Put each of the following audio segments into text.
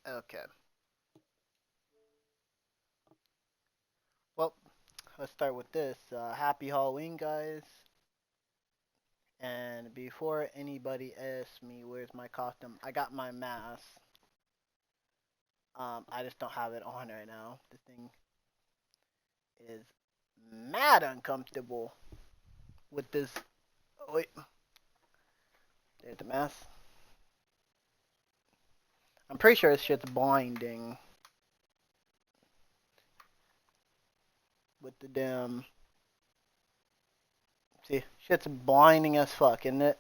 Okay. Well, let's start with this. Happy Halloween, guys. And before anybody asks me where's my costume, I got my mask. I just don't have it on right now. This thing is mad uncomfortable with this. Oh, wait, there's the mask. I'm pretty sure this shit's blinding. With the damn. See, shit's blinding as fuck, isn't it?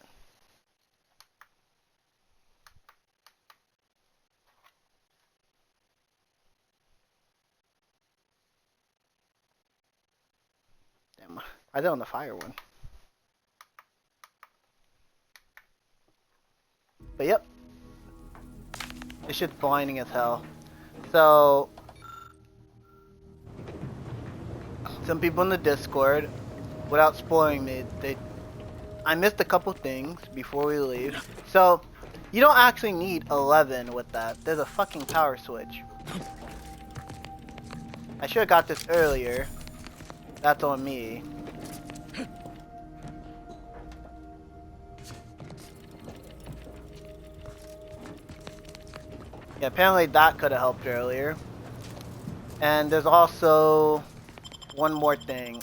Damn, I did on the fire one. But yep. This shit's blinding as hell. So, some people in the Discord, without spoiling me, I missed a couple things before we leave. So, you don't actually need 11 with that. There's a fucking power switch. I should have got this earlier. That's on me. Yeah, apparently that could have helped earlier. And there's also one more thing.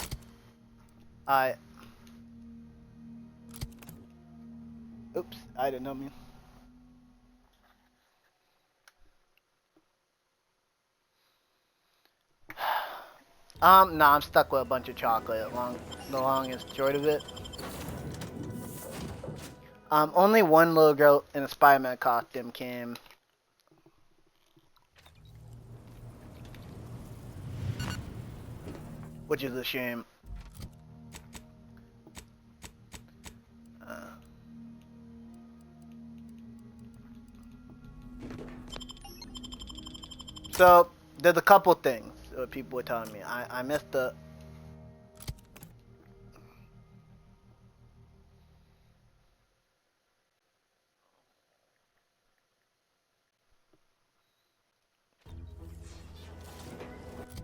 Oops, I didn't know me. No, I'm stuck with a bunch of chocolate. The long and short of it. Only one little girl in a Spider-Man costume came. Which is a shame. So, there's a couple things that people were telling me. I missed the...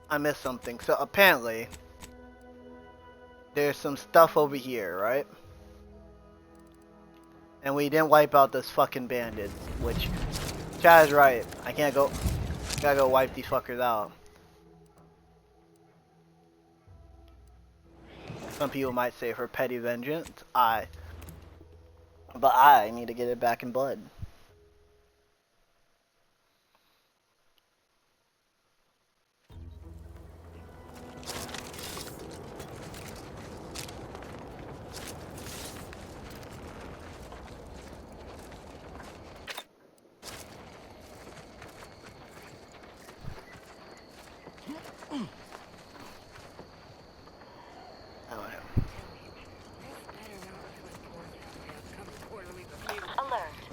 I missed something. So, apparently, there's some stuff over here, right? And we didn't wipe out this fucking bandit, which... Chad is right. I can't go... Gotta go wipe these fuckers out. Some people might say for petty vengeance. But I need to get it back in blood.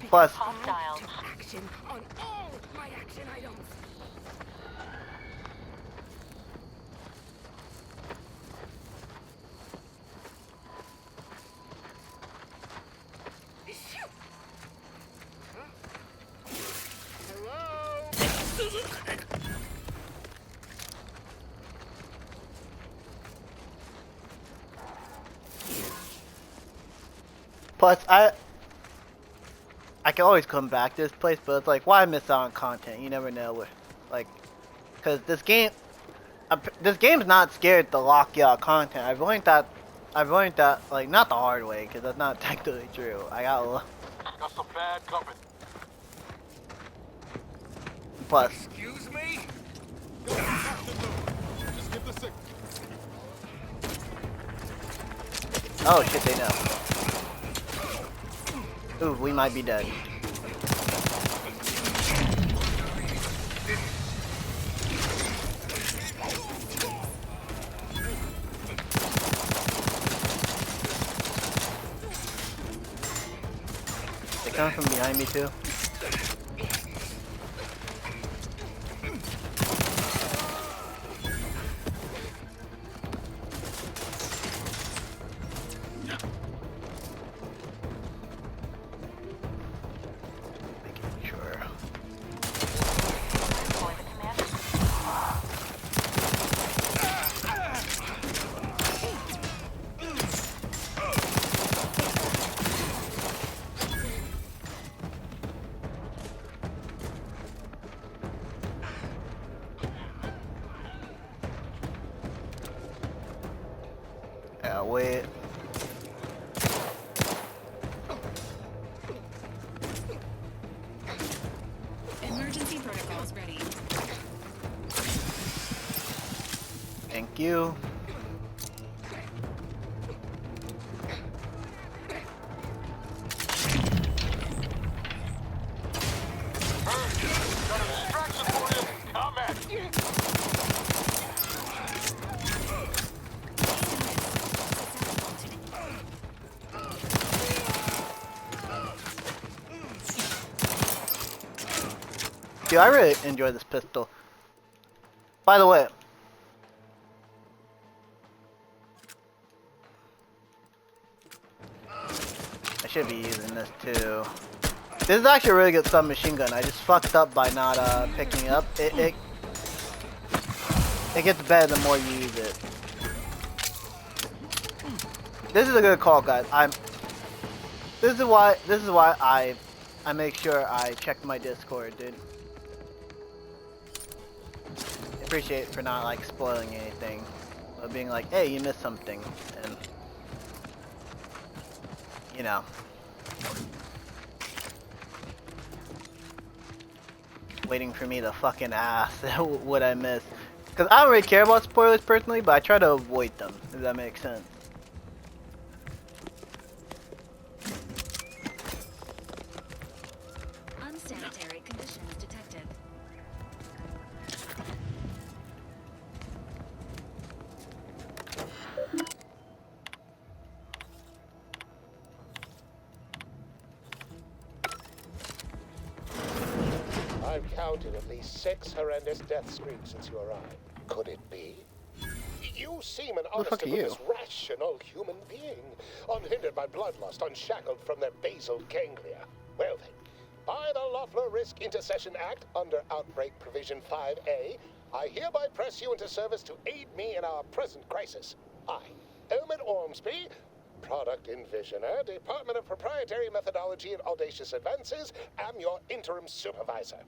Plus, action on all my action items. plus, I can always come back to this place, but it's like, why miss out on content? You never know, like, because this game's not scared to lock you out content. I've learned that, like, not the hard way, because that's not technically true. Got some bad company. Plus, Excuse me? Just give the signal. oh shit, they know. Ooh, we might be dead. They come from behind me too. Gotta wait. Emergency protocols ready. Thank you. Got a distraction for you. Come at me. Dude, I really enjoy this pistol. By the way, I should be using this too. This is actually a really good submachine gun. I just fucked up by not picking it up. It gets better the more you use it. This is a good call, guys. This is why I make sure I check my Discord, dude. Appreciate for not like spoiling anything, but being like, hey, you missed something, and you know, waiting for me to fucking ask what I missed, because I don't really care about spoilers personally, but I try to avoid them, if that makes sense. Unsanitary conditions detected. I've counted at least 6 horrendous death screams since you arrived. Could it be? You seem an Who the fuck honest to are you? goodness rational human being, unhindered by bloodlust, unshackled from their basal ganglia. Well then, by the Loeffler Risk Intercession Act, under Outbreak Provision 5A, I hereby press you into service to aid me in our present crisis. I, Elman Ormsby, Product Envisioner, Department of Proprietary Methodology and Audacious Advances, am your interim supervisor.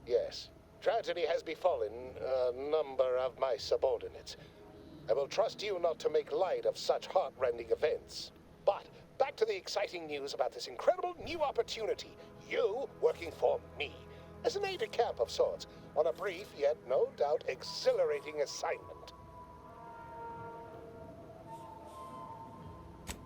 Yes, tragedy has befallen a number of my subordinates. I will trust you not to make light of such heart-rending events. But back to the exciting news about this incredible new opportunity. You working for me, as an aide-de-camp of sorts, on a brief yet no doubt exhilarating assignment.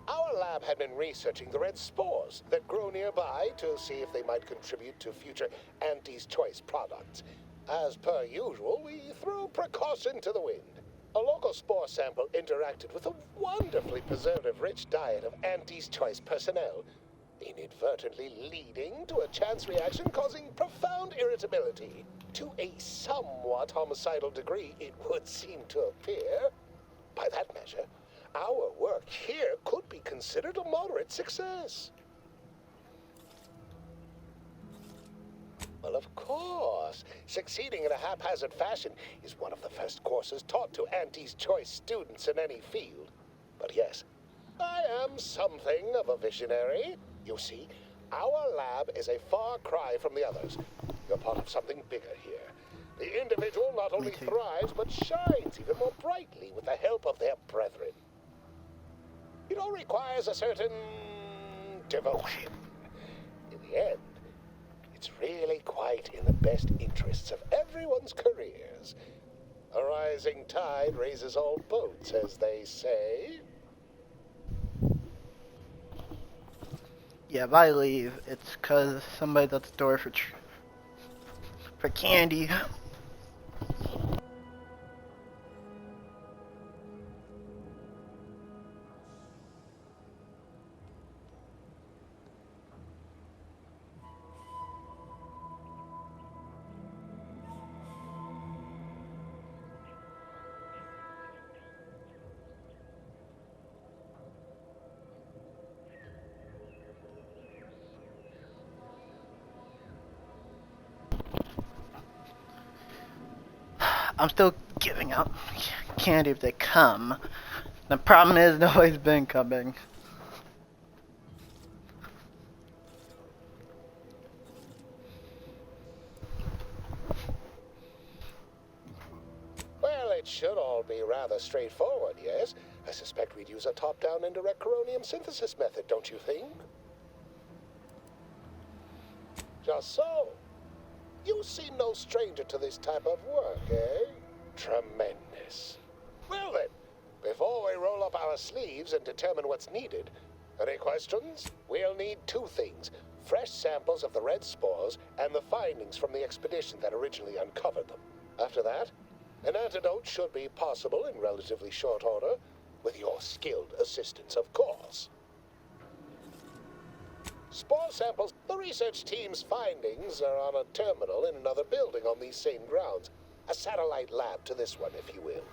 Our lab had been researching the red spores that grow nearby to see if they might contribute to future Auntie's Choice products. As per usual, we threw precaution to the wind. A local spore sample interacted with a wonderfully preservative-rich diet of Auntie's Choice personnel, inadvertently leading to a chance reaction causing profound irritability. To a somewhat homicidal degree, it would seem to appear. By that measure, our work here could be considered a moderate success. Well, of course, succeeding in a haphazard fashion is one of the first courses taught to Auntie's Choice students in any field. But yes, I am something of a visionary. You see, our lab is a far cry from the others. You're part of something bigger here. The individual not only thrives, but shines even more brightly with the help of their brethren. It all requires a certain devotion. In the end, it's really quite in the best interests of everyone's careers. A rising tide raises all boats, as they say. Yeah, if I leave, it's cause somebody's at the store for candy. I'm still giving out candy if they come. The problem is nobody's been coming. It should all be rather straightforward, yes? I suspect we'd use a top-down indirect coronium synthesis method, don't you think? Just so. You seem no stranger to this type of work, eh? Tremendous. Well then, before we roll up our sleeves and determine what's needed, any questions? We'll need two things. Fresh samples of the red spores and the findings from the expedition that originally uncovered them. After that, an antidote should be possible in relatively short order, with your skilled assistance, of course. Spore samples. The research team's findings are on a terminal in another building on these same grounds. A satellite lab to this one, if you will.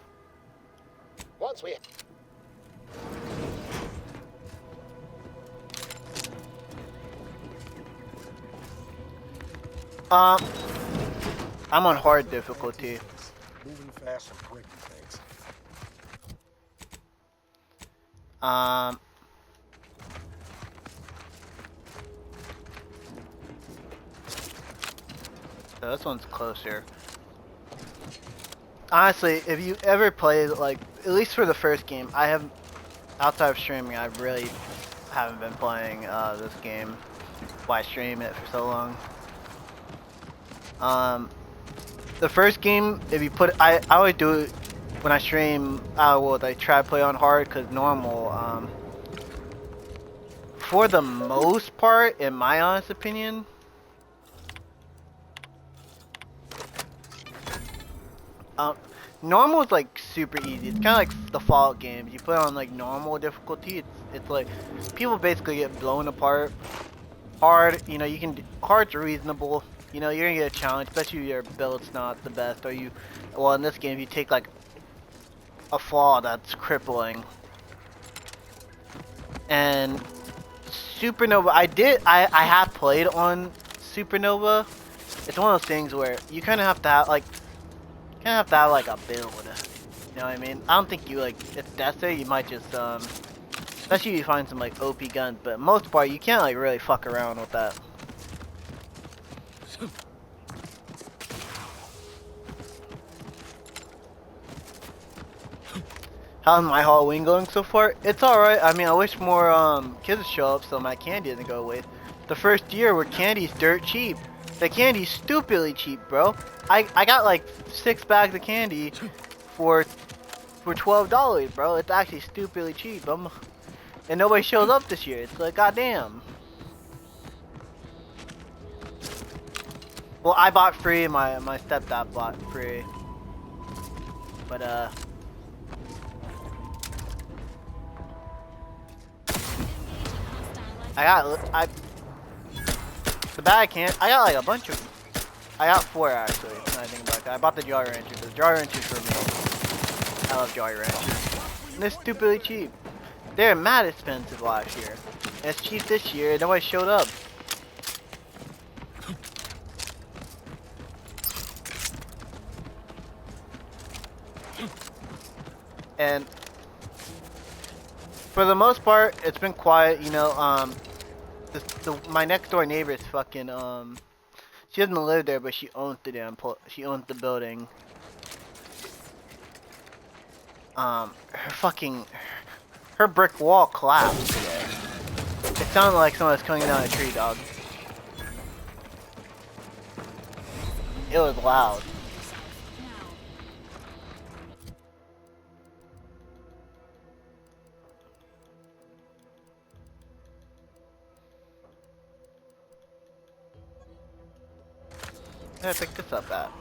Once we... I'm on hard difficulty. Moving fast and breaking things. So this one's closer. Honestly, if you ever played, like, at least for the first game, I have, outside of streaming, I really haven't been playing this game. Why stream it for so long? The first game, if you put, I always do it when I stream. I try to play on hard, because normal. For the most part, in my honest opinion, normal is like super easy. It's kind of like the Fallout games. You put it on like normal difficulty, it's like people basically get blown apart. Hard, you know, you can hard's reasonable. You know, you're gonna get a challenge, especially if your build's not the best, or you, well, in this game, you take like a flaw that's crippling. And Supernova, I have played on Supernova. It's one of those things where you kind of have to have like a build. You know what I mean? I don't think you like, it's Destiny, you might just especially if you find some like OP guns, but most part you can't like really fuck around with that. How's my Halloween going so far? It's alright. I mean, I wish more kids would show up so my candy doesn't go away. The first year where candy's dirt cheap. The candy's stupidly cheap, bro. I got like 6 bags of candy for $12, bro. It's actually stupidly cheap. And nobody shows up this year. It's like, goddamn. Well, I bought free. My stepdad bought free. But the bag can't. I got like a bunch of. I got 4 actually. Now I think about that. I bought the Jolly Ranchers. The Jolly Ranchers for me. I love Jolly Ranchers. And they're stupidly cheap. They're mad expensive last year. And it's cheap this year. Nobody showed up. And for the most part, it's been quiet. You know, my next door neighbor is fucking she doesn't live there, but she owns the she owns the building. Her brick wall collapsed today. It sounded like someone was coming down a tree, dog. It was loud. Where did I pick this up at?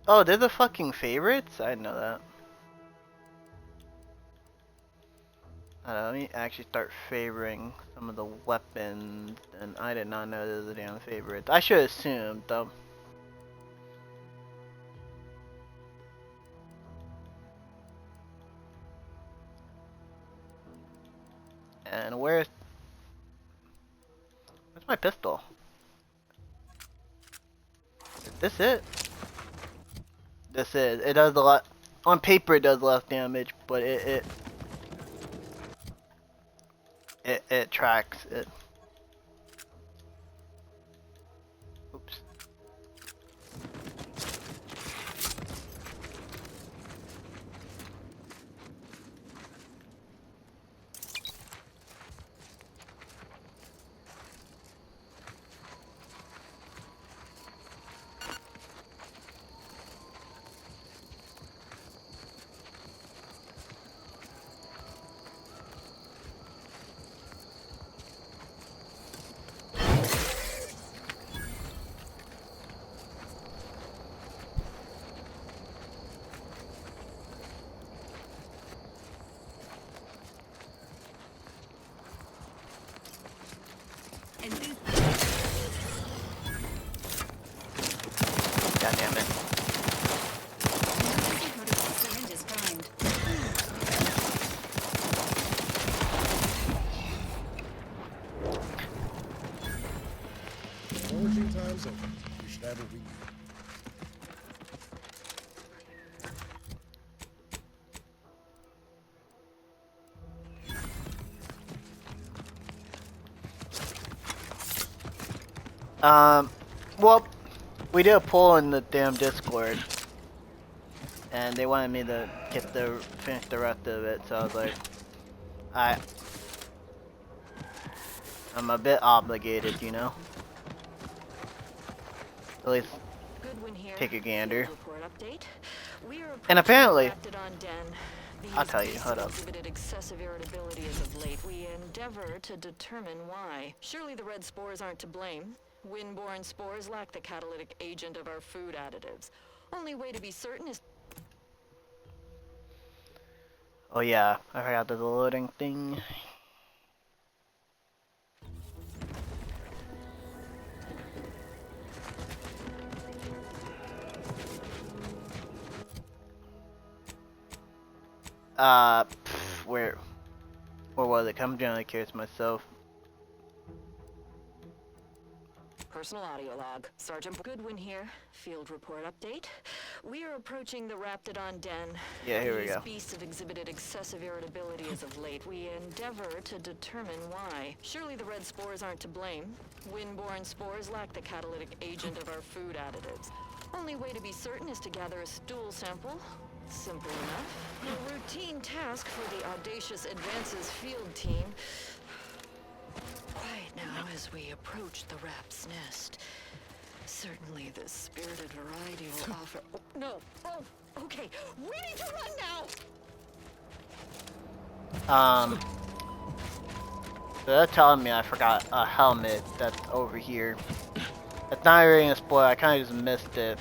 Oh, they're the fucking favorites? I didn't know that. Let me actually start favoring some of the weapons, and I did not know they were the damn favorites. I should have assumed, though. And where's my pistol? Is this it? This is. It does a lot. On paper it does less damage, but it tracks it. Oops. God damn it. Emergency protocol syringes primed. Foraging time's over. We should have a read. Well, we did a poll in the damn Discord, and they wanted me to finish the rest of it. So I was like, I'm a bit obligated, you know. At least Goodwin here. take a gander. Report update. We are And apparently, Raptidon Den. I'll These tell you. beasts Hold have up. exhibited excessive irritability as of late. We endeavor to determine why. Surely the red spores aren't to blame. Wind-borne spores lack the catalytic agent of our food additives. Only way to be certain is Oh yeah, I forgot the loading thing. Where was it? I'm generally curious myself. personal audio log. Sergeant Goodwin here. Field report update. We are approaching the Raptidon Den. Yeah, here we These go. beasts have exhibited excessive irritability as of late. We endeavor to determine why. Surely the red spores aren't to blame. Wind-borne spores lack the catalytic agent of our food additives. Only way to be certain is to gather a stool sample. Simple enough. A routine task for the audacious Advances field team. Quiet now as we approach the rap's nest. Certainly the spirited variety will offer... Oh, no! Oh, okay. We need to run now! So they're telling me I forgot a helmet that's over here. It's not really a spoiler, I kinda just missed it.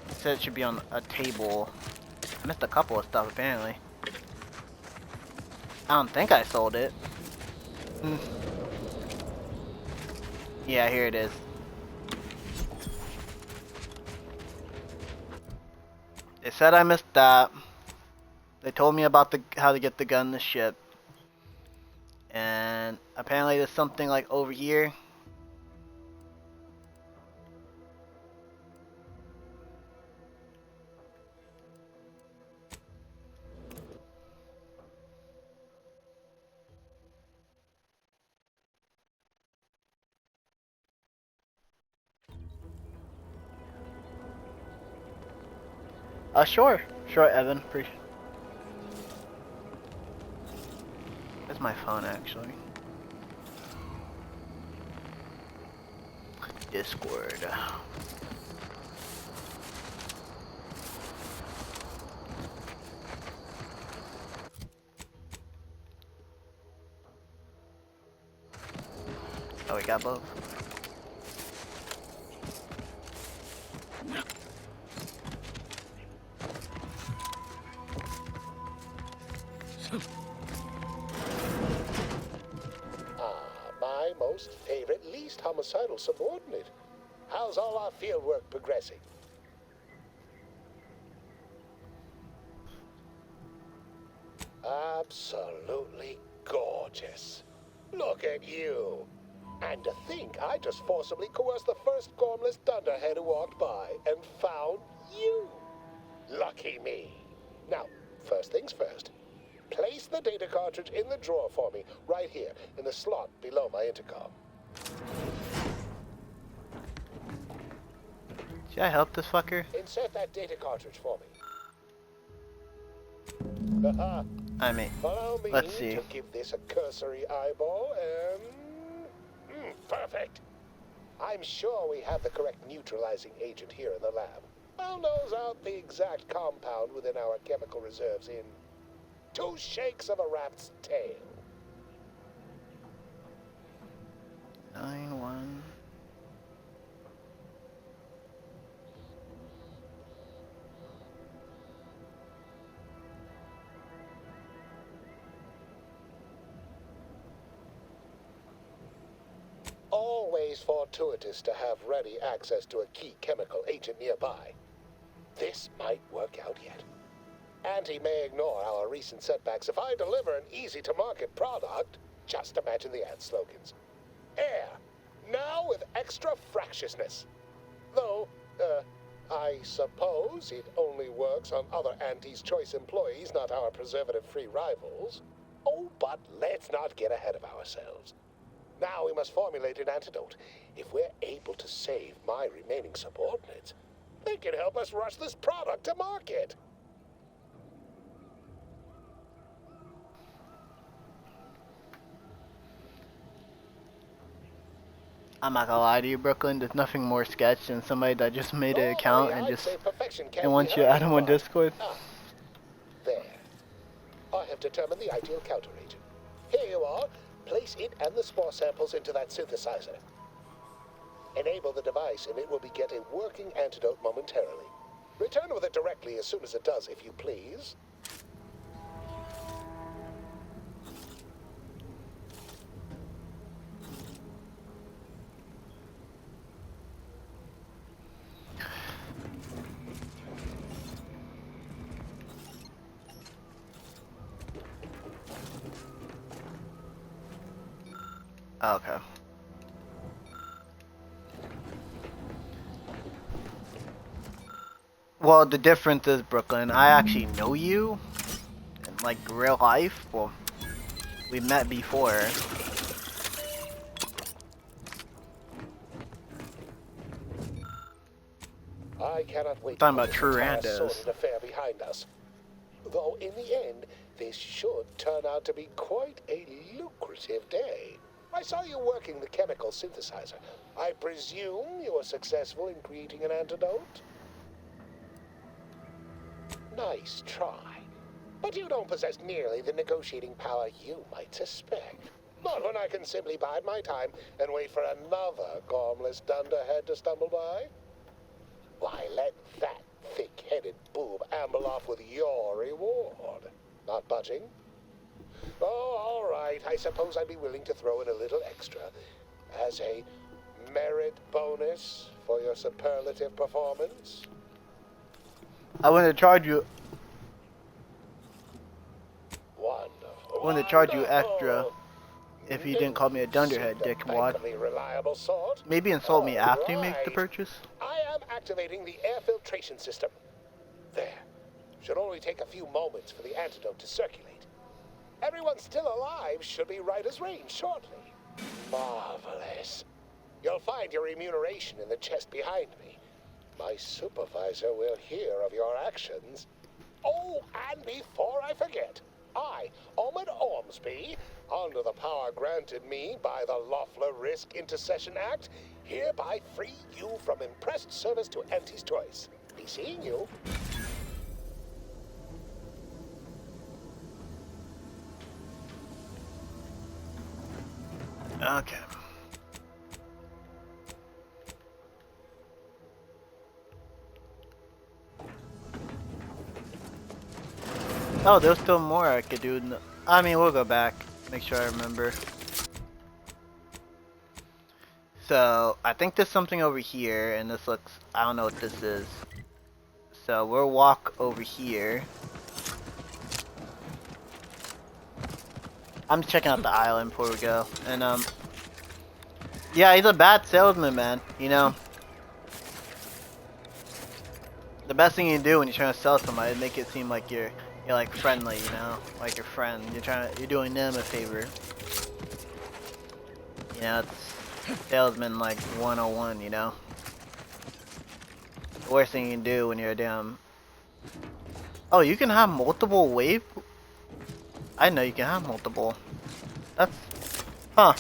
It said it should be on a table. I missed a couple of stuff apparently. I don't think I sold it. Yeah, here it is. They said I missed that. They told me about how to get the gun in the ship. And apparently there's something like over here. Sure. Sure, Evan. Appreciate. That's my phone, actually. Discord. Oh, we got both. My most favorite, least homicidal subordinate. How's all our field work progressing? Absolutely gorgeous. Look at you. And to think I just forcibly coerced the first gormless dunderhead who walked by and found you. Lucky me. Now, First things first. Place the data cartridge in the drawer for me, right here, in the slot below my intercom. Should I help this fucker? Insert that data cartridge for me. I mean, Allow me let's see. to give this a cursory eyeball and... perfect. I'm sure we have the correct neutralizing agent here in the lab. I'll nose out the exact compound within our chemical reserves in 2 shakes of a rat's tail. 9-1. Always fortuitous to have ready access to a key chemical agent nearby. This might work out yet. Auntie may ignore our recent setbacks if I deliver an easy-to-market product. Just imagine the ad slogans. Air, now with extra fractiousness. Though, I suppose it only works on other Auntie's Choice employees, not our preservative-free rivals. Oh, but let's not get ahead of ourselves. Now we must formulate an antidote. If we're able to save my remaining subordinates, they can help us rush this product to market. I'm not gonna lie to you, Brooklyn. There's nothing more sketch than somebody that just made an account and I'd say perfection can't wants be you to add hard them on to find. Discord. There. I have determined the ideal counter agent. Here you are. Place it and the spore samples into that synthesizer. Enable the device and it will beget a working antidote momentarily. Return with it directly as soon as it does, if you please. Okay. Well, the difference is, Brooklyn, I actually know you in like real life. Well, we met before. I cannot wait Talking to about put true this entire randos. sordid affair behind us. Though in the end, this should turn out to be quite a lucrative day. I saw you working the chemical synthesizer. I presume you were successful in creating an antidote? Nice try. But you don't possess nearly the negotiating power you might suspect. Not when I can simply bide my time and wait for another gormless dunderhead to stumble by. Why, let that thick-headed boob amble off with your reward. Not budging? Oh, all right. I suppose I'd be willing to throw in a little extra as a merit bonus for your superlative performance. I want to charge you. Wonderful. I want to charge you Wonderful. extra if you didn't call me a dunderhead, dickwad. Impeccably reliable sort. Maybe insult me after you make the Right. purchase. I am activating the air filtration system. There. Should only take a few moments for the antidote to circulate. Everyone still alive should be right as rain shortly. Marvelous. You'll find your remuneration in the chest behind me. My supervisor will hear of your actions. Oh, and before I forget, I, Omid Ormsby, under the power granted me by the Loeffler Risk Intercession Act, hereby free you from impressed service to Auntie's Choice. Be seeing you. Okay. Oh, there's still more I could do. I mean, we'll go back. Make sure I remember. So, I think there's something over here, and this looks... I don't know what this is. So, we'll walk over here. I'm just checking out the island before we go. And, yeah, he's a bad salesman, man. You know? The best thing you can do when you're trying to sell somebody is make it seem like you're you're like friendly, you know, like your friend. You're doing them a favor. You know, it's salesman like 101, you know. The worst thing you can do when you're a damn. Oh, you can have multiple wave. I know you can have multiple. That's, huh.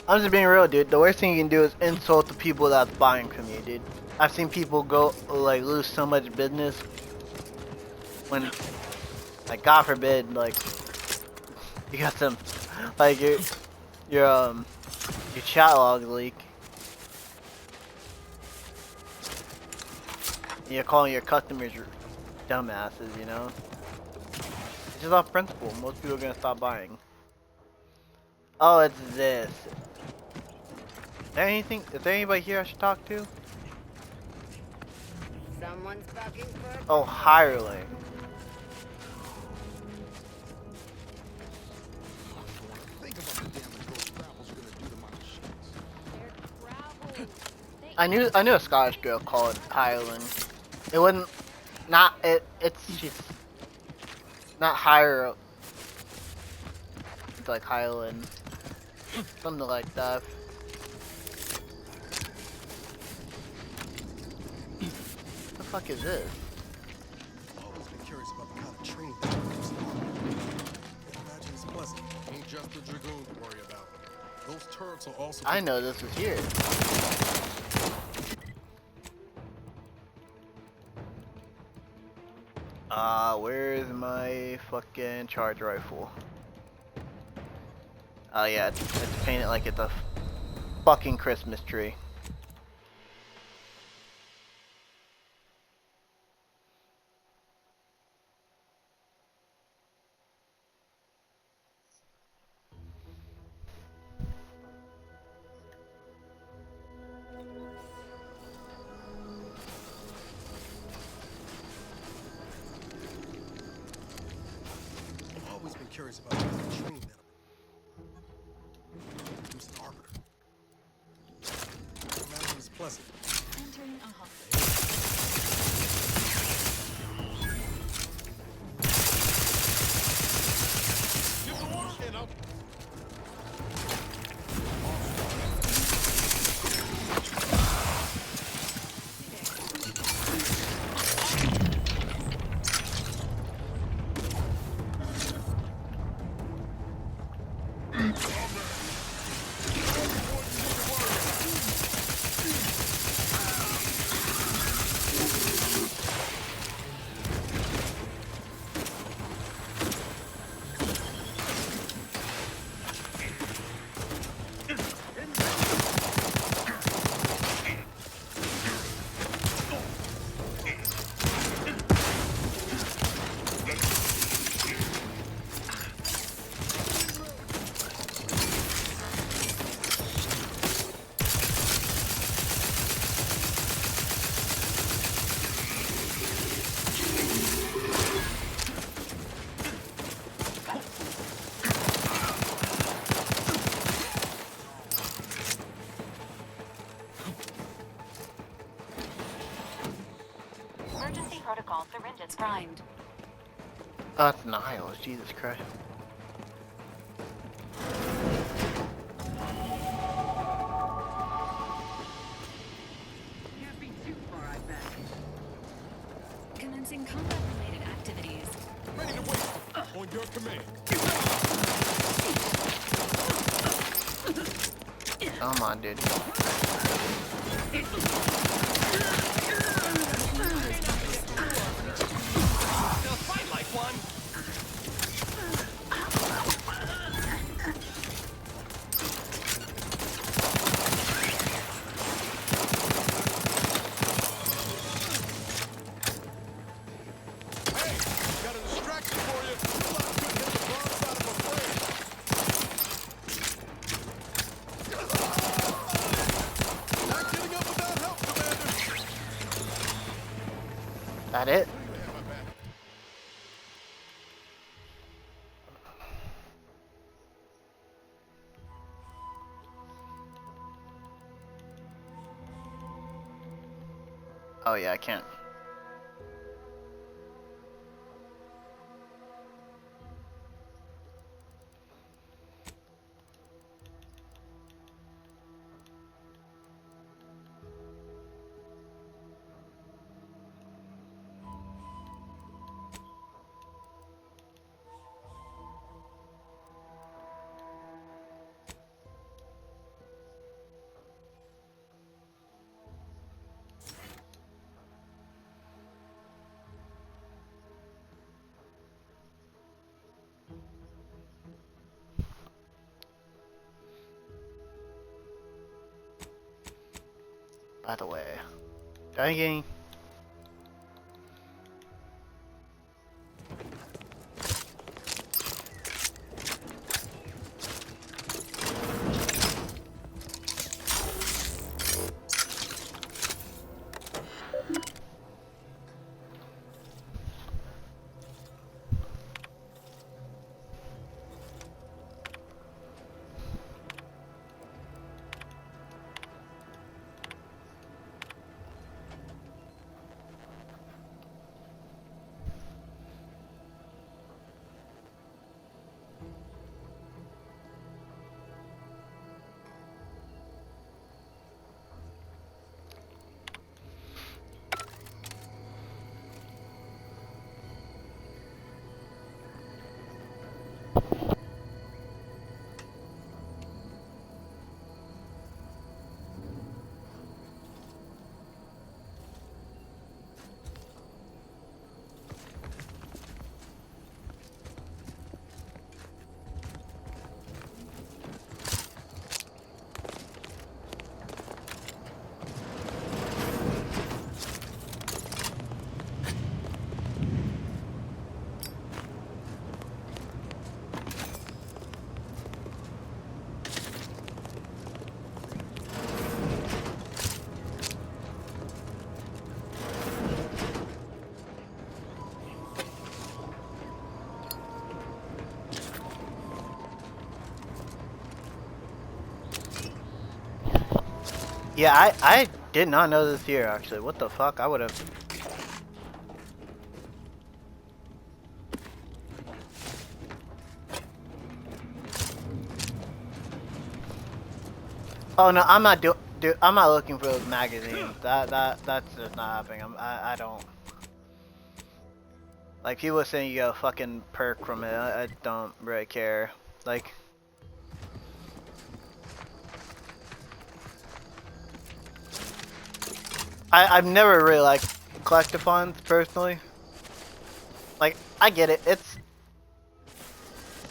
I'm just being real, dude. The worst thing you can do is insult the people that's buying from you, dude. I've seen people go, like, lose so much business when, like, God forbid, like, you got some, like, your chat log leak. And you're calling your customers dumbasses, you know? It's just off principle. Most people are gonna stop buying. Oh, it's this. Is there anybody here I should talk to? Someone's bugging for a Oh, hireling. Think about the damage those grapples are gonna do to my machines. I knew a Scottish girl called hireling. It wasn't it's just not hire. It's like hireling. Something like that. What the fuck is this? I've always been curious about the kind of training that comes along. I imagine it's pleasant. Ain't just the dragoon to worry about. Those turrets will also. I know this was here. Where's my fucking charge rifle? Oh yeah, it's painted like it's a fucking Christmas tree. I've always been curious about the kind of training that use an arbiter. I imagine it's pleasant. Entering a hospital. Give the order and up. Emergency protocol syringes primed. Oh, it's Niles, Jesus Christ. Can't be too far, I bet. Commencing combat-related activities. Ready to wait. On your command. Come on, dude. Fight like one. Hey, got a distraction for you. Good luck couldn't hit the wrong side of a frame. Not getting up without help, Commander. That it? You have my back. Oh yeah, I can't. By the way, dang. Yeah, I did not know this here actually. What the fuck? I would have. Oh no, I'm not I'm not looking for those magazines. That's just not happening. I don't. Like people saying you get a fucking perk from it. I don't really care. Like. I've never really liked collectathons personally. Like I get it.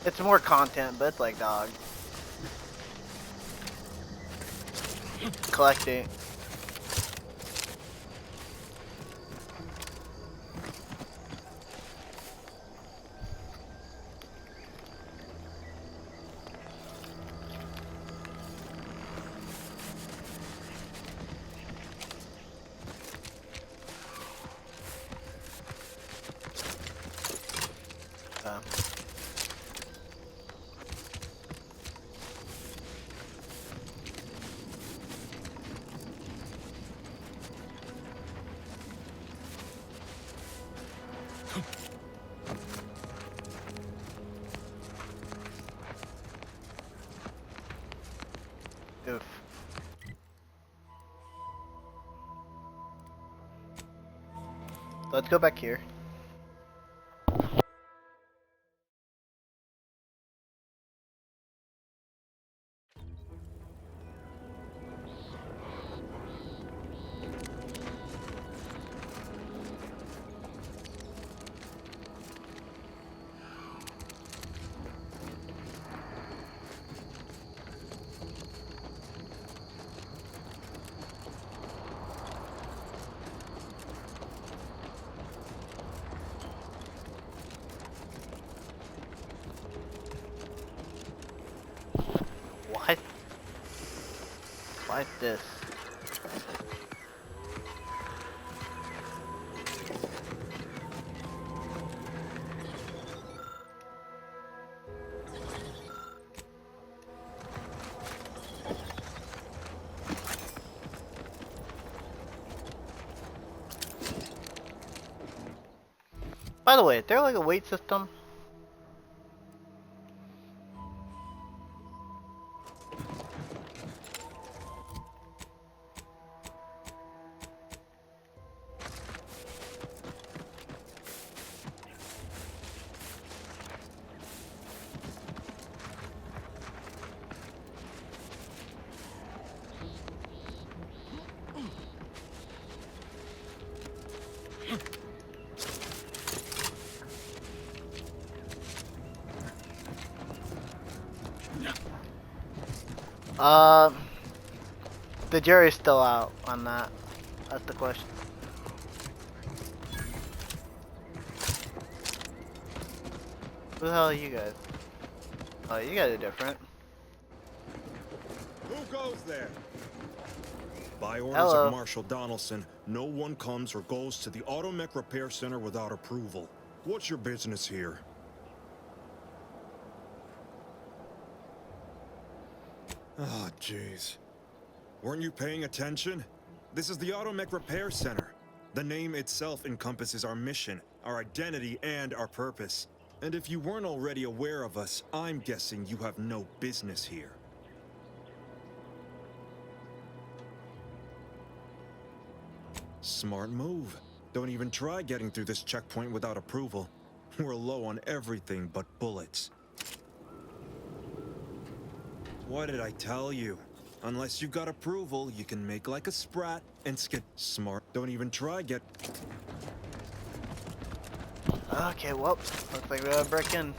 It's more content, but it's like dog. Collecting. Oof. Let's go back here. What? Why this? By the way, is there like a weight system? The jury's still out on that. That's the question. Who the hell are you guys? Oh, you guys are different. Who goes there? By orders Hello. of Marshal Donaldson, no one comes or goes to the Automech Repair Center without approval. What's your business here? Oh, jeez. Weren't you paying attention? This is the Automech Repair Center. The name itself encompasses our mission, our identity, and our purpose. And if you weren't already aware of us, I'm guessing you have no business here. Smart move. Don't even try getting through this checkpoint without approval. We're low on everything but bullets. What did I tell you? Unless you got approval, you can make like a sprat and skip. Smart. Don't even try get. Okay, well, looks like we gotta break in.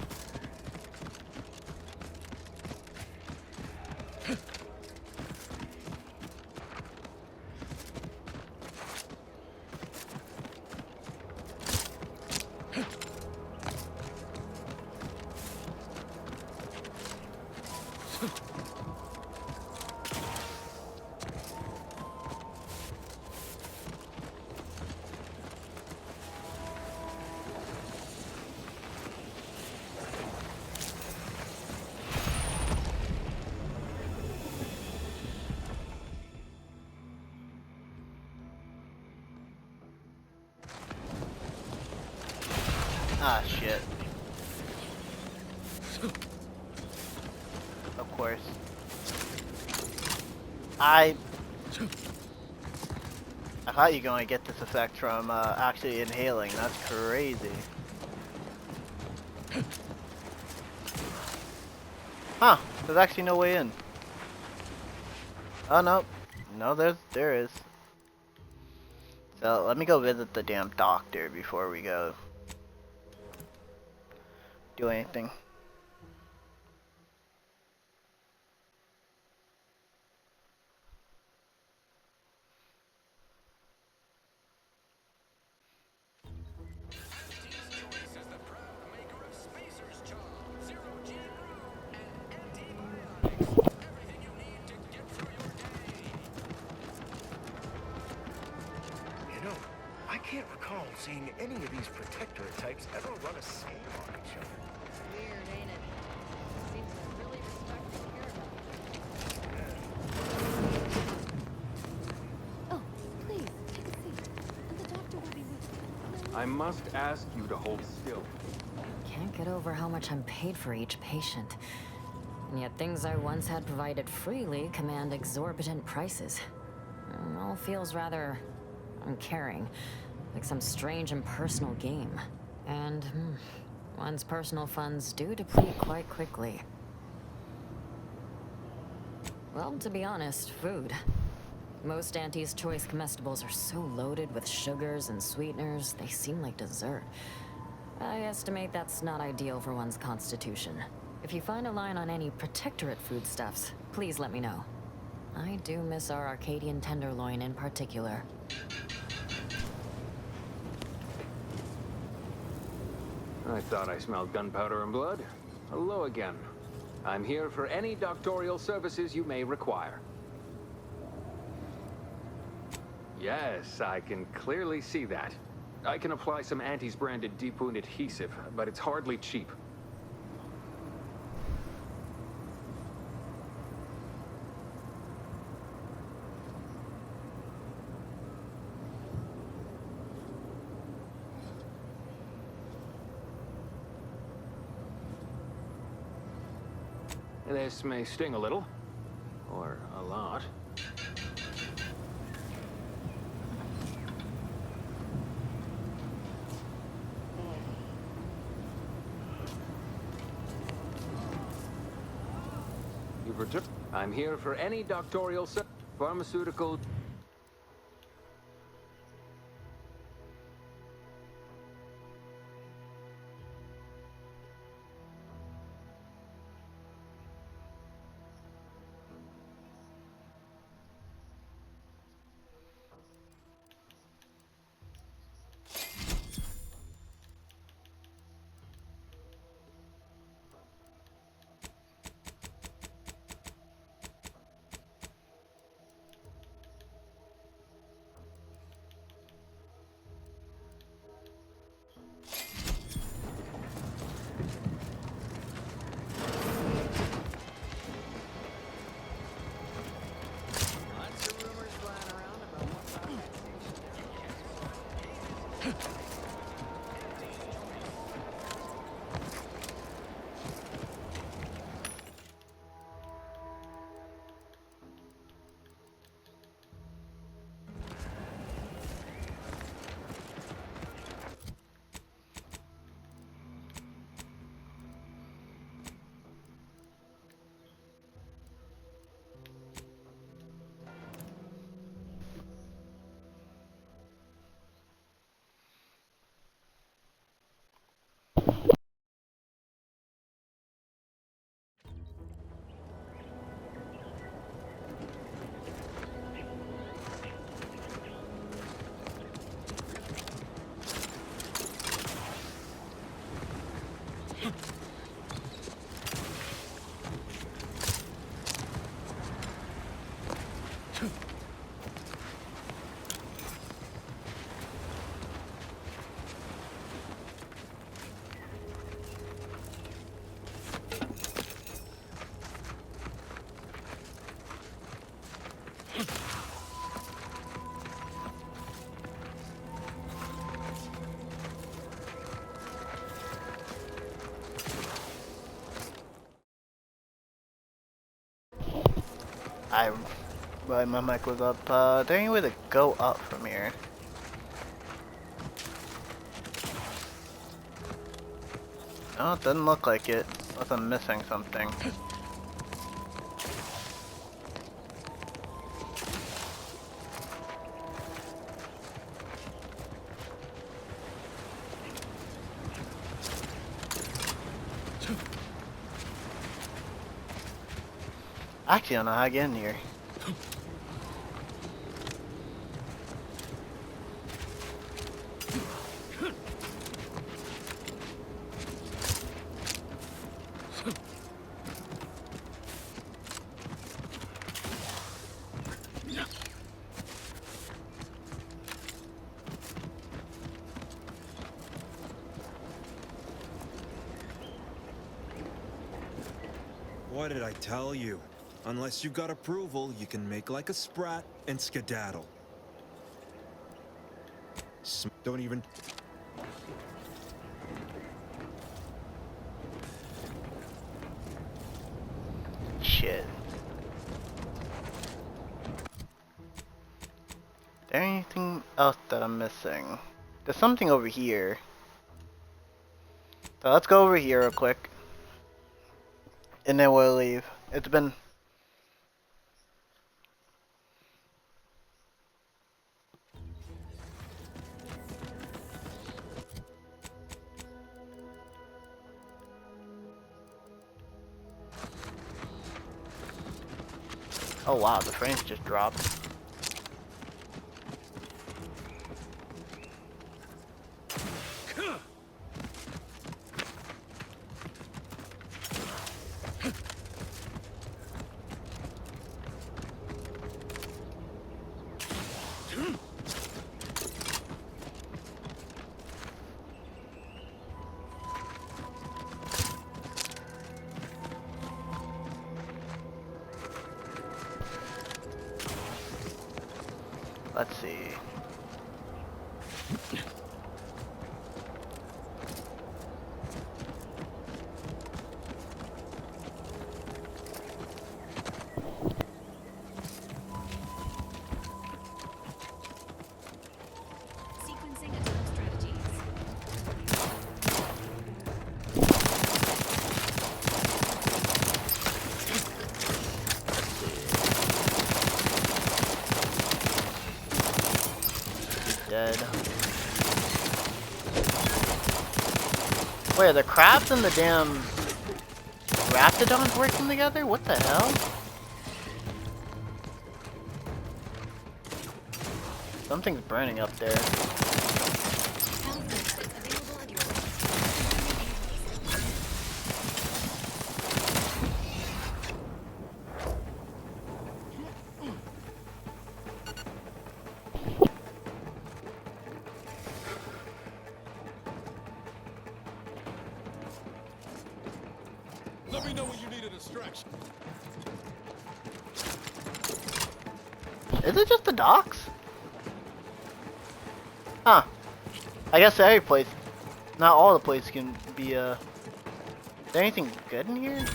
Ah, shit. Of course. I thought you were going to get this effect from actually inhaling. That's crazy. Huh? There's actually no way in. Oh no, no, there is. So let me go visit the damn doctor before we go do anything. You know, I can't recall seeing any of these protectorate types ever run a scam on each other. Weird, ain't it? Seems to really respect and care about. Oh, please, take a seat. And the doctor will be with you. I must ask you to hold still. Can't get over how much I'm paid for each patient. And yet things I once had provided freely command exorbitant prices. It all feels rather uncaring, like some strange impersonal game. And one's personal funds do deplete quite quickly. Well, to be honest, food. Most Auntie's Choice comestibles are so loaded with sugars and sweeteners, they seem like dessert. I estimate that's not ideal for one's constitution. If you find a line on any protectorate foodstuffs, please let me know. I do miss our Arcadian tenderloin in particular. I thought I smelled gunpowder and blood. Hello again. I'm here for any doctorial services you may require. Yes, I can clearly see that. I can apply some Auntie's branded deep wound adhesive, but it's hardly cheap. This may sting a little, or a lot. You've returned. I'm here for any doctorial pharmaceutical. My mic was up. There any way to go up from here? Oh, it doesn't look like it. Unless I'm missing something. Actually, I don't know how to get in here. What did I tell you? Unless you got approval, you can make like a sprat and skedaddle. Don't even... Shit. There anything else that I'm missing? There's something over here. So let's go over here real quick. And then we'll leave. It's been... Oh wow, the frames just dropped. Let's see. Wait, are the crabs and the damn raptidons working together? What the hell? Something's burning up there. Let me know when you need a distraction. Is it just the docks? Huh. I guess every place, not all the places can be, is there anything good in here?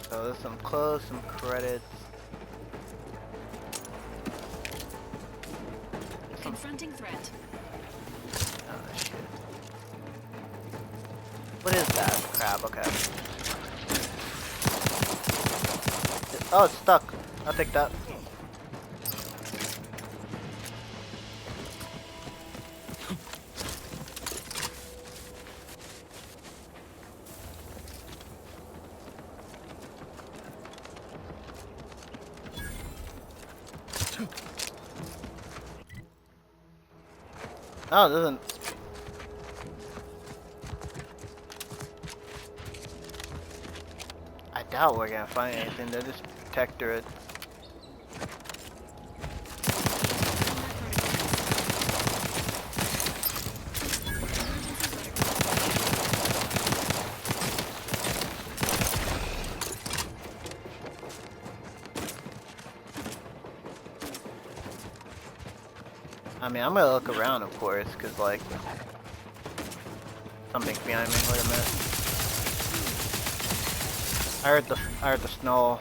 So there's some clothes, some credits. Confronting threat. Oh shit. What is that? Crab, okay. Oh, it's stuck. I'll take that. Oh, it doesn't. I doubt we're gonna find anything. They're just protectorate. I mean, I'm gonna look around, of course, cause like something's behind me. Wait a minute. I heard the snow.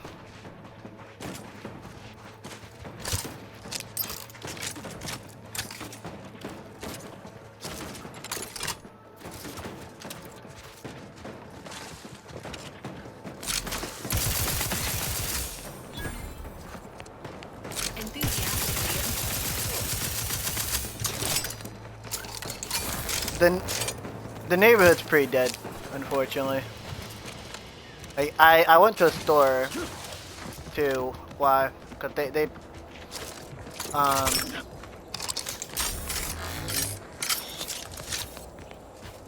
The neighborhood's pretty dead, unfortunately. I went to a store too. Why? Cause they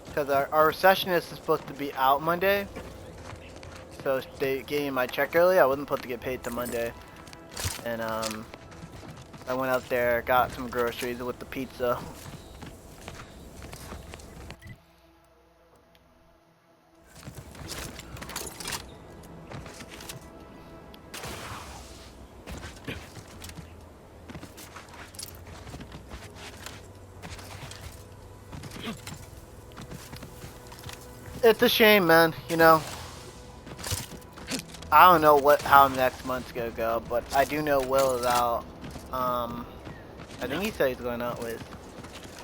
because our receptionist is supposed to be out Monday, so they gave me my check early. I wasn't supposed to get paid till Monday, and I went out there, got some groceries with the pizza. It's a shame, man, you know. I don't know how next month's gonna go, but I do know Will is out. I think he said he's going out with,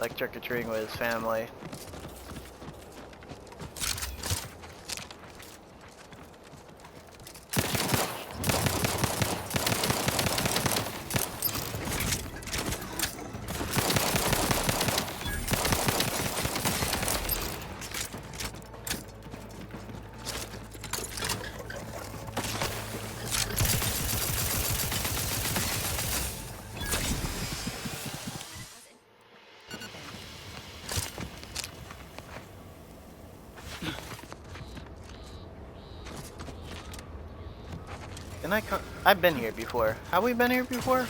like, trick-or-treating with his family. I've been here before. Have we been here before?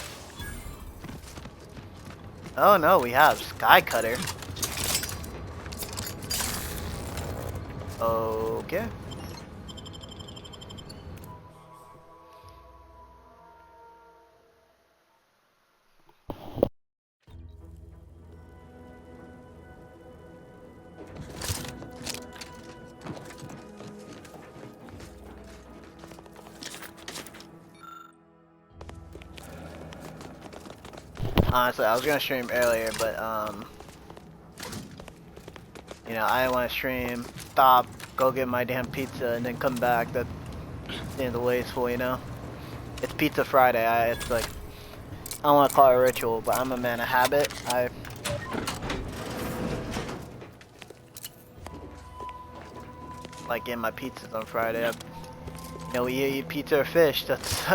Oh no, we have. Sky Cutter. Okay. Honestly, I was gonna stream earlier, but you know, I didn't want to stream, stop, go get my damn pizza, and then come back. That's the end of the wasteful, you know. It's Pizza Friday. It's like I want to call it a ritual, but I'm a man of habit. Like getting my pizzas on Friday. You know, we eat pizza or fish. That's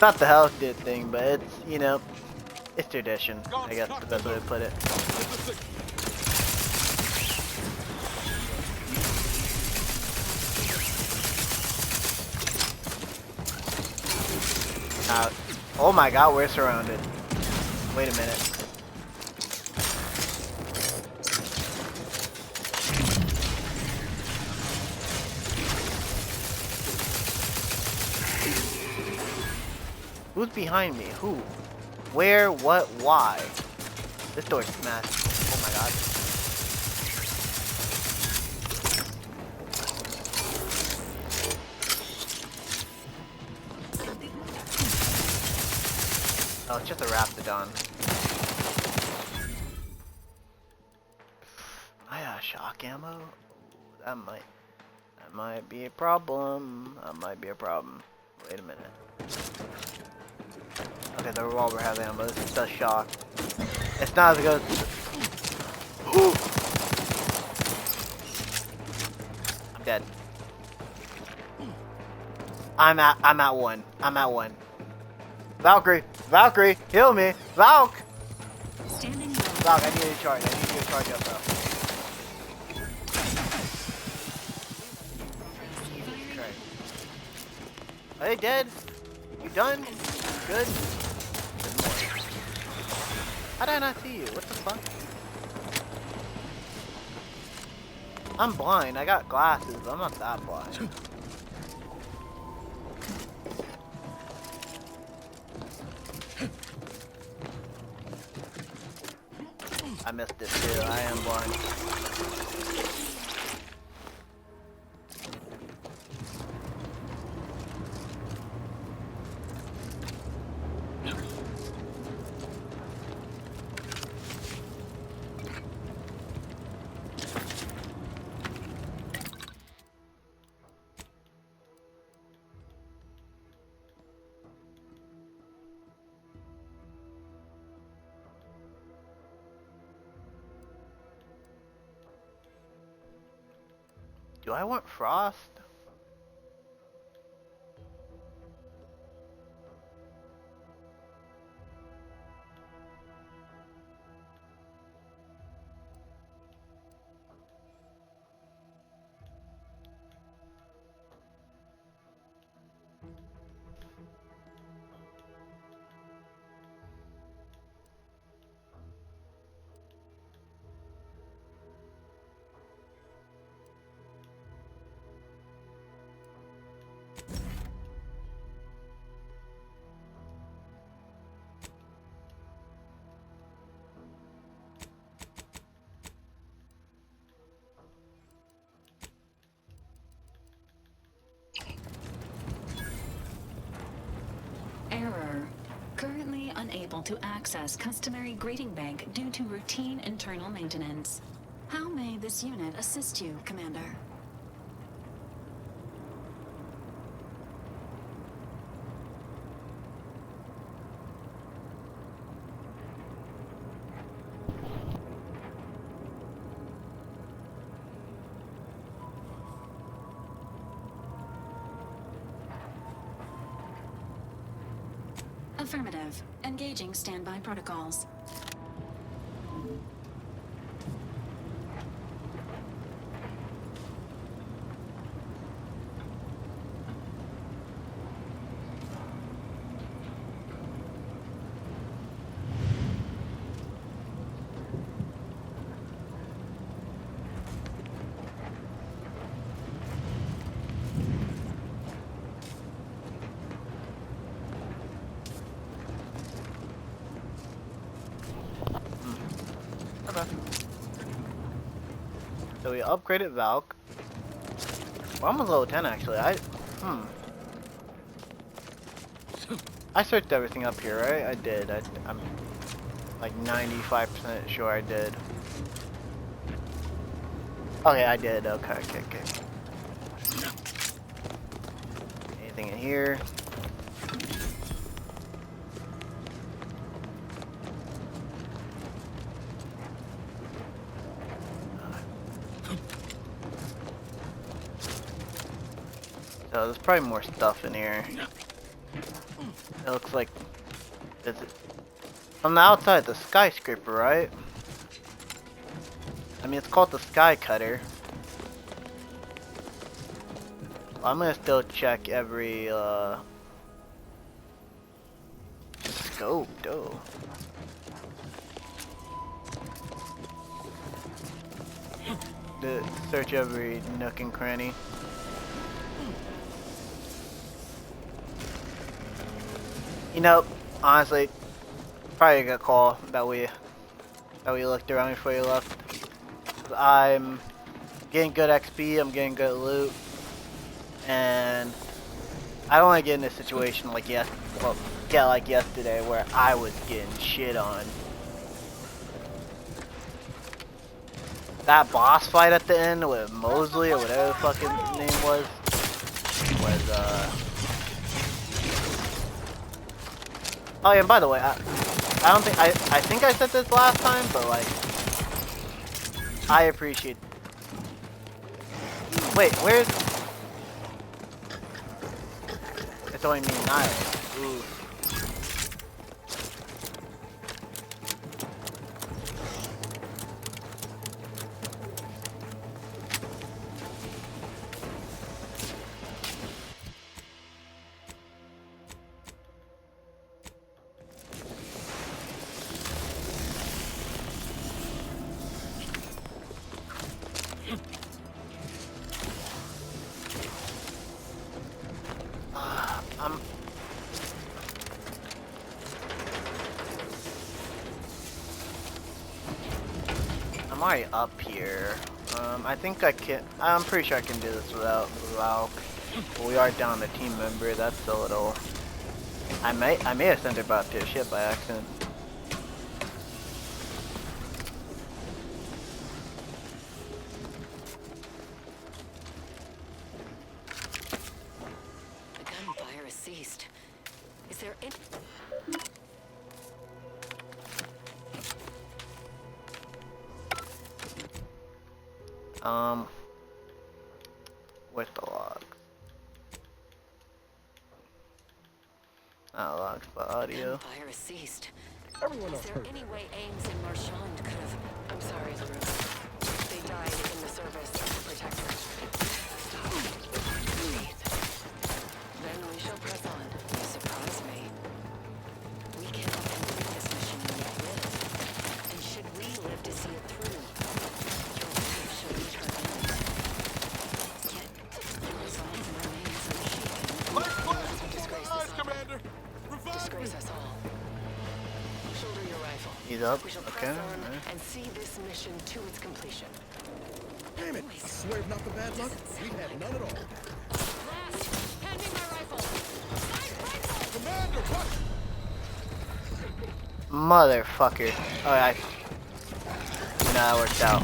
not the healthiest thing, but it's, you know, it's tradition. I guess the best way to put it. Oh my God, we're surrounded. Wait a minute. Who's behind me? Who? Where? What? Why? This door's smashed. Oh my God. Oh, it's just a Raptidon. I got shock ammo? That might be a problem. That might be a problem. Wait a minute. Okay, the revolver has ammo. This does shock. It's not as good. I'm dead. I'm at one. I'm at one. Valkyrie! Valkyrie! Heal me! Valk! Valk, I need you to charge. I need you to charge up, bro. Okay. Are they dead? You done? Good? There's more. How did I not see you? What the fuck? I'm blind. I got glasses, but I'm not that blind. I missed it too. I am blind. Do I want Frost? Error. Currently unable to access customary greeting bank due to routine internal maintenance. How may this unit assist you, Commander? Affirmative. Engaging standby protocols. So we upgraded Valk. We're almost level 10 actually. I searched everything up here, right? I did. I'm like 95% sure I did. Okay, I did. Okay. Anything in here? So there's probably more stuff in here. It looks like is it on the outside the skyscraper, right? I mean, it's called the Sky Cutter. I'm gonna still check every scope, though. Search every nook and cranny. You know, honestly, probably a good call that we looked around before you left. I'm getting good XP, I'm getting good loot, and I don't want to get in a situation like like yesterday where I was getting shit on. That boss fight at the end with Mosley or whatever the fucking name was oh yeah, and by the way, I don't think I think I said this last time, but like I appreciate. Wait, where's? It's only me and Niles. Ooh. I'm already up here. I think I can. I'm pretty sure I can do this without Valk. But we are down a team member. That's a little. I may have sent her back to a ship by accident. The gunfire has ceased. Is there any... Where's the log? Not logs, but audio. Gunfire has ceased. Everyone Is else there heard. any way Ames and Marchand could have... I'm sorry, Zaruk. They died in the service of the Protector. Breathe. Then we shall press on. You surprise me. We cannot complete this mission when we live. And should we live to see it through, your wife shall meet her end. Yet, your resolve remains unshaken. Disgrace us all. Commander! Revive me! Disgrace us all. Shoulder your rifle. He's up. We shall Okay. press on Alright. and see this mission to its completion. Damn it! I swear if not the bad luck, we had none at all. Last, hand me my rifle. Commander, what? Motherfucker. Alright. No, that worked out.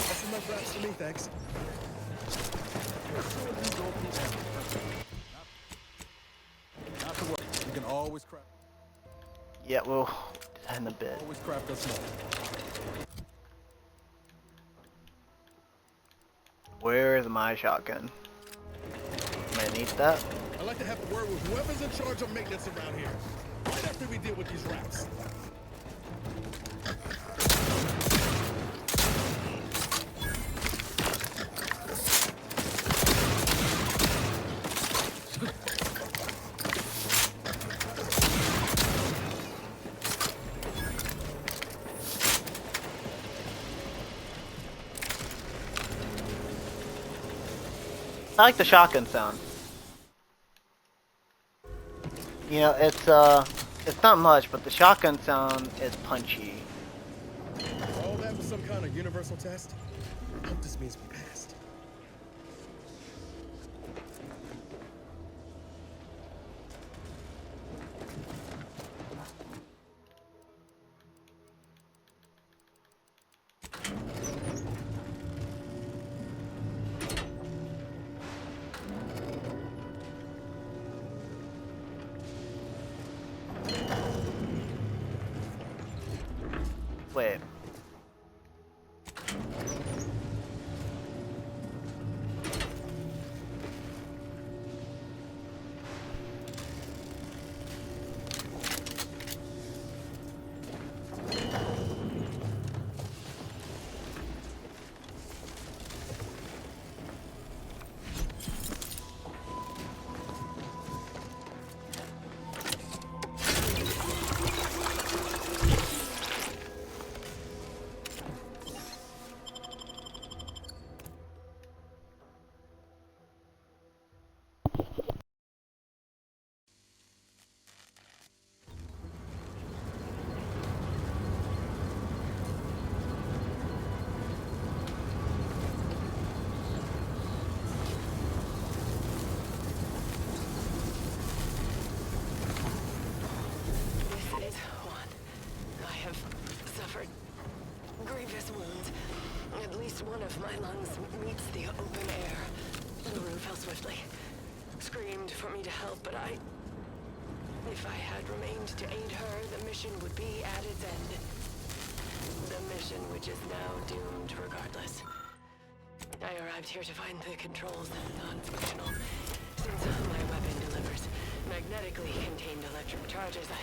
That's enough raps for me, thanks. Not to worry. We can always craft. Yeah, we'll in a bit. Always craft us more. Where is my shotgun? Might need that. I'd like to have a word with whoever's in charge of maintenance around here. Right after we deal with these rats. I like the shotgun sound. You know, it's not much, but the shotgun sound is punchy. All that was some kind of universal test? I hope this means we passed. Wait. This is one. I have suffered grievous wounds. At least one of my lungs meets the open air. LaRue fell swiftly. Screamed for me to help, but if I had remained to aid her, the mission would be at its end. The mission which is now doomed regardless. I arrived here to find the controls non-functional. Since my weapon delivers magnetically contained electric charges, I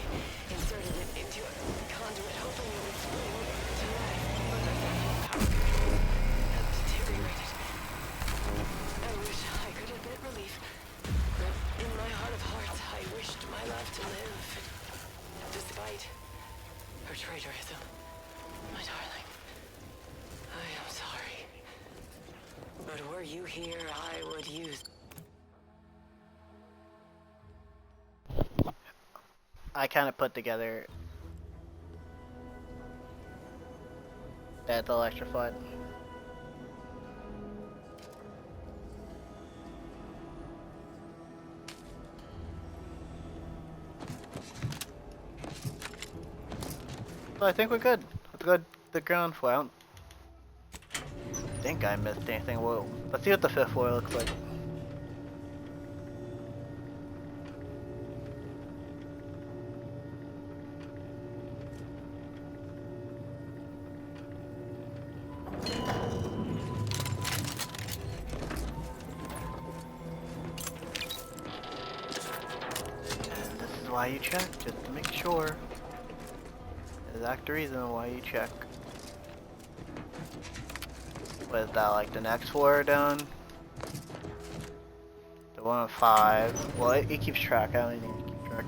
inserted it into a conduit hoping it would spring to life, but the phantom power controls have deteriorated. I wish I could admit relief, but in my heart of hearts, I wished my love to live, despite her traitorism. My darling, I am sorry. But were you here, I would use... I kind of put together that electrified. So I think we're good. Let's go to the ground floor. I don't think I missed anything. Whoa. Let's see what the fifth floor looks like. Why you check, just to make sure. Exact reason why you check. What is that, like the next floor down? The 105. Well, it keeps track, I don't even need to keep track.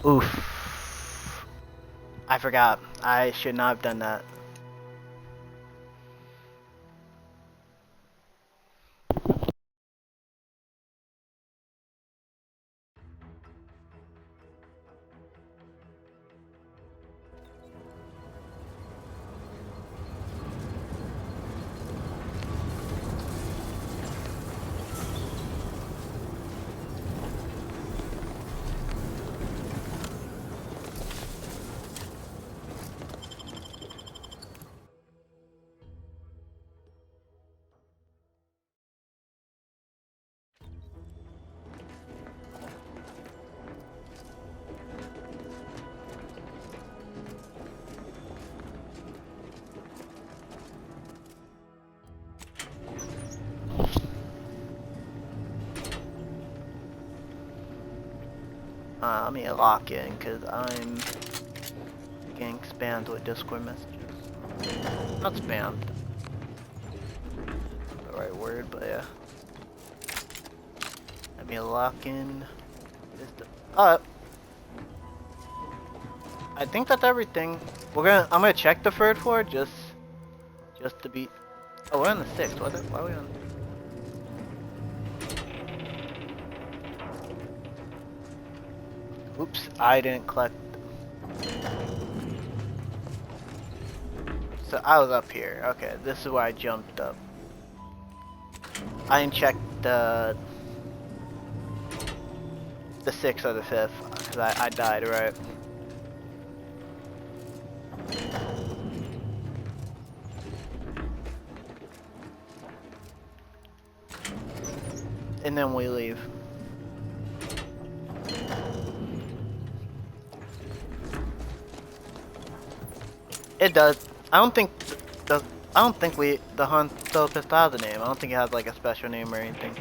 Oof. I forgot. I should not have done that. Let me lock in because I'm getting spammed with Discord messages. Not spammed. The right word, but yeah. Let me lock in. I think that's everything. I'm gonna check the third floor just to be. Oh, we're on the 6th. Why are we on? Oops, I didn't collect. So I was up here. Okay, this is where I jumped up. I didn't check the 6th or the 5th because I died, right? And then we leave. It does. I don't think the Hanzo Pistol has a name. I don't think it has like a special name or anything.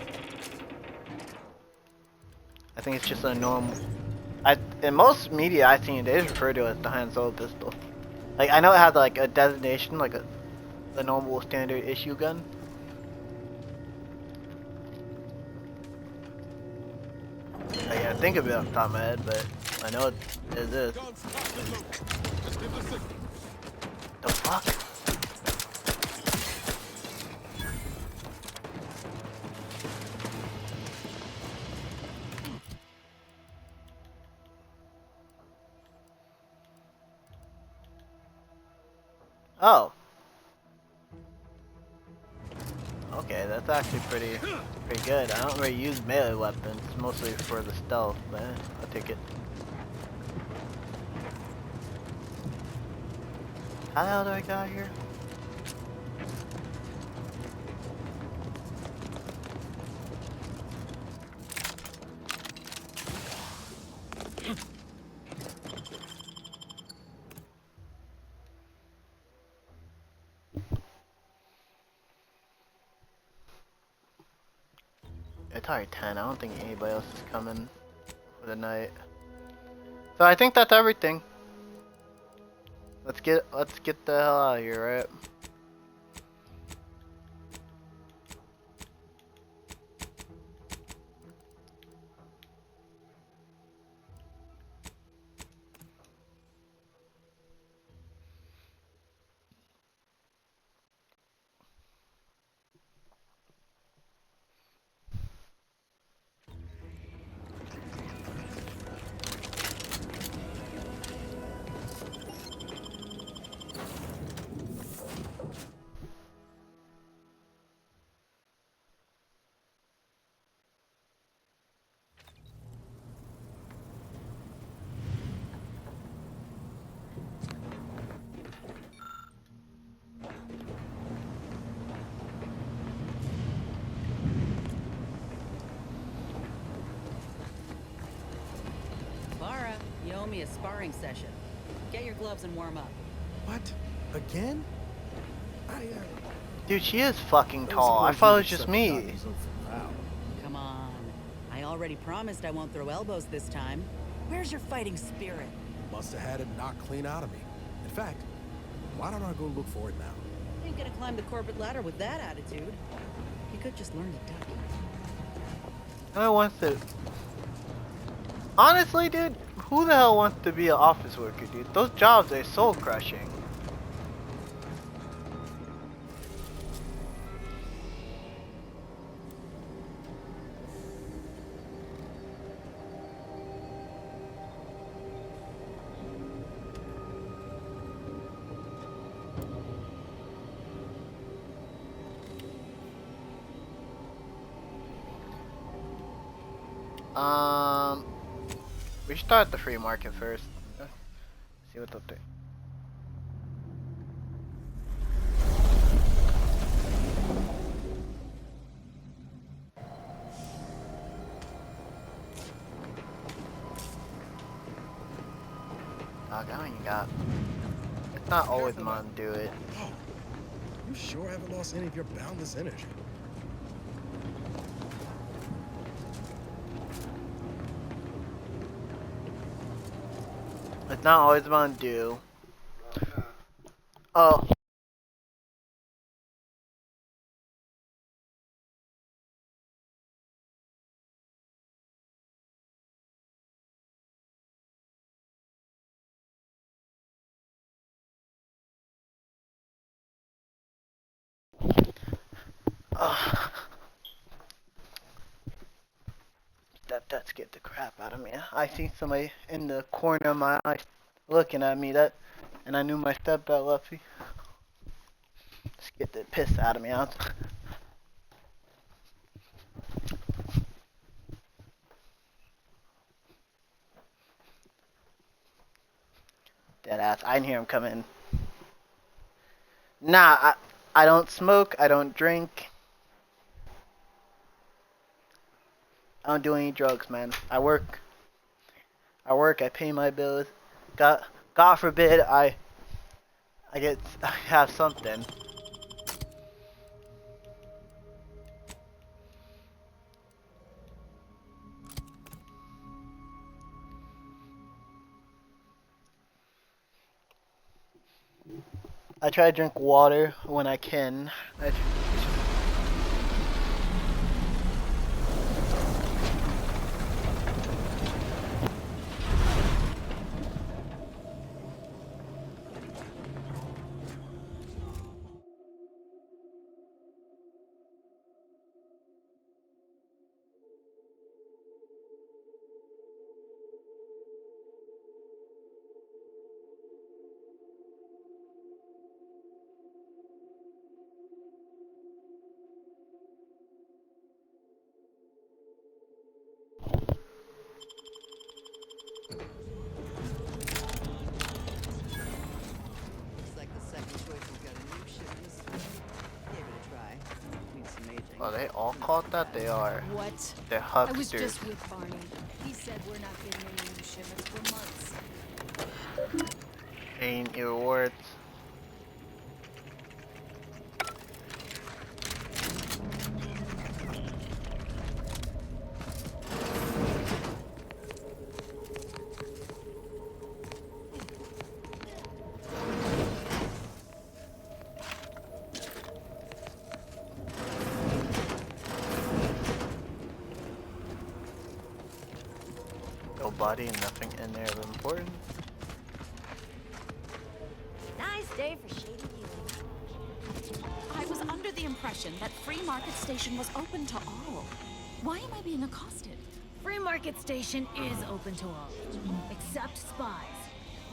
I think it's just a normal. In most media I've seen, it is referred to as the Hanzo Pistol. Like I know it has like a designation, like a normal standard issue gun. I can't think of it off the top of my head, but I know it is this. The fuck? Oh. Okay, that's actually pretty good. I don't really use melee weapons, mostly for the stealth, but I'll take it. How the hell do I get out here? It's already 10. I don't think anybody else is coming for the night. So I think that's everything. Let's get the hell out of here, right? You owe me a sparring session. Get your gloves and warm up. What? Again? Dude, she is fucking tall. I thought it was just me. Come on. I already promised I won't throw elbows this time. Where's your fighting spirit? Must have had it knocked clean out of me. In fact, why don't I go look for it now? You ain't gonna climb the corporate ladder with that attitude. You could just learn to duck. I want to. Honestly, dude, who the hell wants to be an office worker, dude? Those jobs are soul crushing. We should start at the free market first. See what's up there. Dog, I don't even got. It's not always mine to do it. Oh, you sure haven't lost any of your boundless energy? Not always want to do. Oh. That scared the crap out of me. I see somebody in the corner of my eye looking at me. And I knew my stepdad left me. Scared the piss out of me. Dead ass. I didn't hear him come in. Nah, I don't smoke. I don't drink. I don't do any drugs, man. I work. I pay my bills. God forbid I have something. I try to drink water when I can. Oh, they all caught that? They are. What? They're hucksters. I was just with Barney. He said we're not getting any new shipments for months. Paying rewards. Nobody, nothing in there of importance. Nice day for shady viewing. I was under the impression that Free Market Station was open to all. Why am I being accosted? Free Market Station is open to all, except spies.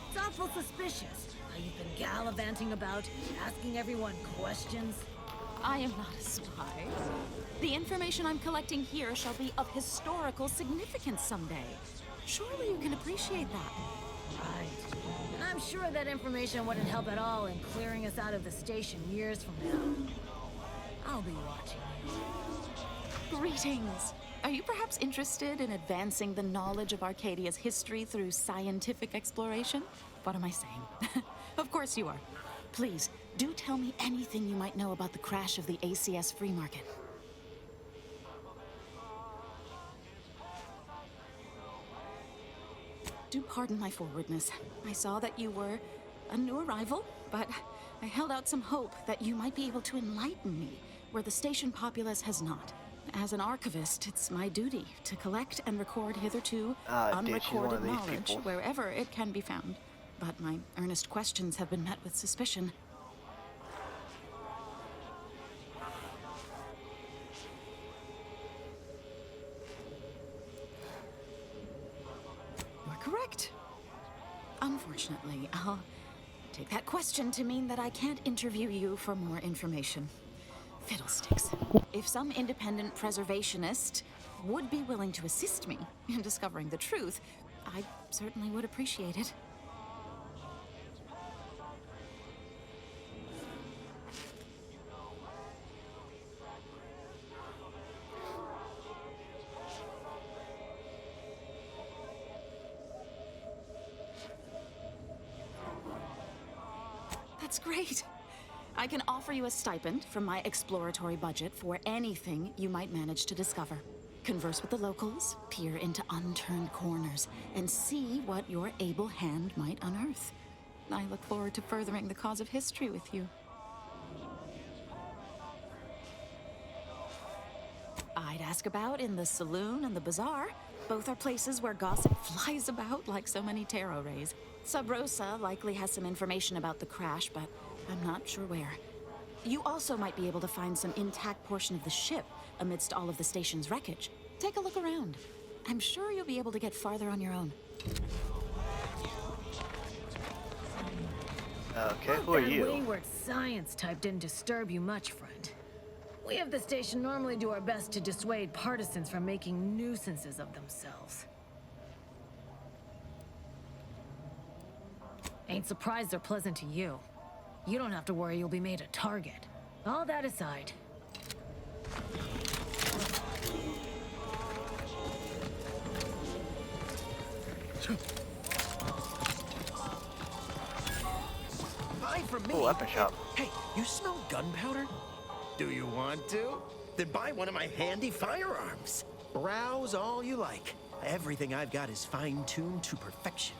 It's awful suspicious how you've been gallivanting about, asking everyone questions. I am not a spy. The information I'm collecting here shall be of historical significance someday. Surely you can appreciate that. Right. And I'm sure that information wouldn't help at all in clearing us out of the station years from now. I'll be watching you. Greetings. Are you perhaps interested in advancing the knowledge of Arcadia's history through scientific exploration? What am I saying? Of course you are. Please, do tell me anything you might know about the crash of the ACS Free Market. Do pardon my forwardness. I saw that you were a new arrival, but I held out some hope that you might be able to enlighten me where the station populace has not. As an archivist, it's my duty to collect and record hitherto unrecorded knowledge wherever it can be found. But my earnest questions have been met with suspicion. You're correct. Unfortunately, I'll take that question to mean that I can't interview you for more information. Fiddlesticks. If some independent preservationist would be willing to assist me in discovering the truth, I certainly would appreciate it. That's great. I can offer you a stipend from my exploratory budget for anything you might manage to discover. converse with the locals, peer into unturned corners, and see what your able hand might unearth. I look forward to furthering the cause of history with you. I'd ask about in the saloon and the bazaar. Both are places where gossip flies about like so many tarot rays. Sub Rosa likely has some information about the crash, but I'm not sure where. You also might be able to find some intact portion of the ship amidst all of the station's wreckage. Take a look around. I'm sure you'll be able to get farther on your own. Okay, who are you? That wayward science type didn't disturb you much, friend. We of the station normally do our best to dissuade partisans from making nuisances of themselves. Ain't surprised they're pleasant to you. You don't have to worry you'll be made a target. All that aside. Buy from me. Oh, weapon shop. Hey, you smell gunpowder? Do you want to? Then buy one of my handy firearms. Browse all you like. Everything I've got is fine-tuned to perfection.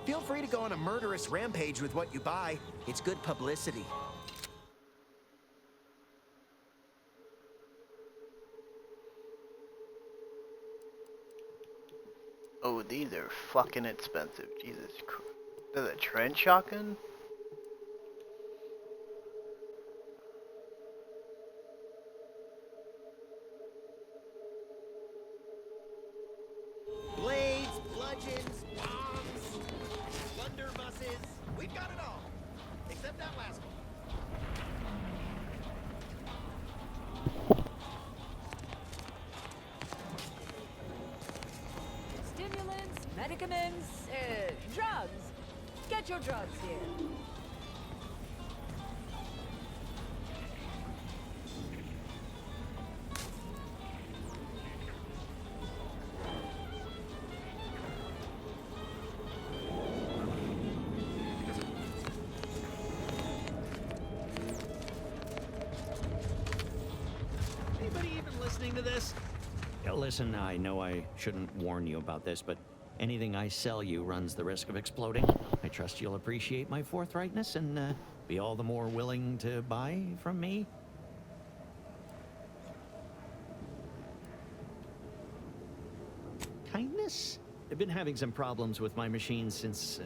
Feel free to go on a murderous rampage with what you buy. It's good publicity. Oh, these are fucking expensive. Jesus Christ. There's a trench shotgun? Blades, bludgeons, bombs, blunderbusses. We've got it all. Except that last one. Stimulants, medicaments, drugs. Get your drugs here. Anybody even listening to this? Yeah, listen, I know I shouldn't warn you about this, but anything I sell you runs the risk of exploding. I trust you'll appreciate my forthrightness and be all the more willing to buy from me. Kindness? I've been having some problems with my machine since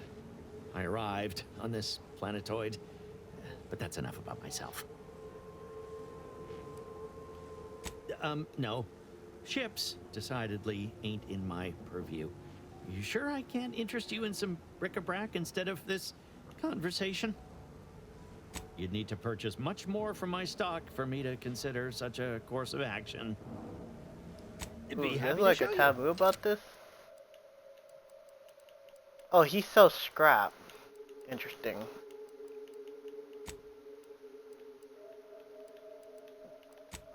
I arrived on this planetoid. But that's enough about myself. No. Ships decidedly ain't in my purview. You sure I can't interest you in some bric-a-brac instead of this conversation? You'd need to purchase much more from my stock for me to consider such a course of action. Ooh, there's like a taboo about this? Oh, he sells scrap. Interesting.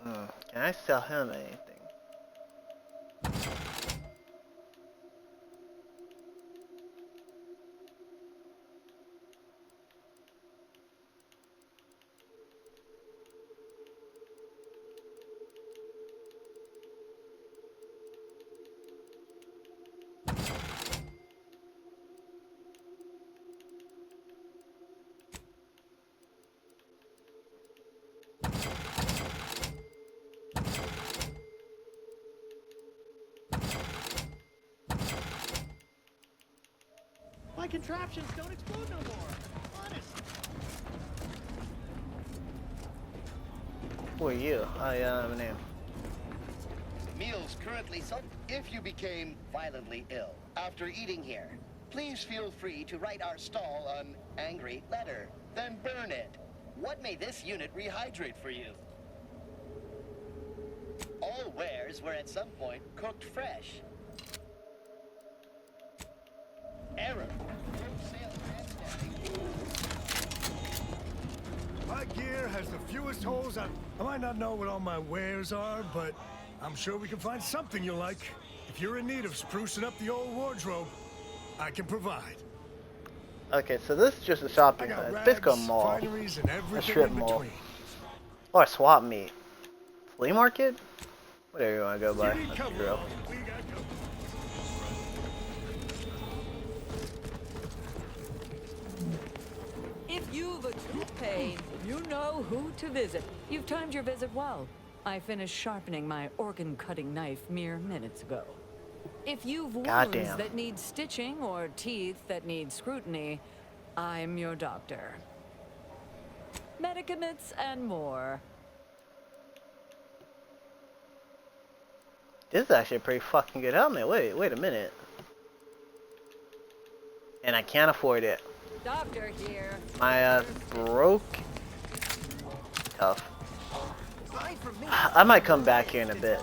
Can I sell him anything? My contraptions don't explode no more. Honest. Who are you? I have a name. Meals currently sold. If you became violently ill after eating here, please feel free to write our stall an angry letter, then burn it. What may this unit rehydrate for you? All wares were at some point cooked fresh. Error. My gear has the fewest holes. I might not know what all my wares are, but I'm sure we can find something you like. If you're in need of sprucing up the old wardrobe, I can provide. Okay, so this is just a shopping site. It's basically a mall. A strip mall. Or a swap meet. Flea market? Whatever you want to go by. That's the drill. If you've a tooth pain, you know who to visit. You've timed your visit well. I finished sharpening my organ-cutting knife mere minutes ago. If you've wounds Goddamn. that need stitching or teeth that need scrutiny, I'm your doctor. Medicaments and more. This is actually a pretty fucking good helmet. Wait a minute. And I can't afford it. Doctor here. My broke. Tough. I might come back here in a bit.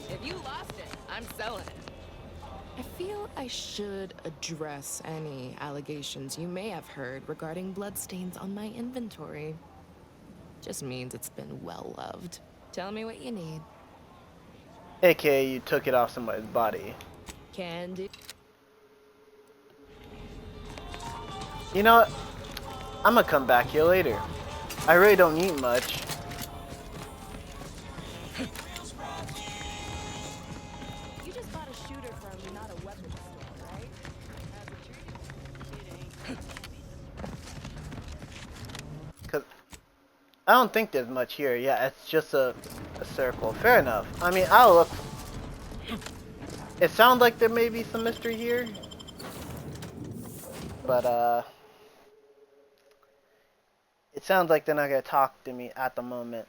If you lost it, I'm selling it. I feel I should address any allegations you may have heard regarding bloodstains on my inventory. Just means it's been well loved. Tell me what you need. AKA you took it off somebody's body. Can do. You know what? I'm gonna come back here later. I really don't need much. You just bought a shooter from not a weapons store, right? Cause I don't think there's much here. Yeah, it's just a circle. Fair enough. I mean, I'll look. It sounds like there may be some mystery here. But, it sounds like they're not gonna talk to me at the moment.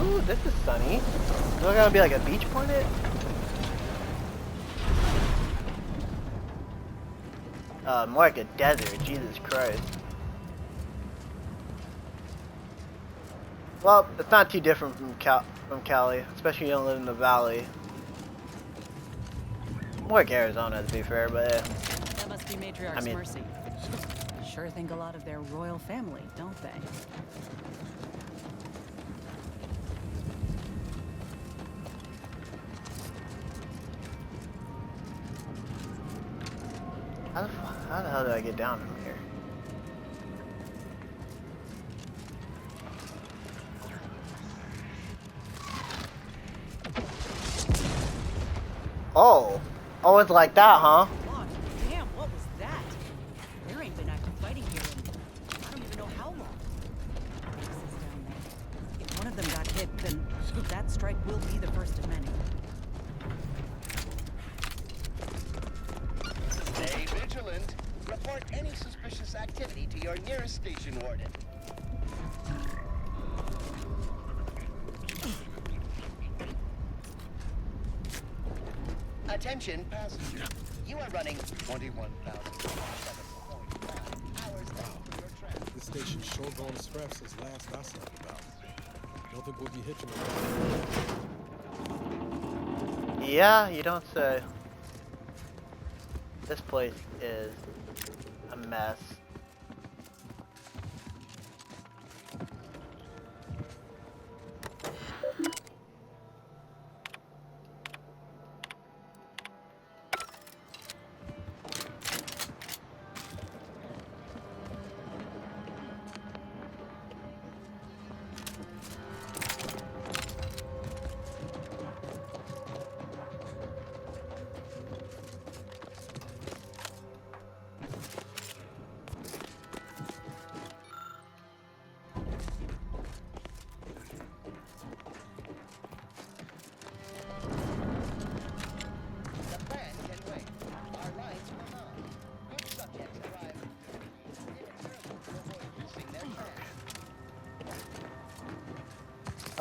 Ooh, this is sunny. Is it gonna be like a beach planet? More like a desert, Jesus Christ. Well, it's not too different from Cali, especially you don't live in the valley. More like Arizona, to be fair, but That must be Matriarch's mercy. Sure think a lot of their royal family, don't they? How the hell do I get down from here? Oh. Oh, it's like that, huh? Damn, what was that? There ain't been active fighting here in I don't even know how long. If one of them got hit, then that strike will be the first of many. Stay vigilant. Report any suspicious activity to your nearest station warden. Attention passengers. You are running 21,000 hours left for your trip. This station's sure going as fast as last I slept about. Don't think we'll be hitching it. Yeah, you don't say. This place is a mess.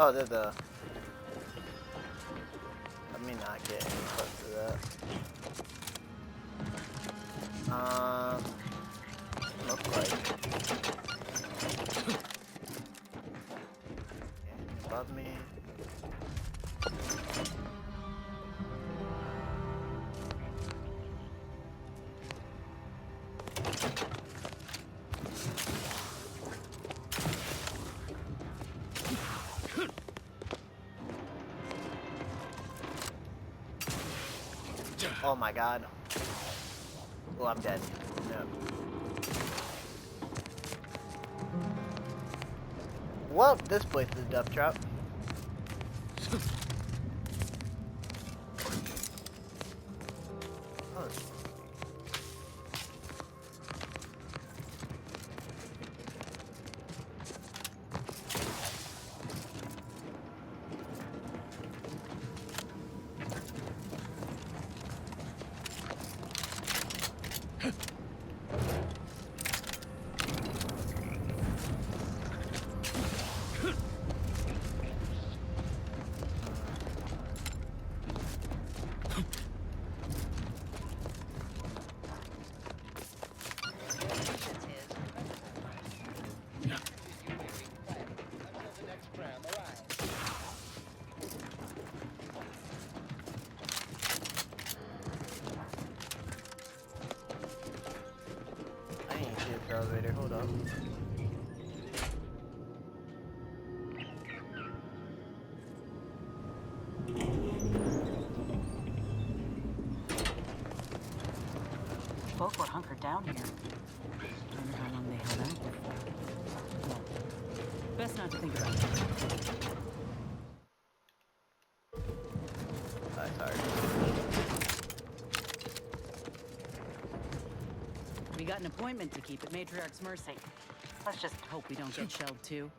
Oh, they're the... Let me not get any close to that. Looks like... Above me. Oh my god. Oh, I'm dead. No. Well, this place is a death trap. Oh. Elevator, hold up. Folk were hunkered down here. Wonder how long they held out there for. Well, best not to think about it. Sorry. We got an appointment to keep at Matriarch's Mercy. Let's just hope we don't get shelled too.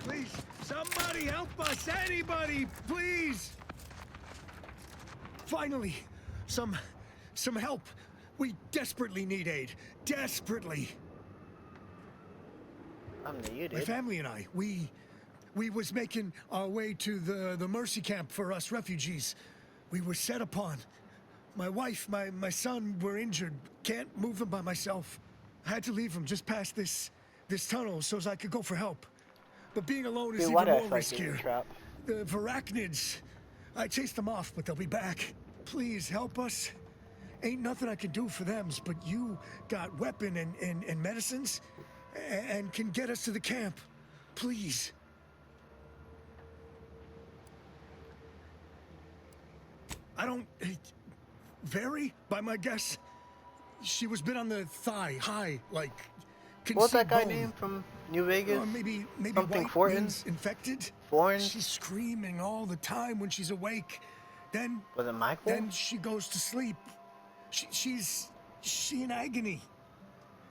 Please, somebody help us! Anybody, please! Finally, some help. We desperately need aid. Desperately. My family and I, we was making our way to the Mercy camp for us refugees. We were set upon. My wife, my son were injured. Can't move them by myself. I had to leave them just past this tunnel so as I could go for help. But being alone is even more riskier. The Varachnids, I chased them off, but they'll be back. Please help us. ain't nothing I can do for them, but you got weapon and medicines and can get us to the camp. Please. I don't... Very, by my guess, she was bit on the thigh, high, like... What's that guy bone. name from New Vegas? Maybe something white Fortin? means infected. Fortin? She's screaming all the time when she's awake. Then... Was it Michael? Then she goes to sleep. She's in agony.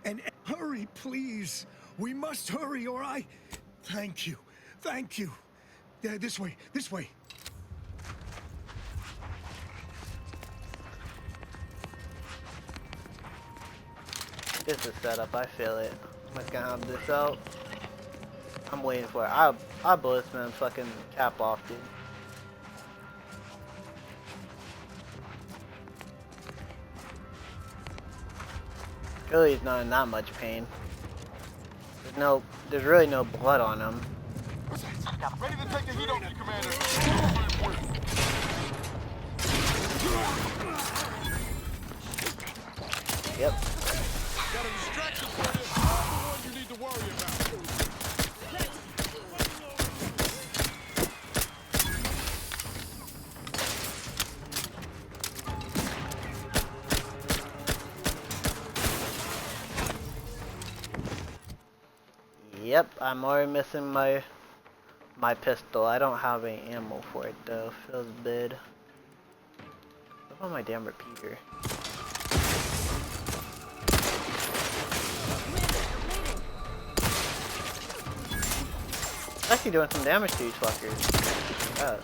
And hurry, please. We must hurry, or I... Thank you. Thank you. Yeah, this way. This way. This is set up, I feel it. I'm gonna have this out. I'm waiting for it. I blow this man fucking cap off, dude. Really, he's not in that much pain. There's really no blood on him. Ready to take the heat off you, Commander. Yep. Got a distraction for you. I'm the one you need to worry about. Yep, I'm already missing my pistol. I don't have any ammo for it though. Feels bad. What about my damn repeater? Actually doing some damage to these fuckers. Yeah.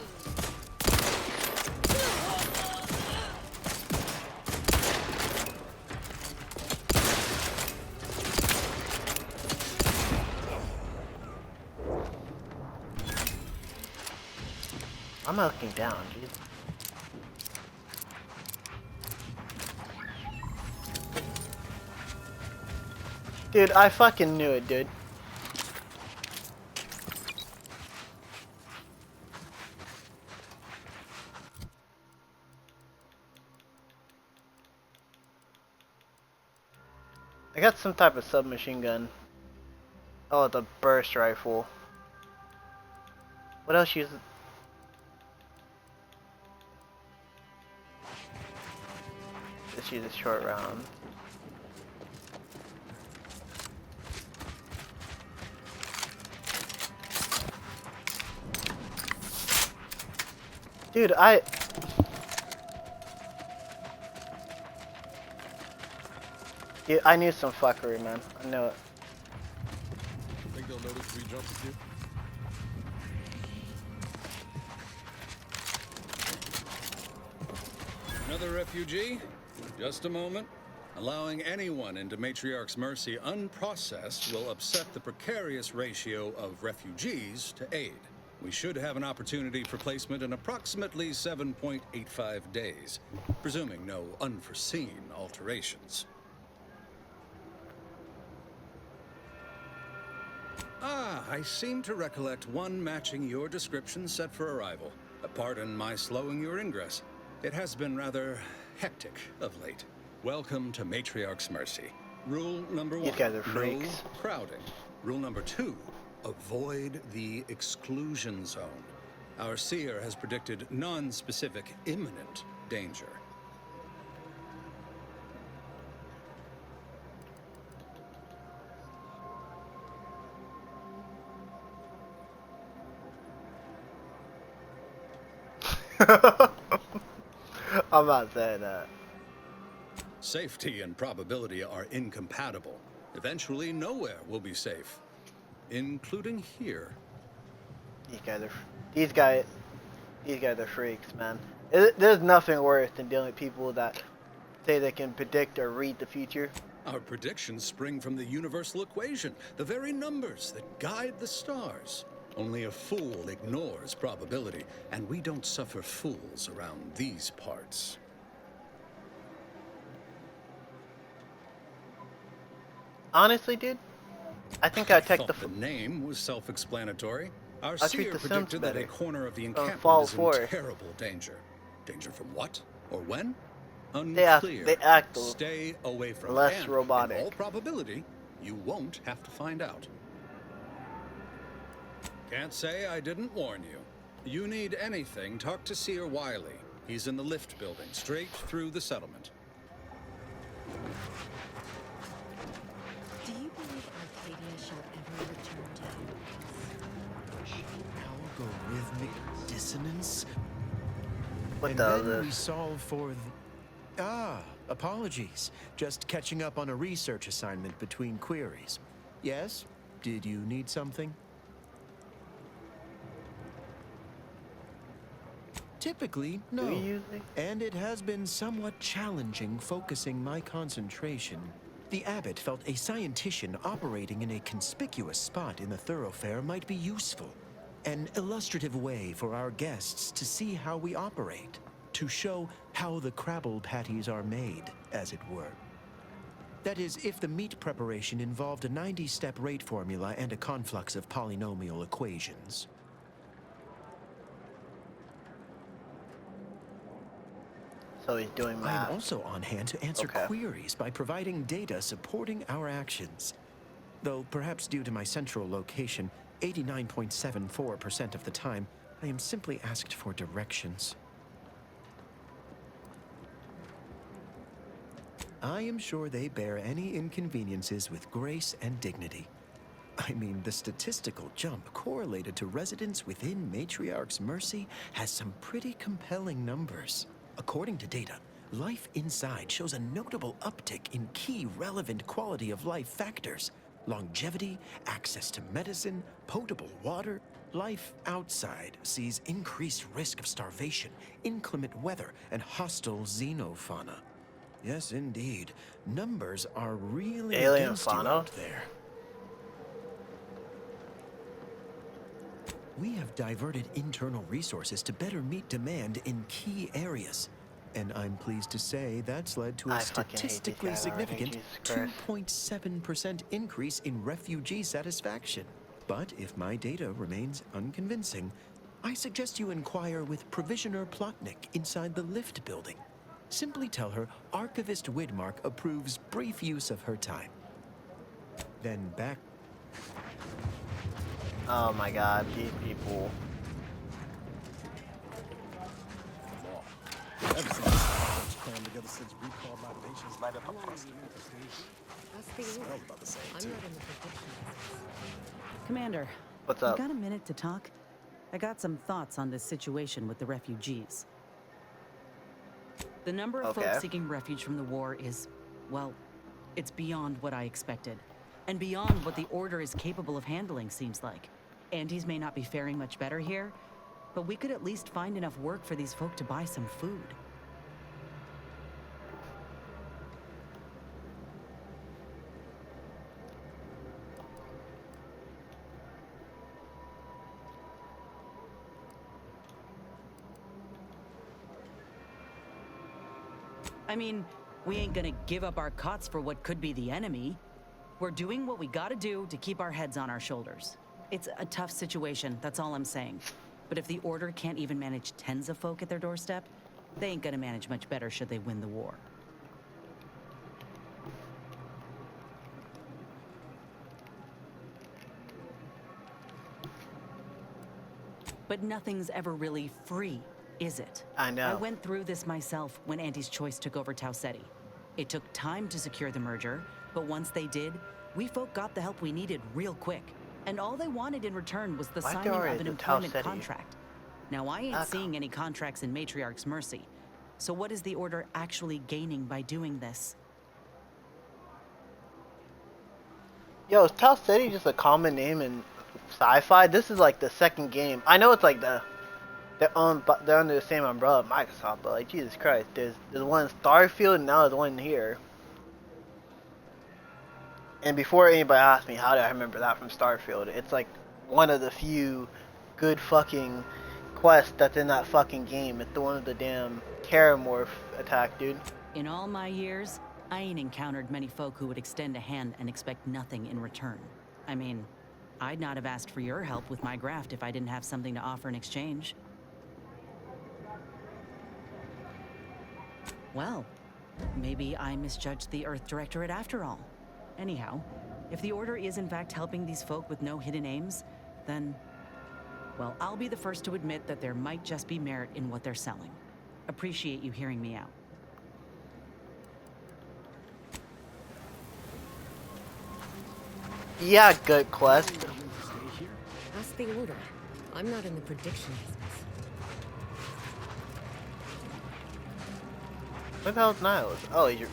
I'm looking down, dude. Dude, I fucking knew it, dude. I got some type of submachine gun. Oh, the burst rifle. What else uses? Just use a short round. Dude, Dude, I knew some fuckery, man. I know it. Think they'll notice we jumped at you? Another refugee? Just a moment. Allowing anyone into Matriarch's Mercy unprocessed will upset the precarious ratio of refugees to aid. We should have an opportunity for placement in approximately 7.85 days, presuming no unforeseen alterations. Ah, I seem to recollect one matching your description set for arrival. Pardon my slowing your ingress. It has been rather hectic of late. Welcome to Matriarch's Mercy. Rule number 1, You guys are no freaks. crowding. Rule number 2, avoid the exclusion zone. Our seer has predicted non-specific imminent danger. I'm not saying that. Safety and probability are incompatible. Eventually, nowhere will be safe, including here. These guys are freaks, man. There's nothing worse than dealing with people that say they can predict or read the future. Our predictions spring from the universal equation, the very numbers that guide the stars. Only a fool ignores probability, and we don't suffer fools around these parts. Honestly, dude, I think I'd take The name was self-explanatory. Our I'll treat seer the Sims predicted that better. a corner of the From encampment Fallout is 4. in terrible danger. Danger from what? Or when? Unclear. They act Stay away from less it. And robotic. in all probability, you won't have to find out. Can't say I didn't warn you. You need anything, talk to Seer Wiley. He's in the lift building, straight through the settlement. Do you believe Arcadia shall ever return to Algorithmic dissonance? What and the hell then is we this? solve for the... apologies. Just catching up on a research assignment between queries. Yes? Did you need something? Typically, no. Do you usually? And it has been somewhat challenging focusing my concentration. The abbot felt a scientician operating in a conspicuous spot in the thoroughfare might be useful. An illustrative way for our guests to see how we operate. To show how the Crabble patties are made, as it were. That is, if the meat preparation involved a 90-step rate formula and a conflux of polynomial equations. So he's doing math. I'm also on hand to answer queries by providing data supporting our actions. Though perhaps due to my central location, 89.74% of the time, I am simply asked for directions. I am sure they bear any inconveniences with grace and dignity. I mean, the statistical jump correlated to residents within Matriarch's Mercy has some pretty compelling numbers. According to data, life inside shows a notable uptick in key relevant quality of life factors. Longevity, access to medicine, potable water. Life outside sees increased risk of starvation, inclement weather, and hostile xenofauna. Yes, indeed. Numbers are really Alien against you fauna? out there. We have diverted internal resources to better meet demand in key areas. And I'm pleased to say that's led to a I fucking hate these statistically guys already, significant Jesus Christ. 2.7% increase in refugee satisfaction. But if my data remains unconvincing, I suggest you inquire with Provisioner Plotnik inside the lift building. Simply tell her Archivist Widmark approves brief use of her time. Then back... Oh my god, these people. Crammed together since recall my patients might have smelled about the same too. Commander, What's you up? got a minute to talk? I got some thoughts on this situation with the refugees. The number of Okay. folks seeking refuge from the war is, well, it's beyond what I expected. And beyond what the Order is capable of handling, seems like. Andes may not be faring much better here, but we could at least find enough work for these folk to buy some food. I mean, we ain't gonna give up our cots for what could be the enemy. We're doing what we gotta do to keep our heads on our shoulders. It's a tough situation, that's all I'm saying. But if the Order can't even manage tens of folk at their doorstep, they ain't gonna manage much better should they win the war. But nothing's ever really free, is it? I know. I went through this myself when Anti's Choice took over Tau Ceti. It took time to secure the merger, but once they did, we folk got the help we needed real quick. And all they wanted in return was the Why signing are of an the Tau employment Ceti? contract. Now, I ain't seeing any contracts in Matriarch's Mercy. So what is the Order actually gaining by doing this? Yo, is Tau Ceti just a common name in sci-fi? This is like the second game. I know it's like they're under the same umbrella of Microsoft, but like Jesus Christ, there's one in Starfield and now there's one here. And before anybody asks me how did I remember that from Starfield, it's like one of the few good fucking quests that's in that fucking game. It's the one with the damn Karamorph attack, dude. In all my years, I ain't encountered many folk who would extend a hand and expect nothing in return. I mean, I'd not have asked for your help with my graft if I didn't have something to offer in exchange. Well, Maybe I misjudged the Earth Directorate after all. Anyhow, if the Order is in fact helping these folk with no hidden aims, then, well, I'll be the first to admit that there might just be merit in what they're selling. Appreciate you hearing me out. Yeah, good quest. Ask the Order. I'm not in the prediction business. Where the hell's Niles? Oh, you're...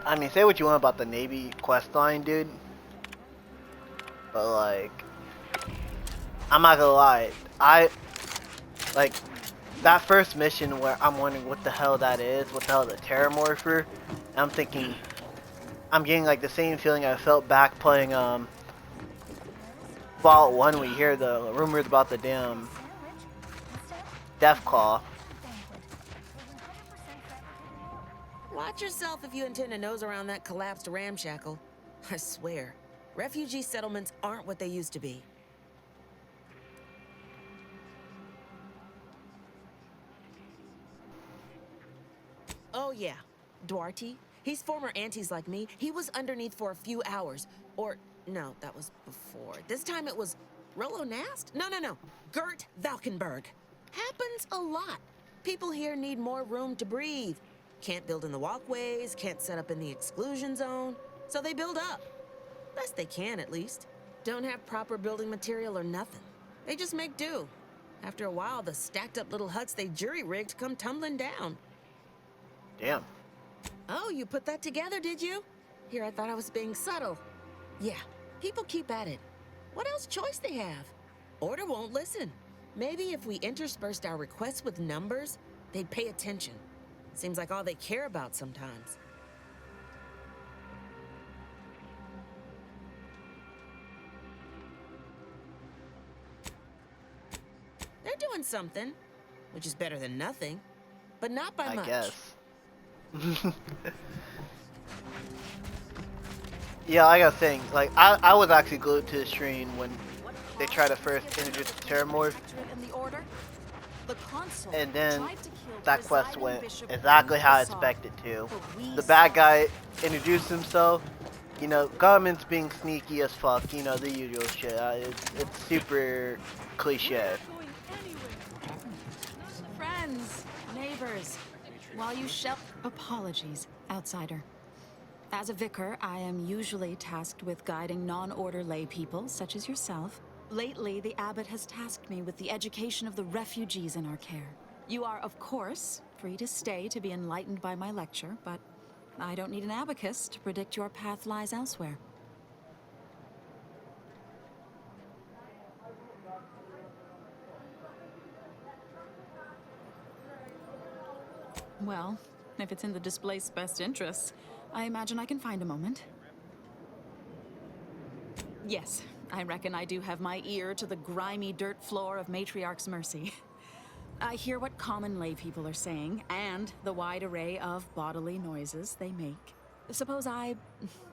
I mean, say what you want about the Navy quest line, dude. But, like... I'm not gonna lie. Like, that first mission where I'm wondering what the hell that is, what the hell the Terramorpher, I'm thinking... I'm getting, like, the same feeling I felt back playing, Fallout 1 when you hear the rumors about the damn... Deathclaw. Watch yourself if you intend to nose around that collapsed ramshackle. I swear, refugee settlements aren't what they used to be. Oh yeah, Duarte. He's former aunties like me. He was underneath for a few hours. Or, no, that was before. This time it was Rollo Nast? No. Gert Valkenburg. Happens a lot. People here need more room to breathe. Can't build in the walkways, can't set up in the exclusion zone. So they build up. Best they can, at least. Don't have proper building material or nothing. They just make do. After a while, the stacked up little huts they jury-rigged come tumbling down. Damn. Oh, you put that together, did you? Here, I thought I was being subtle. Yeah, people keep at it. What else choice they have? Order won't listen. Maybe if we interspersed our requests with numbers, they'd pay attention. Seems like all they care about sometimes. They're doing something, which is better than nothing, but not by much. I guess. Yeah, I gotta think. Like, I was actually glued to the screen when they tried to first introduce the Terramorph, and then that quest went exactly how I expected to. The bad guy introduced himself. You know, government's being sneaky as fuck. You know, the usual shit. It's super cliche. Friends, neighbors, while you shall... Apologies, outsider. As a vicar, I am usually tasked with guiding non-order lay people, such as yourself. Lately, the abbot has tasked me with the education of the refugees in our care. You are, of course, free to stay to be enlightened by my lecture, but I don't need an abacus to predict your path lies elsewhere. Well, if it's in the displaced's best interests, I imagine I can find a moment. Yes, I reckon I do have my ear to the grimy dirt floor of Matriarch's Mercy. I hear what common lay people are saying, and the wide array of bodily noises they make. Suppose I,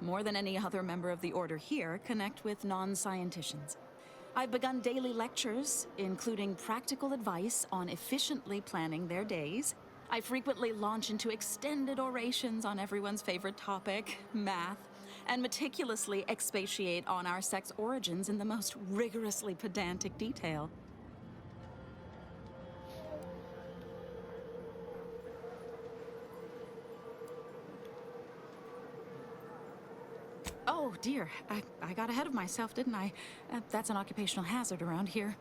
more than any other member of the Order here, connect with non-scienticians. I've begun daily lectures, including practical advice on efficiently planning their days. I frequently launch into extended orations on everyone's favorite topic, math, and meticulously expatiate on our sex origins in the most rigorously pedantic detail. Oh dear, I got ahead of myself, didn't I? That's an occupational hazard around here.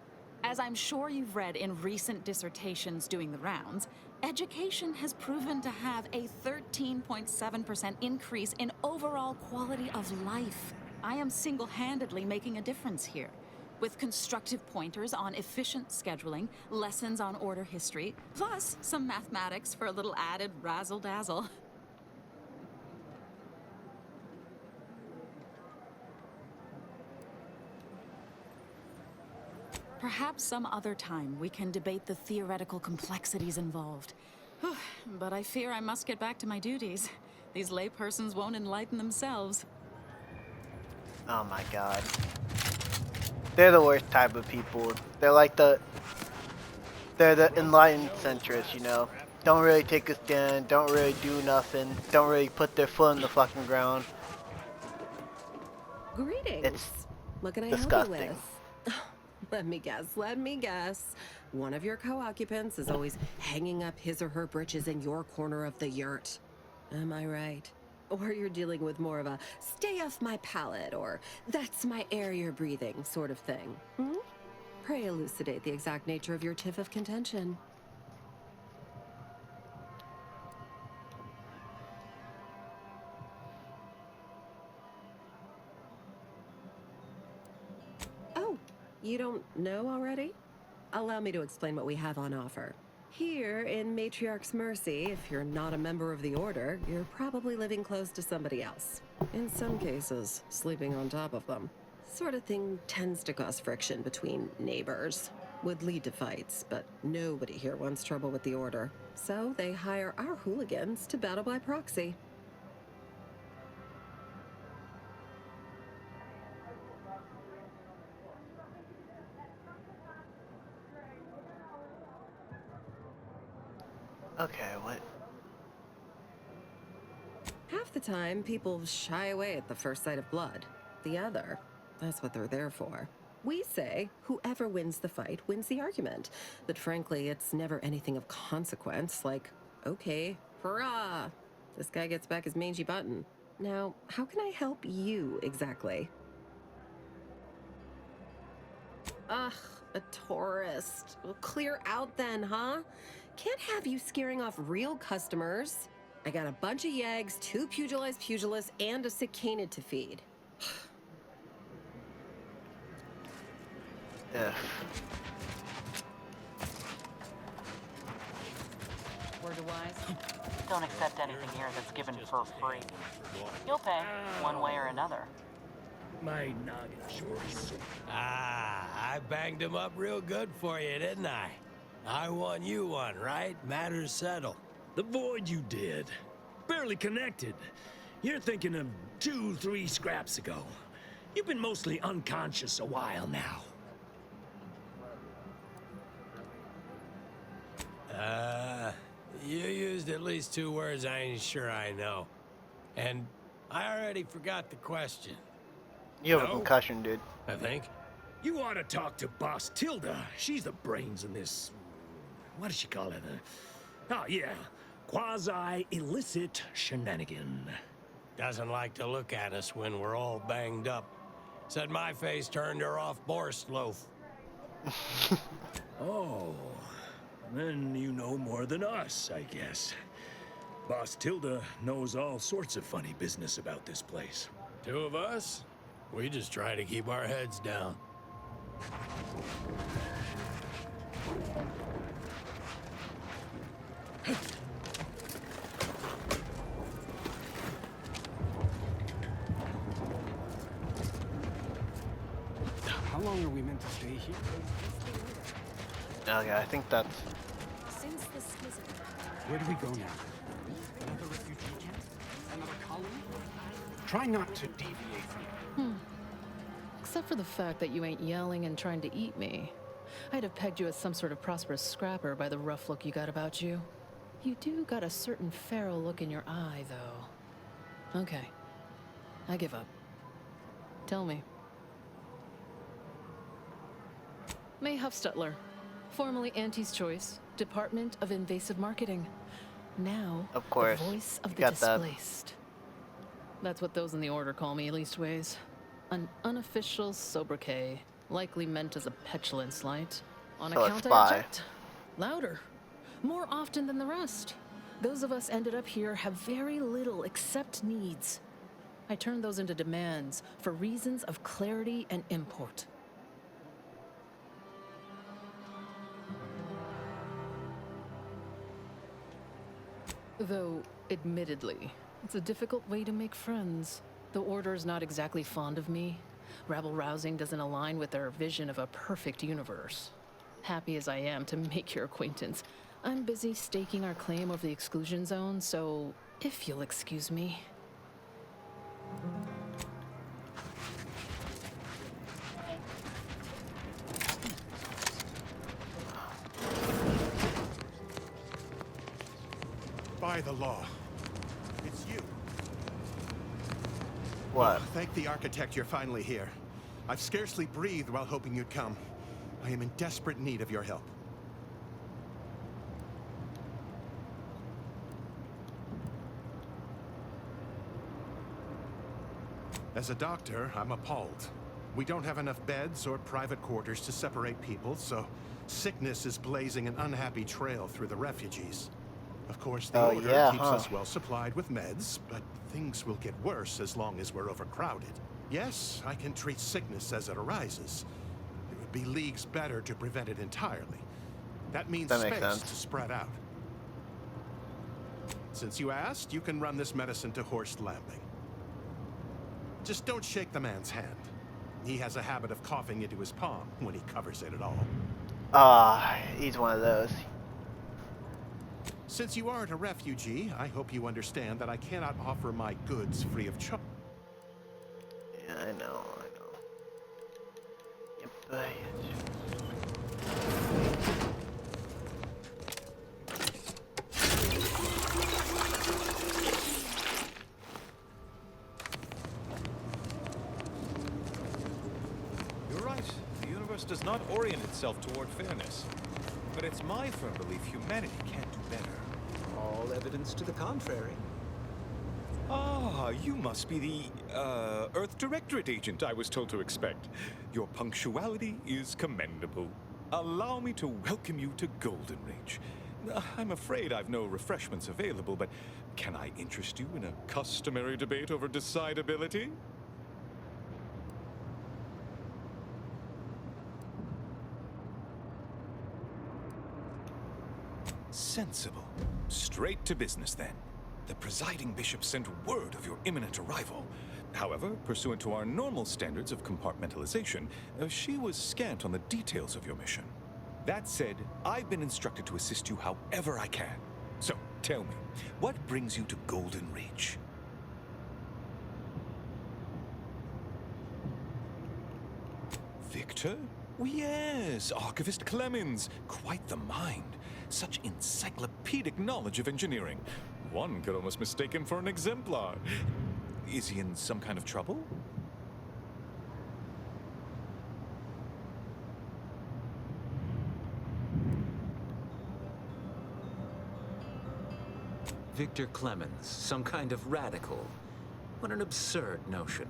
As I'm sure you've read in recent dissertations doing the rounds, education has proven to have a 13.7% increase in overall quality of life. I am single-handedly making a difference here, with constructive pointers on efficient scheduling, lessons on order history, plus some mathematics for a little added razzle-dazzle. Perhaps some other time we can debate the theoretical complexities involved. But I fear I must get back to my duties. These laypersons won't enlighten themselves. Oh my god. They're the worst type of people. They're like they're the enlightened centrists, you know. Don't really take a stand, don't really do nothing, don't really put their foot in the fucking ground. Greetings. It's what can I disgusting. help you with? Let me guess. One of your co-occupants is always hanging up his or her britches in your corner of the yurt. Am I right? Or you're dealing with more of a stay off my palate or that's my air you're breathing sort of thing. Hmm? Pray elucidate the exact nature of your tiff of contention. Oh, you don't know already? Allow me to explain what we have on offer. Here in Matriarch's Mercy, if you're not a member of the Order, you're probably living close to somebody else. In some cases, sleeping on top of them. Sort of thing tends to cause friction between neighbors. Would lead to fights, but nobody here wants trouble with the Order. So they hire our hooligans to battle by proxy. Okay, what? Half the time, people shy away at the first sight of blood. The other, that's what they're there for. We say, whoever wins the fight wins the argument. But frankly, it's never anything of consequence, like, okay, hurrah! This guy gets back his mangy button. Now, how can I help you exactly? Ugh, a tourist. Well, clear out then, huh? Can't have you scaring off real customers. I got a bunch of yeggs, 2 pugilized pugilists, and a sick canid to feed. Yeah. Word to wise? Don't accept anything here that's given for free. You'll pay, one way or another. My noggin shorts. Ah, I banged him up real good for you, didn't I? I won you one, right? Matters settled. The void you did. Barely connected. You're thinking of 2-3 scraps ago. You've been mostly unconscious a while now. You used at least 2 words I ain't sure I know. And I already forgot the question. You have a concussion, dude. I think. You ought to talk to Boss Tilda. She's the brains in this... What does she call it? Oh, yeah. Quasi-illicit shenanigan. Doesn't like to look at us when we're all banged up. Said my face turned her off Borscht loaf. Oh, then you know more than us, I guess. Boss Tilda knows all sorts of funny business about this place. 2 of us? We just try to keep our heads down. How long are we meant to stay here? Okay, I think that's... Where do we go now? Another refugee camp? Another colony? Try not to deviate from Except for the fact that you ain't yelling and trying to eat me. I'd have pegged you as some sort of prosperous scrapper by the rough look you got about you. You do got a certain feral look in your eye, though. Okay. I give up. Tell me. May Huffstutler, formerly Auntie's Choice, Department of Invasive Marketing. Now, of course, the voice of the got that. displaced. That's what those in the Order call me, leastways. An unofficial sobriquet, likely meant as a petulant slight. On So a account I spy. object. Louder. More often than the rest. Those of us ended up here have very little except needs. I turn those into demands for reasons of clarity and import. Though, admittedly, it's a difficult way to make friends. The Order's not exactly fond of me. Rabble-rousing doesn't align with their vision of a perfect universe. Happy as I am to make your acquaintance, I'm busy staking our claim over the exclusion zone, so if you'll excuse me. defy the law. It's you. What? Oh, thank the architect you're finally here. I've scarcely breathed while hoping you'd come. I am in desperate need of your help. As a doctor, I'm appalled. We don't have enough beds or private quarters to separate people, so sickness is blazing an unhappy trail through the refugees. Of course, the order keeps us well supplied with meds, but things will get worse as long as we're overcrowded. Yes, I can treat sickness as it arises. It would be leagues better to prevent it entirely. That means space to spread out. Since you asked, you can run this medicine to Horst Lambing. Just don't shake the man's hand. He has a habit of coughing into his palm when he covers it at all. He's one of those. Since you aren't a refugee, I hope you understand that I cannot offer my goods free of charge. Yeah, I know. Yep, You're right. The universe does not orient itself toward fairness. But it's my firm belief humanity can do better. All evidence to the contrary. Ah, you must be the, Earth Directorate agent I was told to expect. Your punctuality is commendable. Allow me to welcome you to Golden Reach. I'm afraid I've no refreshments available, but can I interest you in a customary debate over decidability? Sensible. Straight to business, then. The presiding bishop sent word of your imminent arrival. However, pursuant to our normal standards of compartmentalization, she was scant on the details of your mission. That said, I've been instructed to assist you however I can. So, tell me, what brings you to Golden Reach? Victor? Oh, yes, Archivist Clemens. Quite the mind. Such encyclopedic knowledge of engineering. One could almost mistake him for an exemplar. Is he in some kind of trouble? Victor Clemens, some kind of radical. What an absurd notion.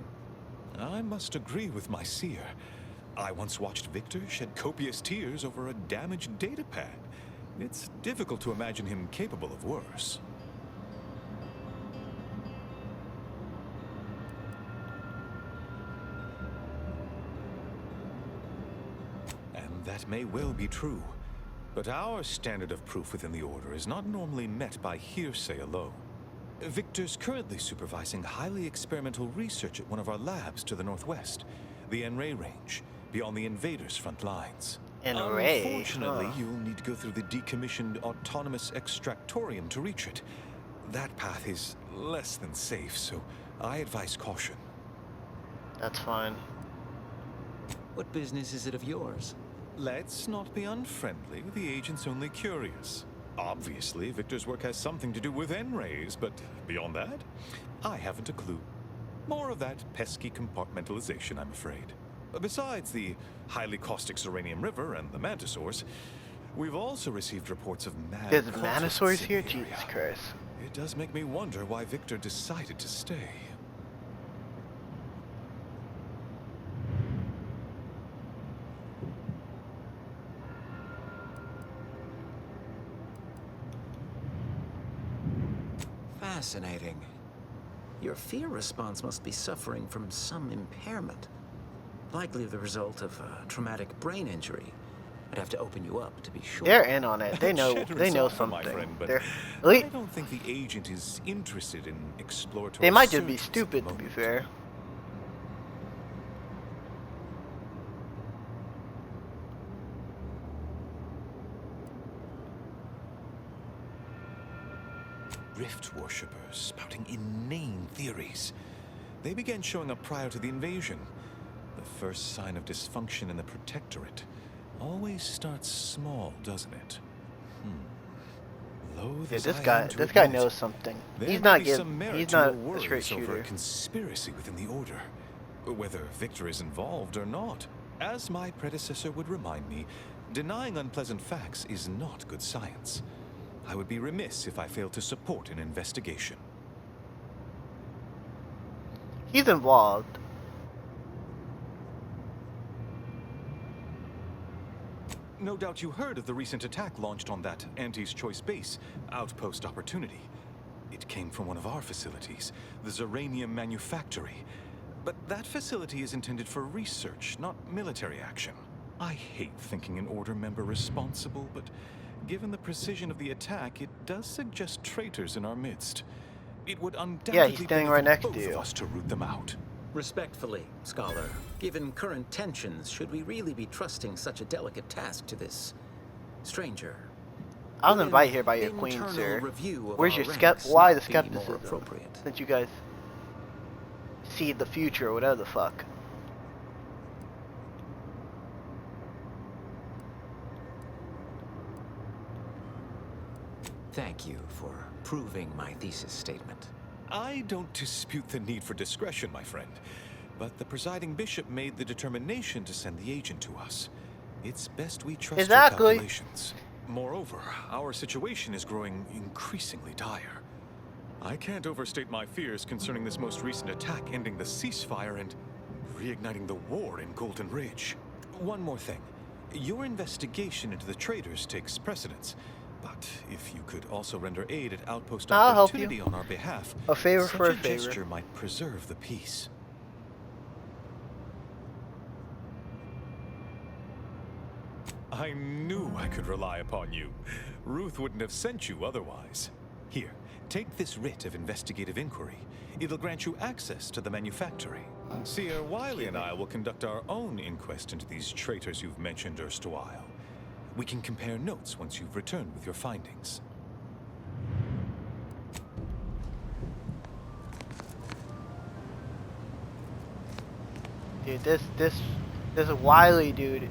I must agree with my seer. I once watched Victor shed copious tears over a damaged datapad. It's difficult to imagine him capable of worse. And that may well be true. But our standard of proof within the Order is not normally met by hearsay alone. Victor's currently supervising highly experimental research at one of our labs to the northwest, the Enray Range, beyond the invaders' front lines. Unfortunately, you'll need to go through the decommissioned autonomous extractorium to reach it. That path is less than safe, so I advise caution. That's fine. What business is it of yours? Let's not be unfriendly. The agent's only curious. Obviously, Victor's work has something to do with N-rays, but beyond that, I haven't a clue. More of that pesky compartmentalization, I'm afraid. Besides the highly caustic Serenium River and the Mantisaurs, we've also received reports of mad There's cultists Mantisaurs in here? the Jesus area. Christ. It does make me wonder why Victor decided to stay. Fascinating. Your fear response must be suffering from some impairment. Likely the result of a traumatic brain injury. I'd have to open you up to be sure. They're in on it. They know. They know Generous offer, my something. friend, but They're I don't think the agent is interested in exploratory. They might just be searches at stupid, the to be moment. fair. Rift worshippers spouting inane theories. They began showing up prior to the invasion. The first sign of dysfunction in the Protectorate always starts small, doesn't it? Loath Yeah, as this I guy, am to this guy admit, knows something. there He's may not be getting. some merit He's to not your a worries straight over shooter. a conspiracy within the Order, whether Victor is involved or not. As my predecessor would remind me, denying unpleasant facts is not good science. I would be remiss if I failed to support an investigation. He's involved. No doubt you heard of the recent attack launched on that Auntie's Choice base, Outpost Opportunity. It came from one of our facilities, the Zeranium Manufactory. But that facility is intended for research, not military action. I hate thinking an Order member responsible, but given the precision of the attack, it does suggest traitors in our midst. It would undoubtedly he's standing right next to both you. of us to root them out. Respectfully, Scholar, given current tensions, should we really be trusting such a delicate task to this stranger? I was Would invited an here by your queen, internal sir. review of Where's our your ranks why the not be more skepticism? appropriate? Since you guys see the future or whatever the fuck. Thank you for proving my thesis statement. I don't dispute the need for discretion, my friend. But the presiding bishop made the determination to send the agent to us. It's best we trust your calculations. Moreover, our situation is growing increasingly dire. I can't overstate my fears concerning this most recent attack ending the ceasefire and reigniting the war in Golden Ridge. One more thing. Your investigation into the traitors takes precedence. But if you could also render aid at Outpost I'll help Opportunity you. on our behalf, A favor such for a a favor. gesture might preserve the peace. I knew I could rely upon you. Ruth wouldn't have sent you otherwise. Here, take this writ of investigative inquiry. It'll grant you access to the manufactory. Seer Wiley and I will conduct our own inquest into these traitors you've mentioned erstwhile. We can compare notes once you've returned with your findings. Dude, this Wiley dude.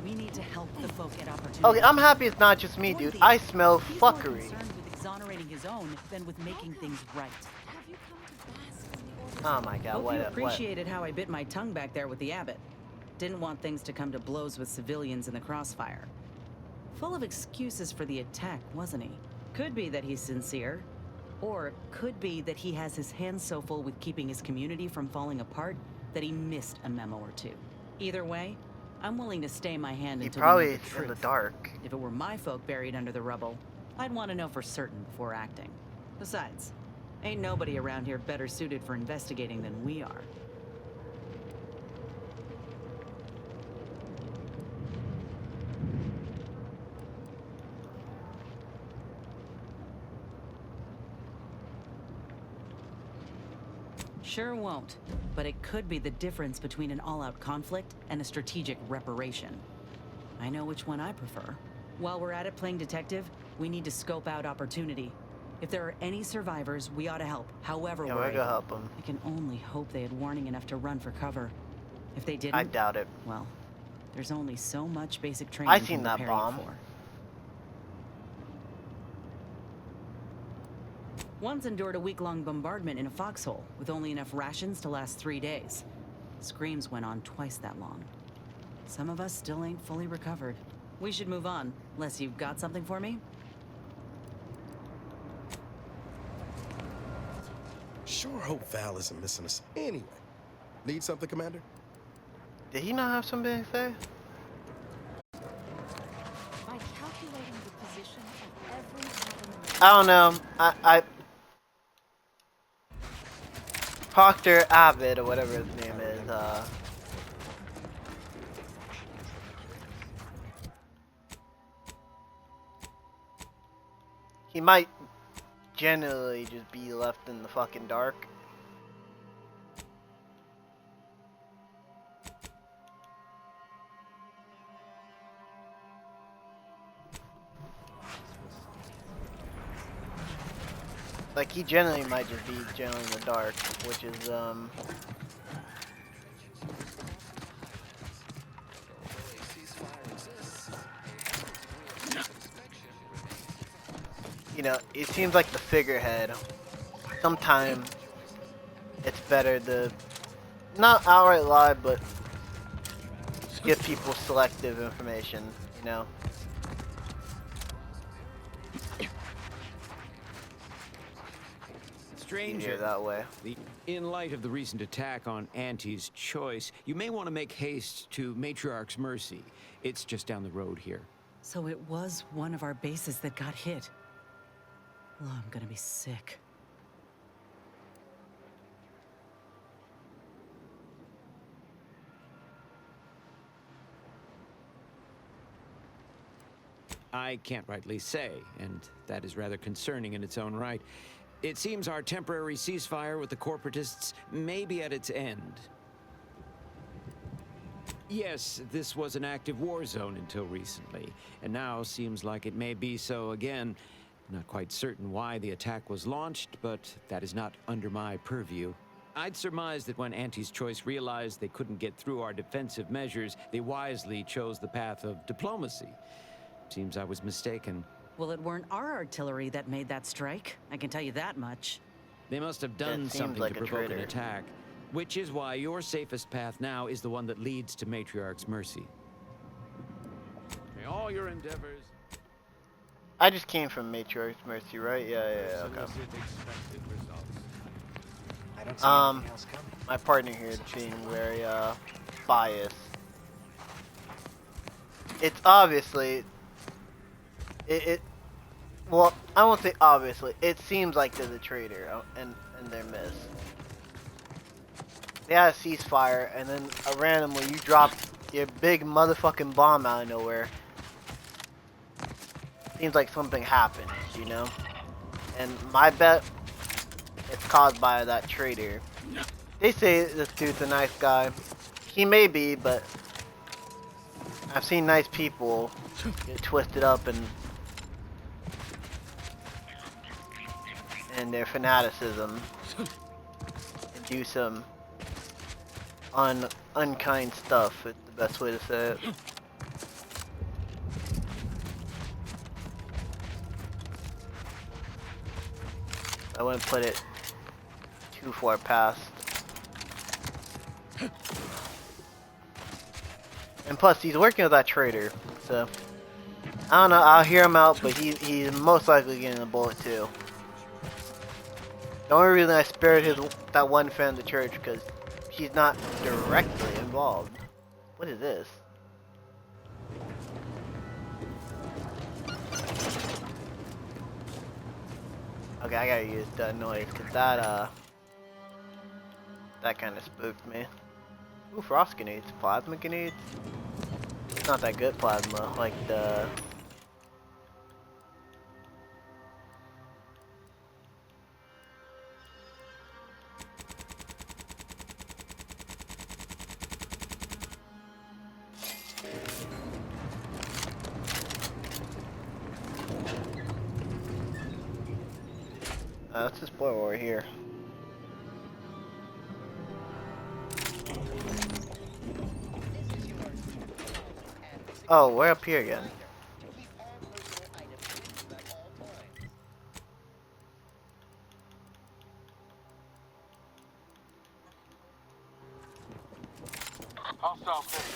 We need to help the folk get opportunity. Okay, I'm happy it's not just me, dude. I smell He's more fuckery. concerned with exonerating his own than with making things right. Oh my god, Hope what? you What? appreciated how I bit my tongue back there with the abbot. Didn't want things to come to blows with civilians in the crossfire. Full of excuses for the attack, wasn't he? Could be that he's sincere, or it could be that he has his hands so full with keeping his community from falling apart that he missed a memo or two. Either way, I'm willing to stay my hand He until probably we know is the in the truth. dark. If it were my folk buried under the rubble, I'd want to know for certain before acting. Besides, ain't nobody around here better suited for investigating than we are. Sure won't, but it could be the difference between an all-out conflict and a strategic reparation. I know which one I prefer. While we're at it playing detective, we need to scope out opportunity. If there are any survivors, we ought to help, however Yeah, we're we're able. gonna help 'em. I can only hope they had warning enough to run for cover. If they didn't, I doubt it. well, there's only so much basic training I can seen that prepare you bomb. for. Once endured a week-long bombardment in a foxhole with only enough rations to last 3 days. Screams went on twice that long. Some of us still ain't fully recovered. We should move on, unless you've got something for me? Sure hope Val isn't missing us anyway. Need something, Commander? Did he not have something to say? By calculating the position of every atom I don't know. I Proctor Abbott or whatever his name is. He might generally just be left in the fucking dark. Like, he generally might just be generally in the dark, which is, know, it seems like the figurehead. Sometimes it's better to not outright lie, but give people selective information, you know. Stranger, that way. In light of the recent attack on Auntie's Choice, you may want to make haste to Matriarch's Mercy. It's just down the road here. So it was one of our bases that got hit. Oh, I'm gonna be sick. I can't rightly say, and that is rather concerning in its own right. It seems our temporary ceasefire with the corporatists may be at its end. Yes, this was an active war zone until recently, and now seems like it may be so again. Not quite certain why the attack was launched, but that is not under my purview. I'd surmise that when Auntie's Choice realized they couldn't get through our defensive measures, they wisely chose the path of diplomacy. Seems I was mistaken. Well, it weren't our artillery that made that strike. I can tell you that much. They must have done something like to a provoke an traitor. attack, which is why your safest path now is the one that leads to Matriarch's Mercy. May all your endeavors... I just came from Matriarch's Mercy, right? Yeah, okay. I don't see anything else coming. My partner here is being very, biased. It's obviously... Well, I won't say obviously. It seems like there's a traitor in their midst. They had a ceasefire, and then randomly you drop your big motherfucking bomb out of nowhere. Seems like something happened, you know? And my bet, it's caused by that traitor. They say this dude's a nice guy. He may be, but I've seen nice people get twisted up and their fanaticism and do some unkind stuff, is the best way to say it. I wouldn't put it too far past. And plus, he's working with that traitor, so I don't know. I'll hear him out, but he's most likely getting a bullet too. The only reason I spared that one friend of the church because she's not directly involved. What is this? Okay, I gotta use that noise because that kind of spooked me. Ooh, frost grenades, plasma grenades. It's not that good plasma, like the. Let's just blow over here. Oh, we're up here again. Hostile city.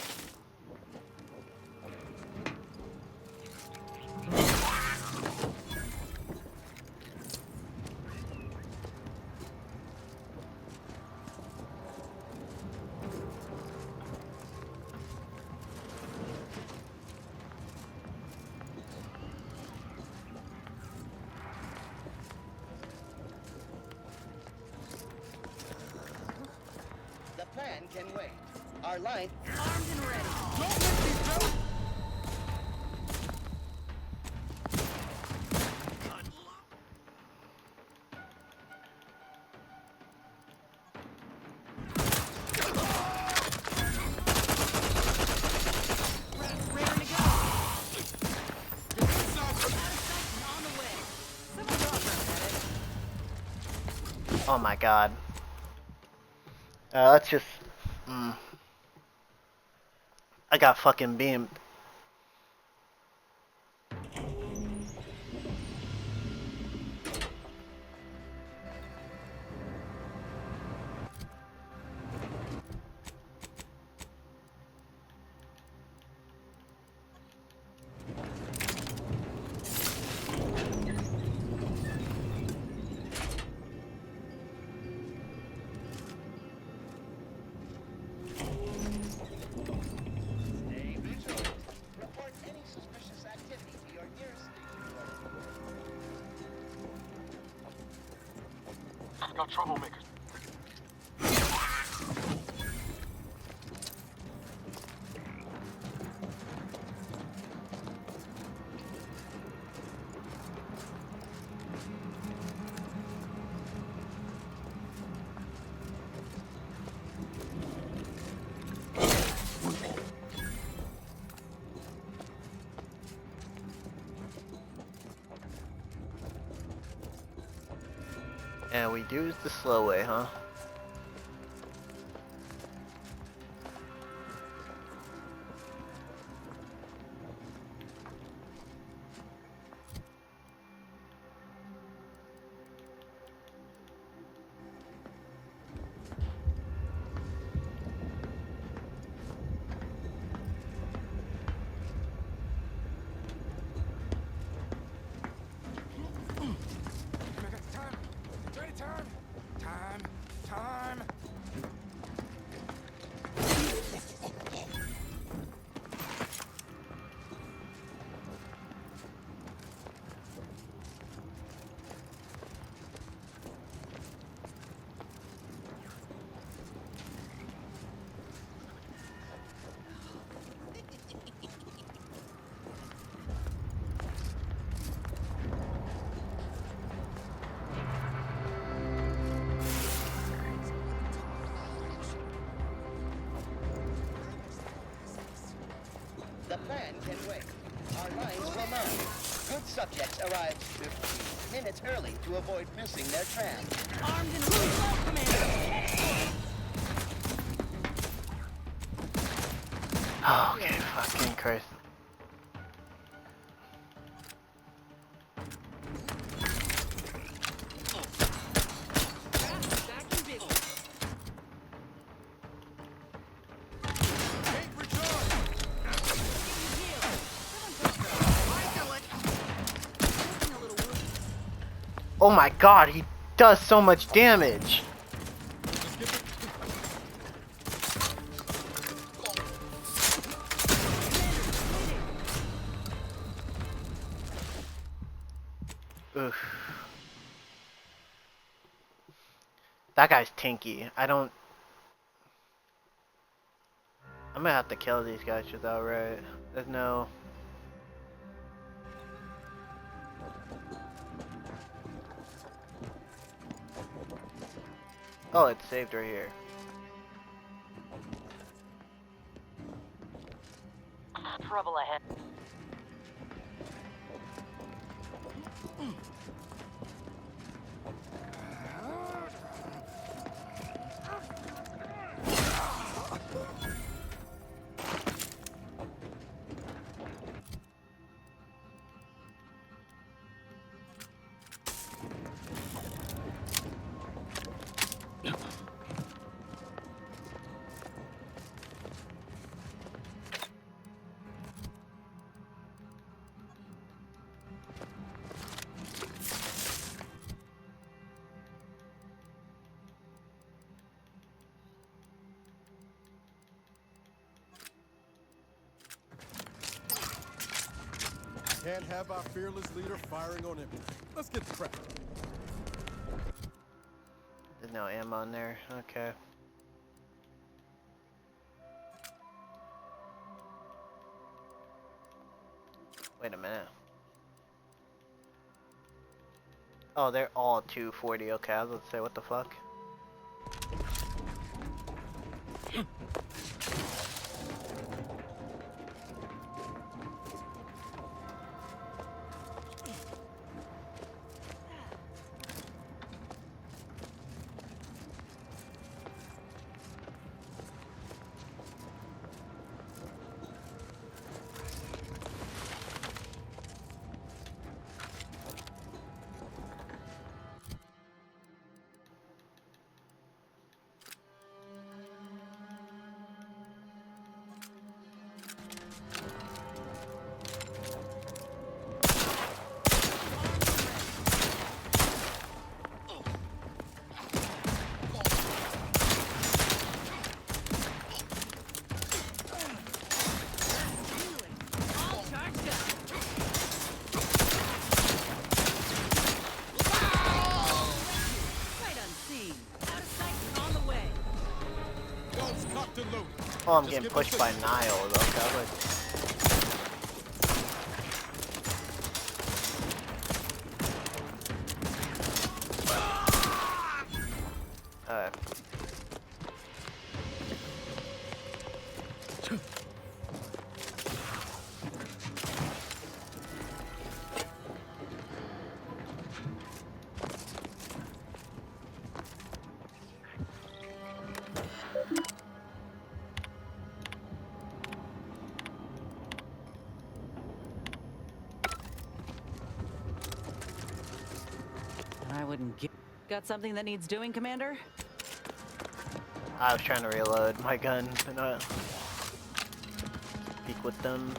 The plan can wait. Our line armed and ready. Oh my god. Let's just. I got fucking beamed. Got troublemakers. And we do the slow way, huh? The plan can wait. Our lines will not. Good subjects arrived 15 minutes early to avoid missing their tram. Armed and ready to go, Commander. Oh, okay, fucking Christ. Oh my god, he does so much damage! Oof. That guy's tanky. I'm gonna have to kill these guys just outright. There's no... Oh, it's saved right here. Trouble ahead. Can't have our fearless leader firing on him. Let's get cracking. There's no ammo in there. Okay. Wait a minute. Oh, they're all 240. Okay, I was about to say, what the fuck? Oh, I'm getting pushed by Niall though. Okay, I was like, I wouldn't give. Got something that needs doing, Commander? I was trying to reload my gun and not speak with them.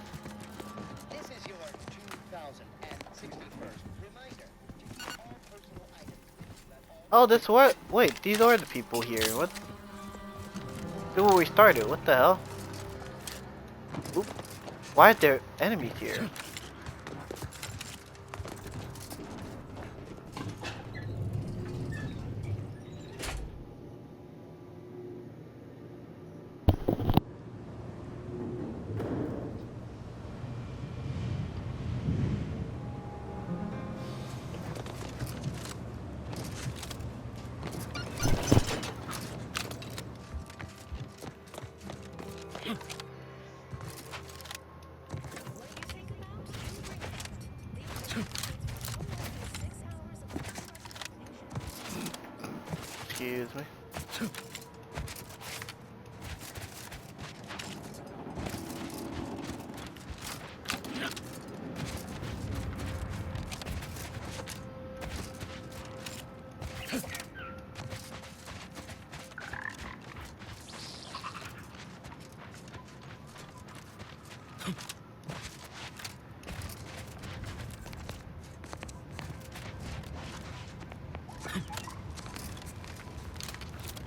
This is your 2061st reminder. All personal items. Oh, this what? Wait, these are the people here. What? This is where we started. What the hell? Oop. Why are there enemies here? Excuse me.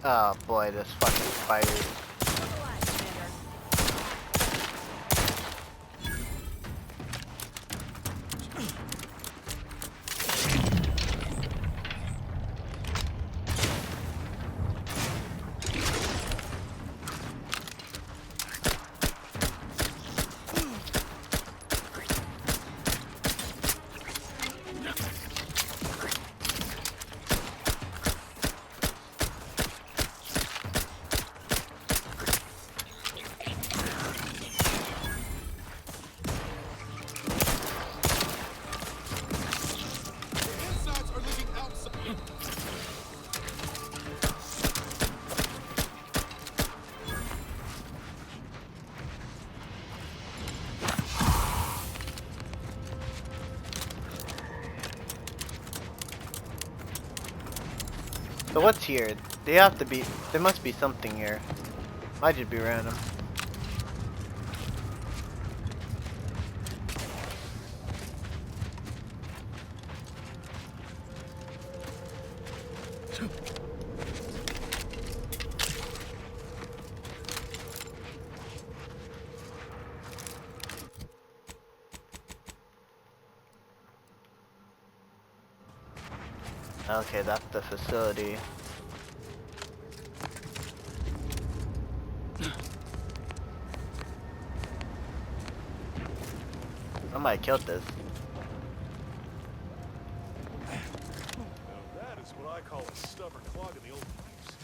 Oh boy, this fucking spider. So what's here? They have to be. There must be something here. Might just be random. Okay, that's the facility. Somebody killed this. Now that is what I call a stubborn clog in the old pipes.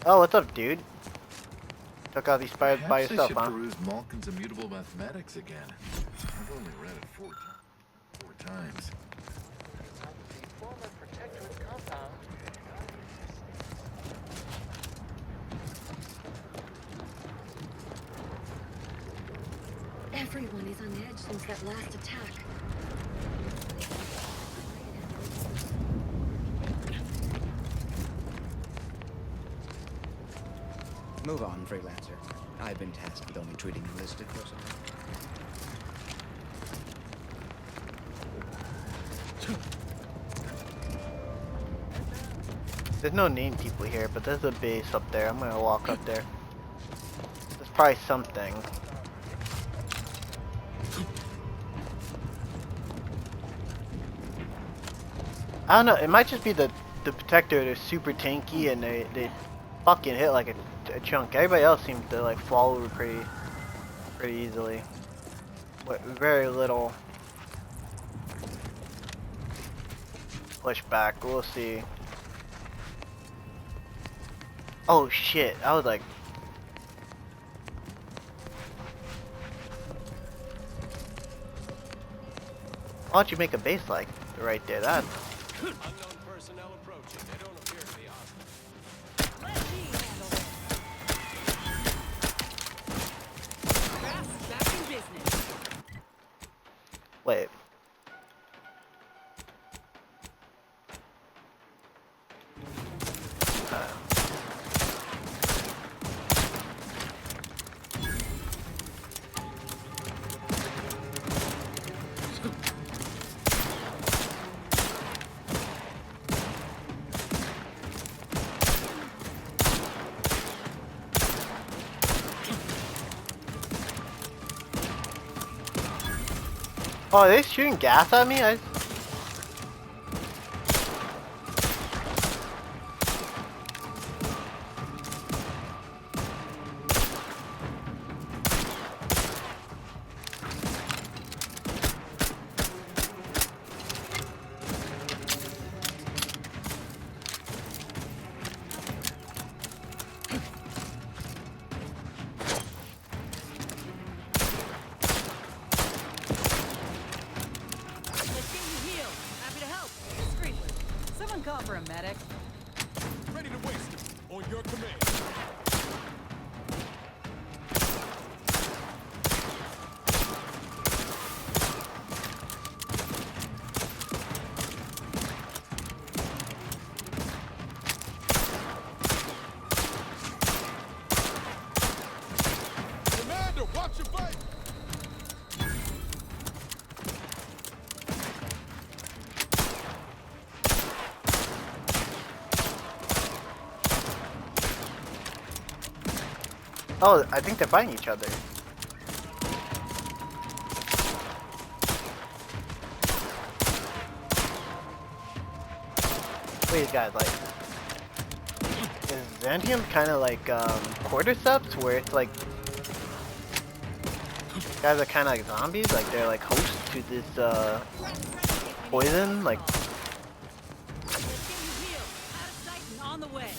Oh, what's up, dude? Took out these spiders by Perhaps yourself, I should huh? peruse Malkin's Immutable Mathematics again. I've only read it four times. Everyone is on edge since that last attack. Move on, Freelancer. I've been tasked with only treating enlisted personnel. There's no named people here, but there's a base up there. I'm gonna walk up there. There's probably something. I don't know, it might just be the protector. They're super tanky and they fucking hit like a chunk. Everybody else seems to like fall over pretty easily. With very little pushback. We'll see. Oh shit! I was like, why don't you make a base like right there? That. Unknown personnel approaching. They don't appear to be hostile. Let me handle this. Craft's back in business. Wait. Oh, are they shooting gas at me? Call for a medic. Ready to waste it. On your command. Commander, watch your bike. Oh, I think they're fighting each other. Wait, guys, like, is Xantium kind of like Cordyceps, where it's like guys are kind of like zombies, like they're like hosts to this poison, like. On the way.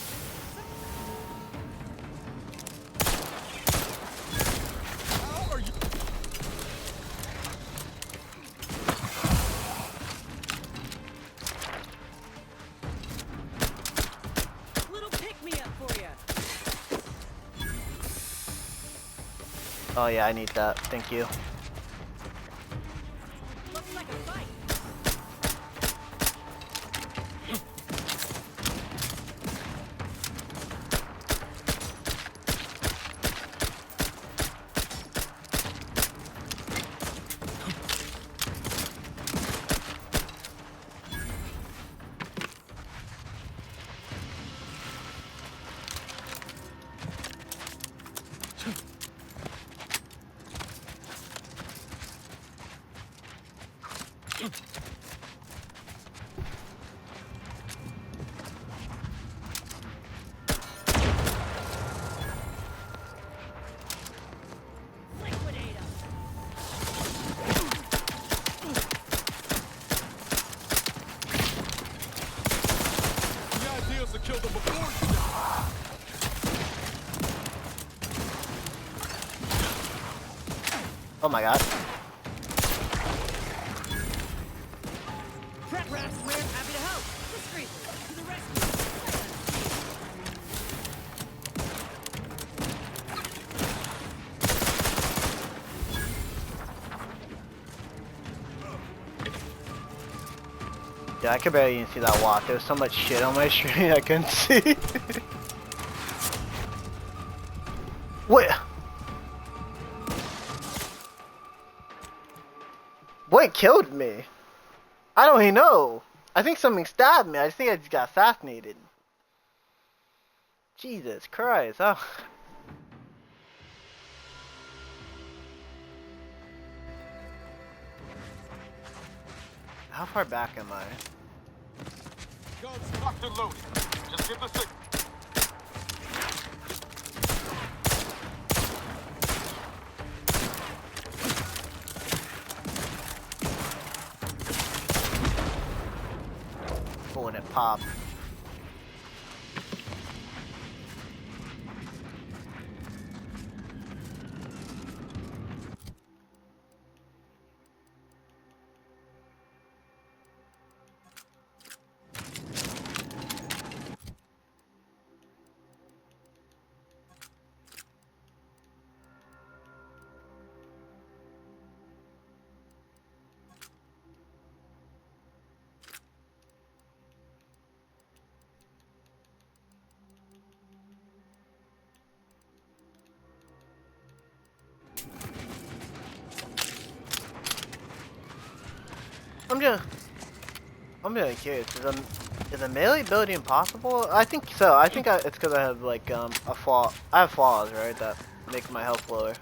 Oh yeah, I need that. Thank you. Looks like a fight. Kill them before you die. Oh my god. Prep rats, we're happy to help. Discreetly, to the rescue. Yeah, I could barely even see that walk. There was so much shit on my screen I couldn't see. Wait. What killed me? I don't even know. I think something stabbed me. I think I just got assassinated. Jesus Christ. Oh. How far back am I? Guns locked and loaded. Just get the signal. Oh, and it popped. I'm really curious. Is a melee ability impossible? I think so. I think it's because I have like a flaw. I have flaws, right, that make my health lower.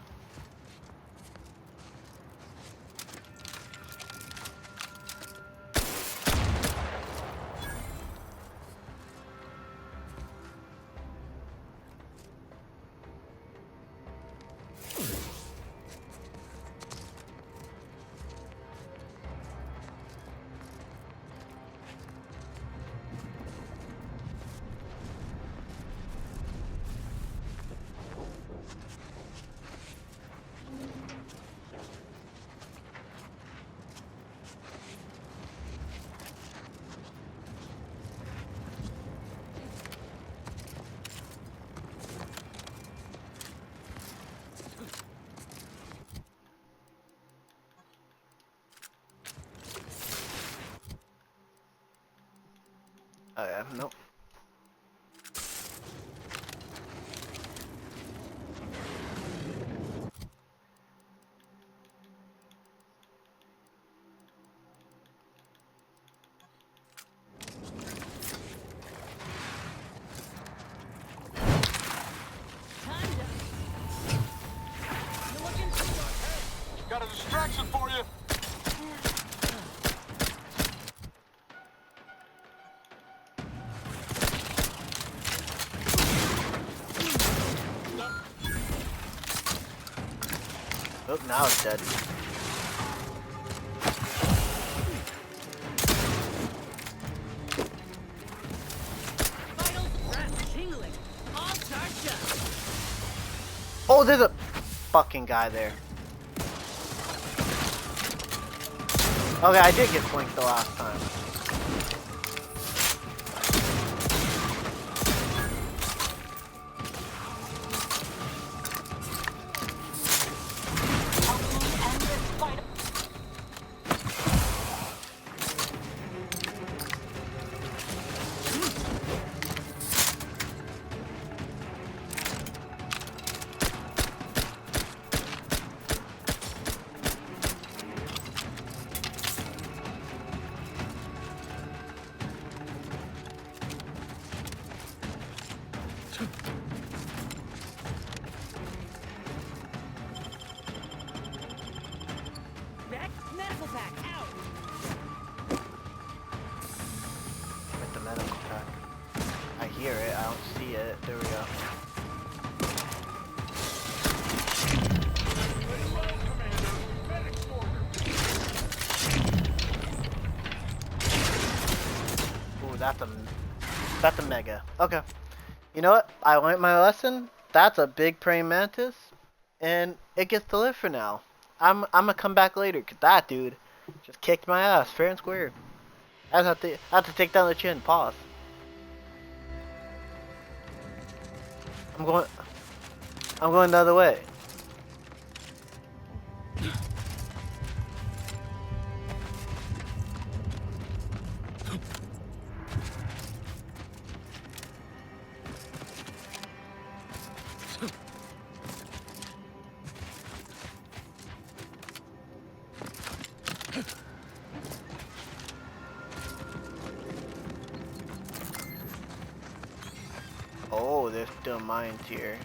Oh yeah, nope. Got a distraction for you. Oh, now it's dead. Oh, there's a fucking guy there. Okay, I did get flanked the last time. Medical pack, out! With the medical pack. I hear it, I don't see it. There we go. Ooh, that's a mega. Okay. You know what? I learned my lesson. That's a big praying mantis, and it gets to live for now. I'm gonna come back later, cause that dude just kicked my ass fair and square. I have to take down the chin. Pause. I'm going the other way. Oh, there's still mines here.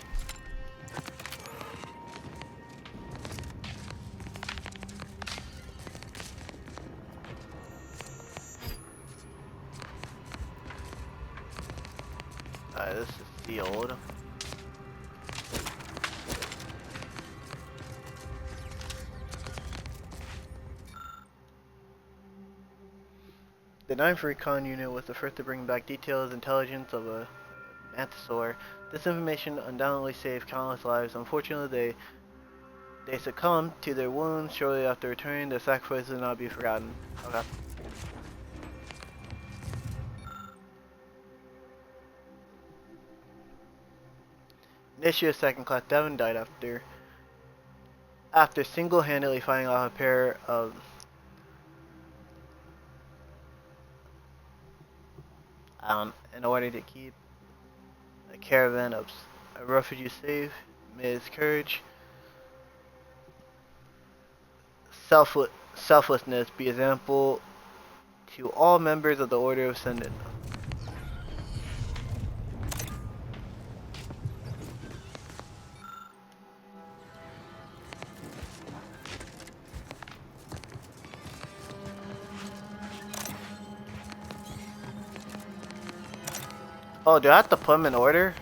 This is sealed. The 9th Recon Unit was the first to bring back detailed intelligence of a Mantisaur. This information undoubtedly saved countless lives. Unfortunately, they succumbed to their wounds shortly after returning. Their sacrifice will not be forgotten. Okay. Initiate Second Class Devon died after single-handedly fighting off a pair of in order to keep a caravan of refugees safe. May his courage, selflessness be example to all members of the Order of Ascendant. Oh, do I have to put them in order?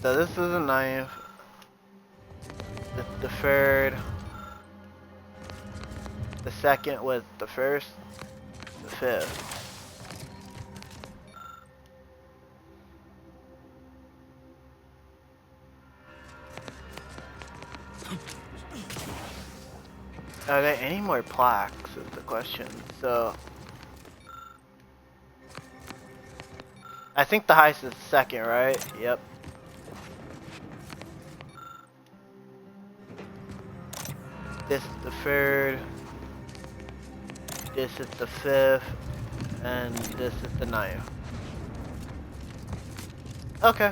So this is the 9th, the 3rd, the 2nd was the 1st, the 5th. Are there any more plaques is the question. So I think the highest is 2nd, right? Yep. This is the 3rd, this is the 5th, and this is the 9th. Okay.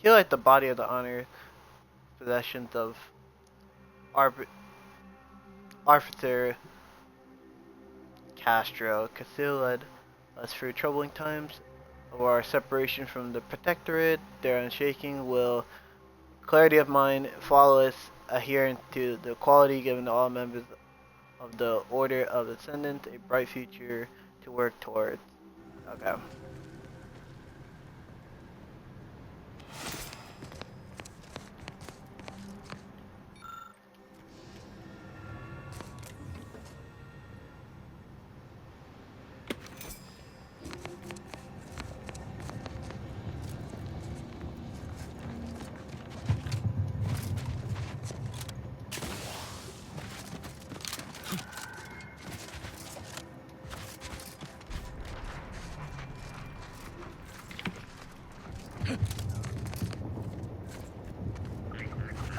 He like the body of the honor possessions of Officer Castro. Casil led us through troubling times of our separation from the Protectorate. Their unshaking will, clarity of mind, flawless adherence to the quality given to all members of the Order of Ascendant, a bright future to work towards. Okay.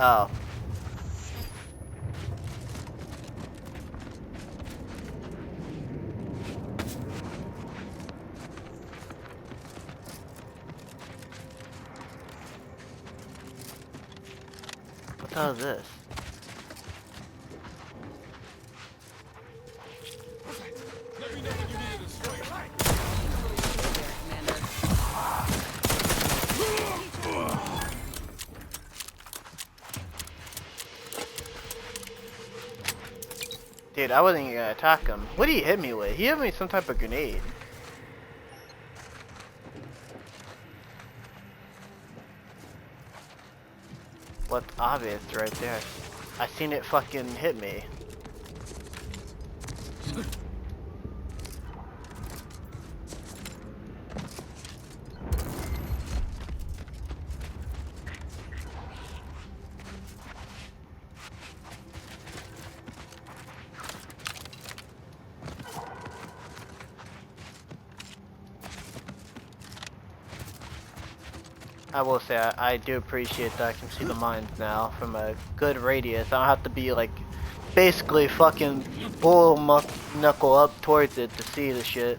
Oh. What the hell is this? Let me know when you need a straight. Dude, I wasn't even gonna attack him. What did he hit me with? He hit me with some type of grenade. What's obvious right there? I seen it fucking hit me. I will say I do appreciate that I can see the mines now from a good radius. I don't have to be like basically fucking bull knuckle up towards it to see the shit.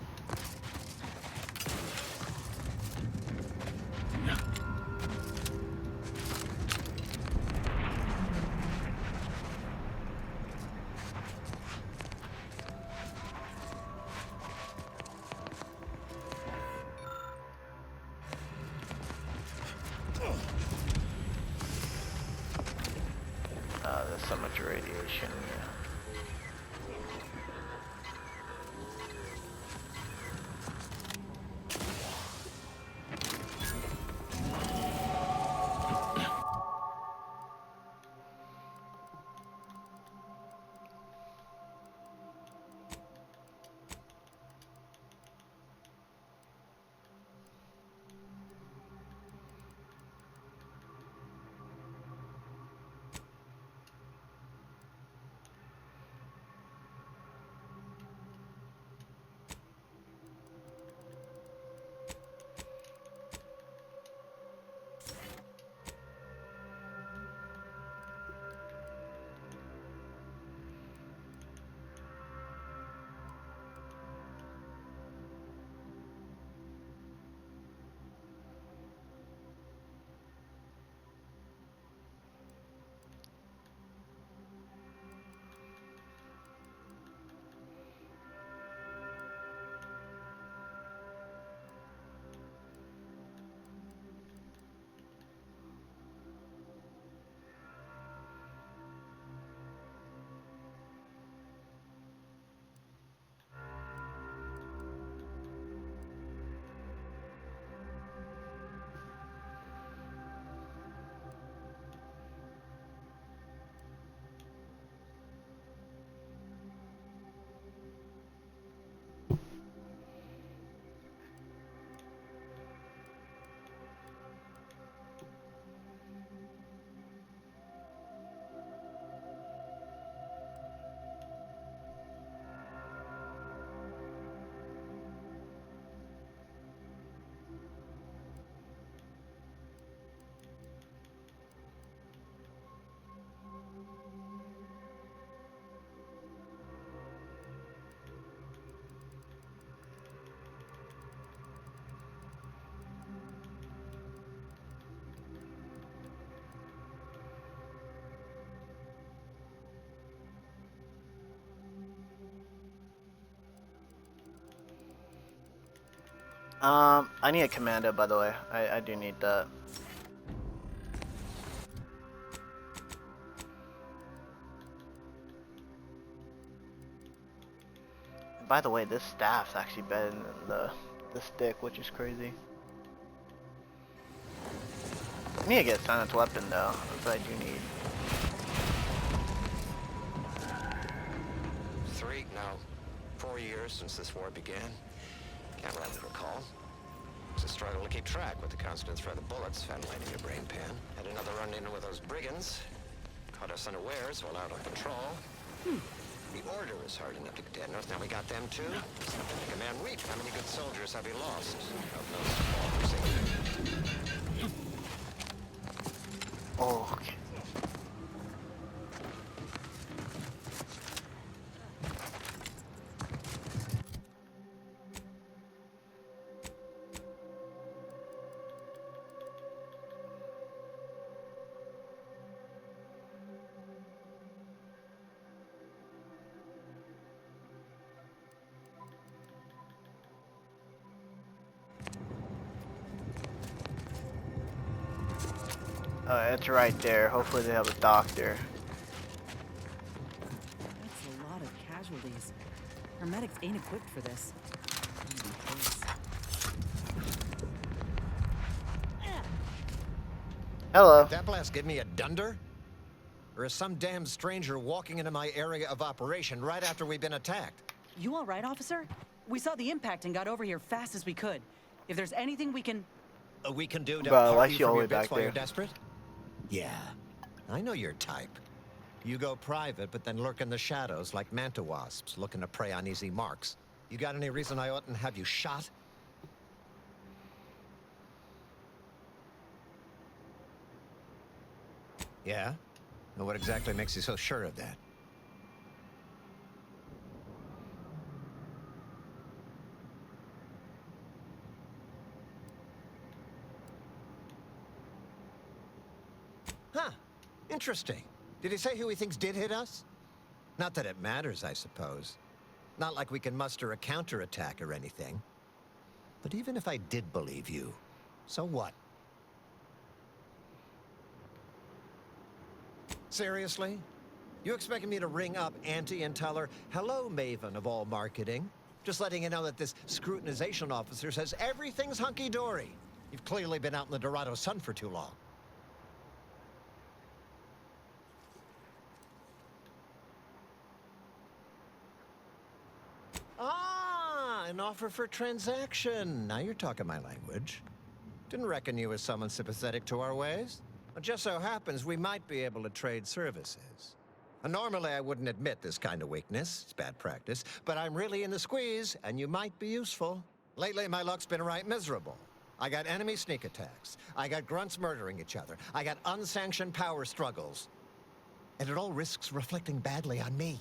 There's so much radiation. I need a commando, by the way. I do need that. By the way, this staff's actually better than the stick, which is crazy. I need to get a silenced weapon though. That's what I do need. 4 years since this war began. Can't rightly recall. It's a struggle to keep track with the constant threat of bullets ventilating your brain pan. Had another run-in with those brigands. Caught us unawares while out on patrol. The Order is hard enough to contend with. Now we got them too. Something like a man weep. How many good soldiers have we lost? Oh, okay. It's right there. Hopefully they have a doctor. That's a lot of casualties. Our medics ain't equipped for this. Hello. Did that blast give me a dunder? Or is some damn stranger walking into my area of operation right after we've been attacked? You all right, officer? We saw the impact and got over here fast as we could. If there's anything we can do to Bro, part I you see all from the your way back bits while you're there. desperate? Yeah, I know your type. You go private, but then lurk in the shadows like manta wasps looking to prey on easy marks. You got any reason I oughtn't have you shot? Yeah? And what exactly makes you so sure of that? Huh. Interesting. Did he say who he thinks did hit us? Not that it matters, I suppose. Not like we can muster a counterattack or anything. But even if I did believe you, so what? Seriously? You expecting me to ring up Auntie and tell her, hello, Maven of all marketing? Just letting you know that this scrutinization officer says everything's hunky-dory. You've clearly been out in the Dorado sun for too long. Ah, an offer for transaction. Now you're talking my language. Didn't reckon you as someone sympathetic to our ways. It just so happens we might be able to trade services. Normally, I wouldn't admit this kind of weakness. It's bad practice. But I'm really in the squeeze, and you might be useful. Lately, my luck's been right miserable. I got enemy sneak attacks. I got grunts murdering each other. I got unsanctioned power struggles. And it all risks reflecting badly on me.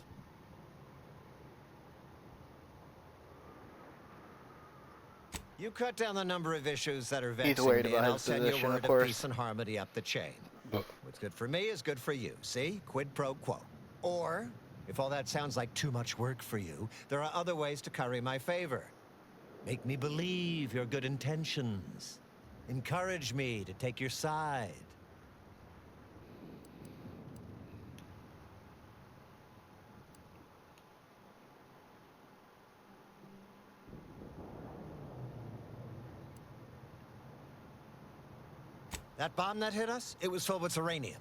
You cut down the number of issues that are vexing worried me, about and I'll his send you position, word of of course. peace and harmony up the chain. What's good for me is good for you. See? Quid pro quo. Or, if all that sounds like too much work for you, there are other ways to curry my favor. Make me believe your good intentions. Encourage me to take your side. That bomb that hit us, it was filled with uranium.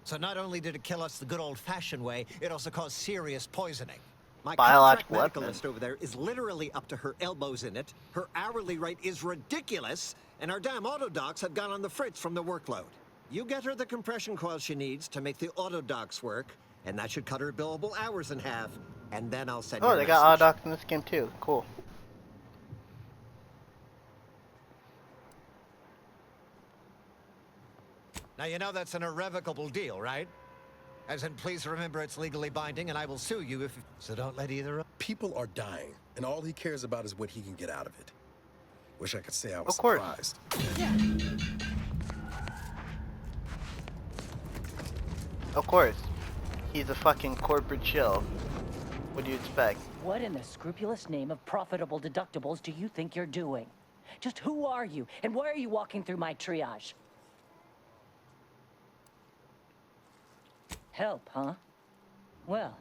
So not only did it kill us the good old-fashioned way, it also caused serious poisoning. My contract Biological medical weapon. list over there is literally up to her elbows in it. Her hourly rate is ridiculous, and our damn auto docs have gone on the fritz from the workload. You get her the compression coil she needs to make the auto docs work, and that should cut her billable hours in half. And then I'll send you Oh, a they got message. Audoc in this game too. Cool. Now, you know that's an irrevocable deal, right? As in, please remember it's legally binding, and I will sue you if... So don't let either of... People are dying, and all he cares about is what he can get out of it. Wish I could say I was Of course. surprised. Of course. He's a fucking corporate shill. What do you expect? What in the scrupulous name of profitable deductibles do you think you're doing? Just who are you, and why are you walking through my triage? Help, huh? Well,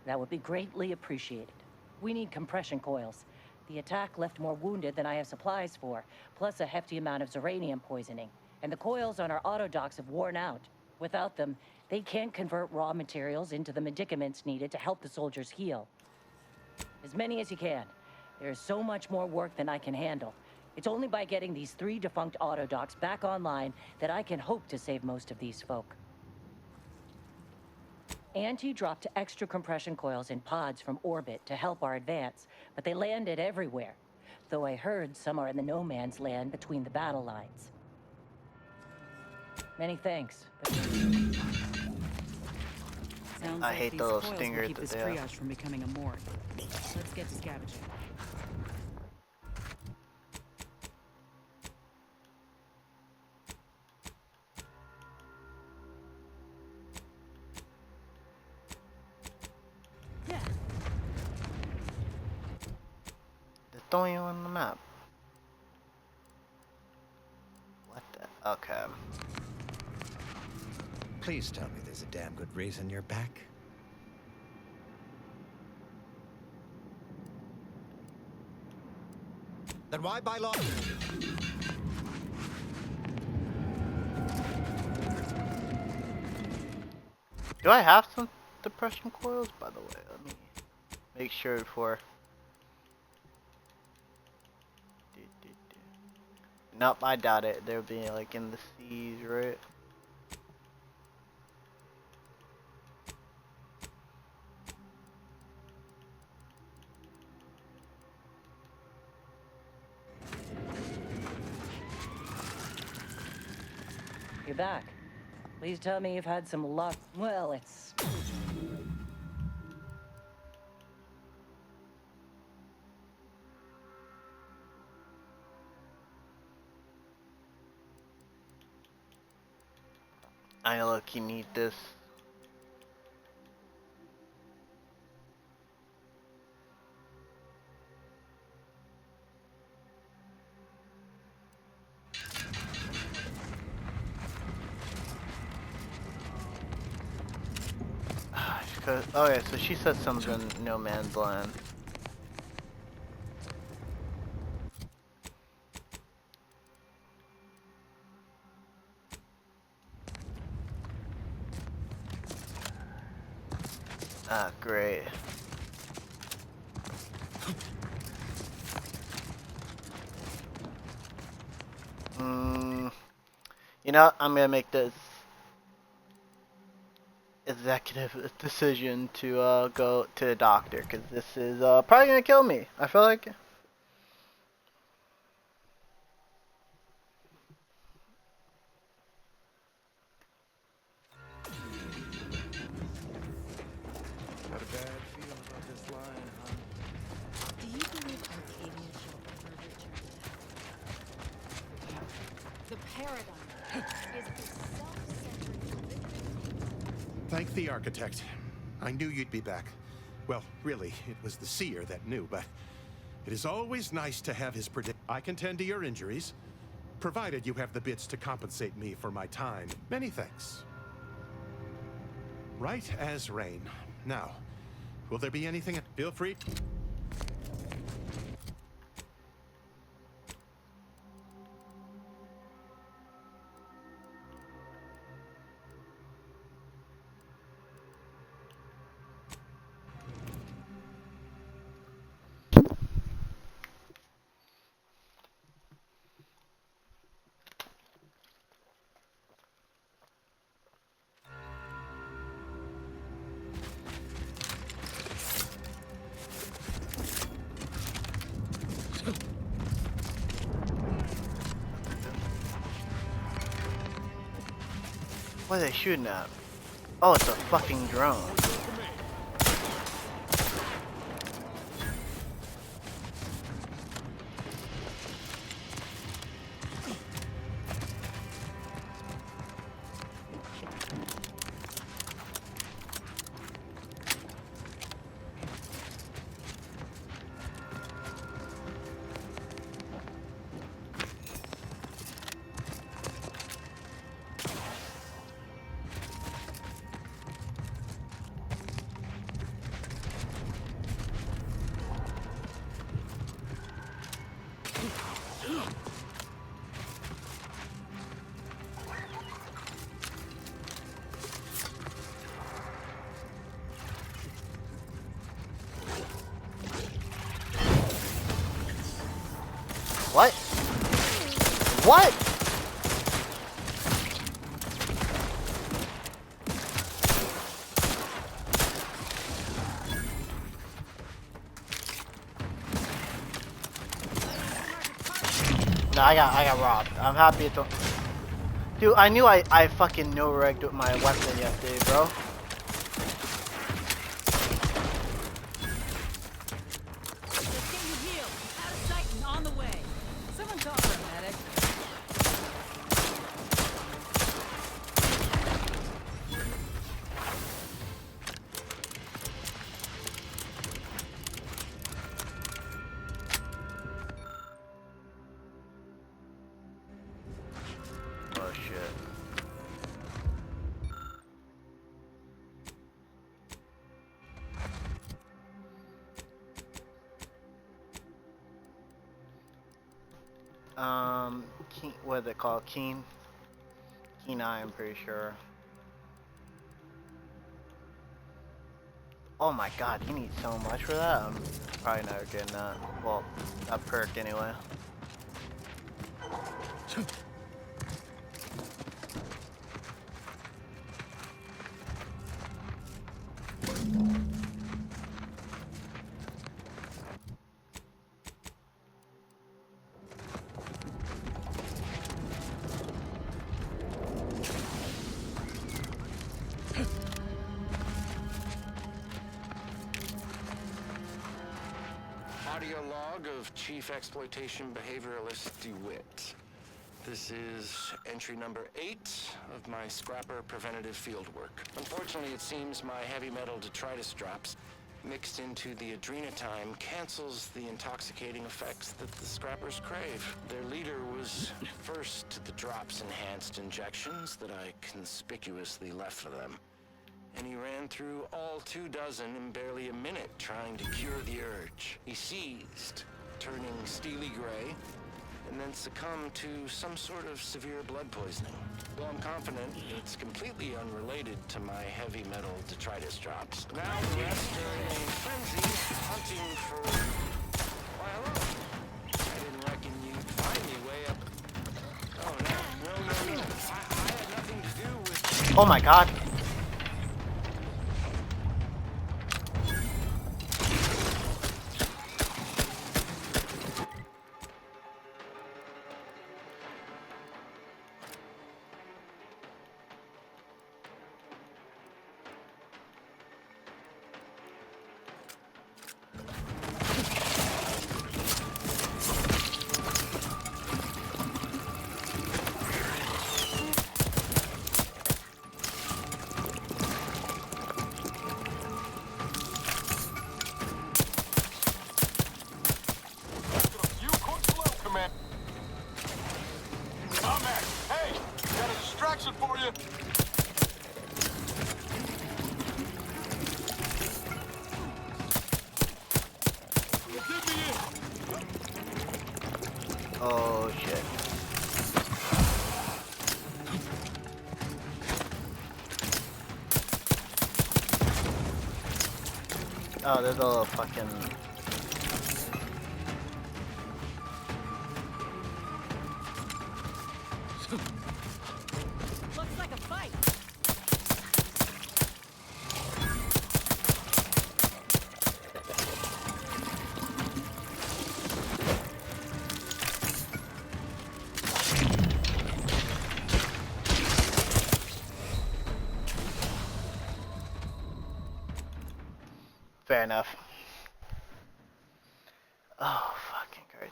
that would be greatly appreciated. We need compression coils. The attack left more wounded than I have supplies for, plus a hefty amount of Zeranium poisoning. And the coils on our autodocs have worn out. Without them, they can't convert raw materials into the medicaments needed to help the soldiers heal. As many as you can. There is so much more work than I can handle. It's only by getting these 3 defunct autodocs back online that I can hope to save most of these folk. Auntie dropped extra compression coils in pods from orbit to help our advance, but they landed everywhere. Though I heard some are in the no man's land between the battle lines. Many thanks. Sounds I like hate these those coils will stingers keep that this they have. triage from becoming a morgue. Let's get to scavenging. Just don't even on the map. What the? Okay. Please tell me there's a damn good reason you're back. Then why buy law? Do I have some depression coils, by the way? Let me make sure before. Nope, I doubt it. They'll be like in the seas, right? You're back. Please tell me you've had some luck. Well, it's... I look, you need this. Oh yeah, so she said something in no man's land. Ah, great. You know, I'm gonna make this executive decision to go to the doctor, because this is probably gonna kill me. I feel like. Got a bad feeling about this line, huh? Do you believe Arcadia shall ever return? The paradigm is the self-centered. Thank the architect. I knew you'd be back. Well, really, it was the seer that knew, but it is always nice to have his predict. I can tend to your injuries, provided you have the bits to compensate me for my time. Many thanks. Right as rain. Now, will there be anything? Feel free. What are they shooting at? Oh, it's a fucking drone. What? What? No, I got robbed. I'm happy to. Dude, I knew I fucking no-regged with my weapon yesterday, bro. On the way. Someone call for a medic. Oh shit. What is it called? Keen Eye, I'm pretty sure. Oh my god, you need so much for that? I'm probably never getting that. Well, that perk anyway. Audio log of Chief Exploitation Behavioralist DeWitt. This is entry number 8 of my Scrapper Preventative Fieldwork. Unfortunately, it seems my heavy metal detritus drops mixed into the adrenatime cancels the intoxicating effects that the Scrappers crave. Their leader was first to the drops-enhanced injections that I conspicuously left for them. And he ran through all 24 in barely a minute trying to cure the urge. He seized, turning steely gray, and then succumbed to some sort of severe blood poisoning. Though I'm confident it's completely unrelated to my heavy metal detritus drops. Now the rest are in a frenzy, hunting for... Why, hello. I didn't reckon you'd find me way up... Oh, no. I had nothing to do with... Oh my god. For you. Oh shit. Oh, there's a little fucking... Looks like a fight. Fair enough. Oh, fucking great.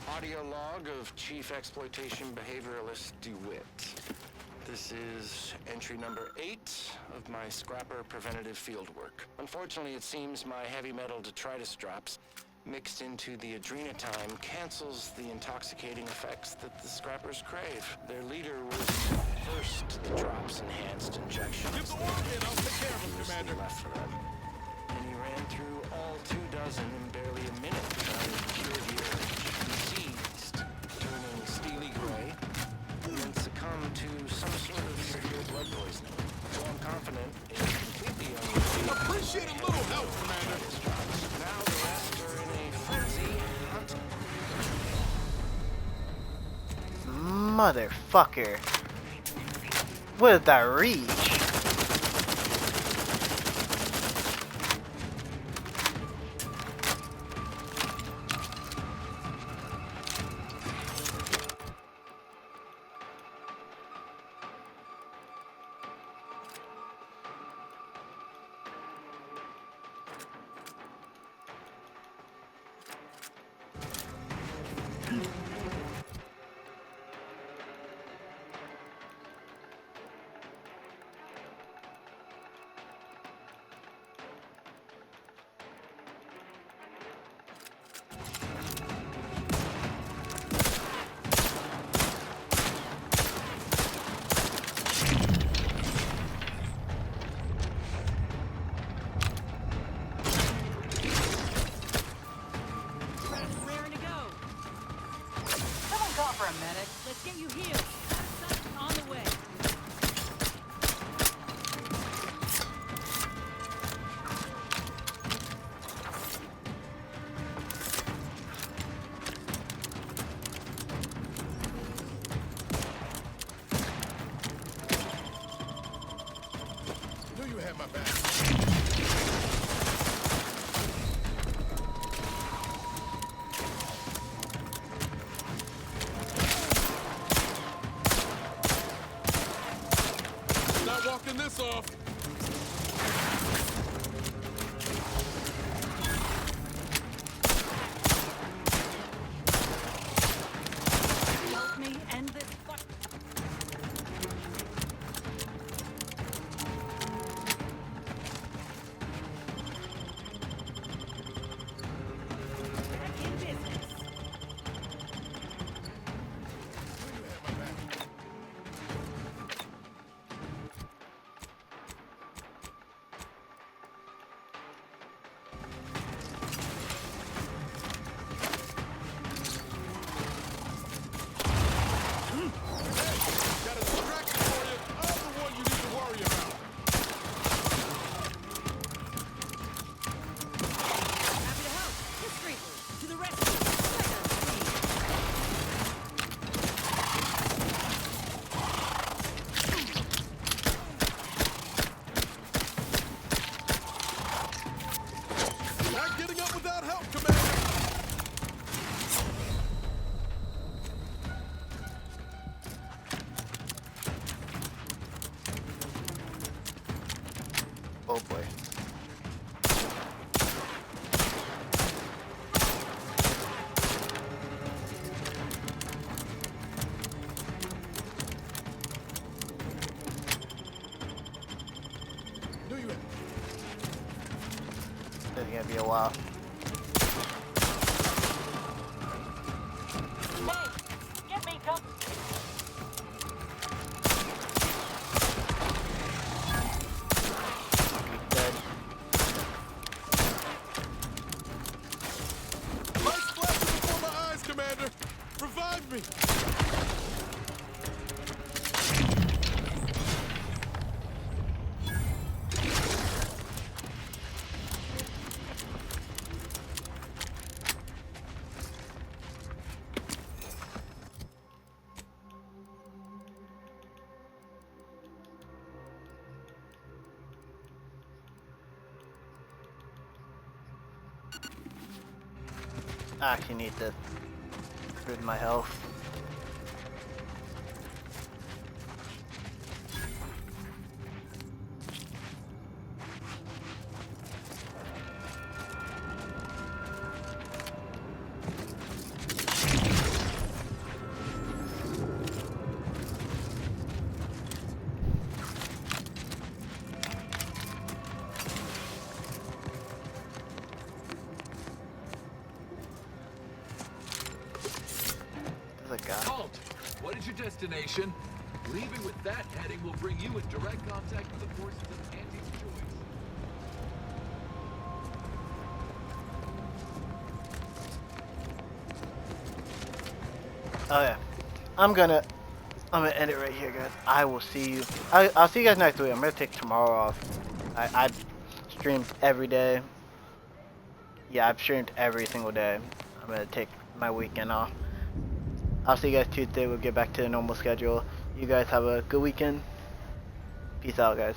Audio log of Chief Exploitation Behavioralist DeWitt. This is entry number 8 of my Scrapper Preventative Fieldwork. Unfortunately, it seems my heavy metal detritus drops mixed into the adrenatime cancels the intoxicating effects that the Scrappers crave. Their leader was first to the drops-enhanced injections. Give the word in, I'll take care of him, Commander. Left for them. And he ran through all 24 in barely a minute trying to cure the urge. Appreciate a little help, Commander. Now the rest are in a frenzy. Motherfucker. What did that reach? Raring to go. Someone call for a medic. Let's get you healed. On the way. Knew you had my back. Not walking this off. Help me end this fuck. Back in business. Got a distraction for you. I'm the one you need to worry about. Happy to help. Discreetly. To the rescue. Not getting up without help, Commander. Oh boy. Knew you had. This is gonna be a while. Hey, get me, come. Dead. Lights flashing before my eyes, Commander. Revive me. I actually need to rid my health. There's a guy. Halt! What is your destination? Leaving with that heading will bring you in direct contact with the forces of Auntie's choice. Oh yeah. I'm gonna end it right here, guys. I will see you. I'll see you guys next week. I'm gonna take tomorrow off. streamed every day. Yeah, I've streamed every single day. I'm gonna take my weekend off. I'll see you guys Tuesday. We'll get back to the normal schedule. You guys have a good weekend. Peace out, guys.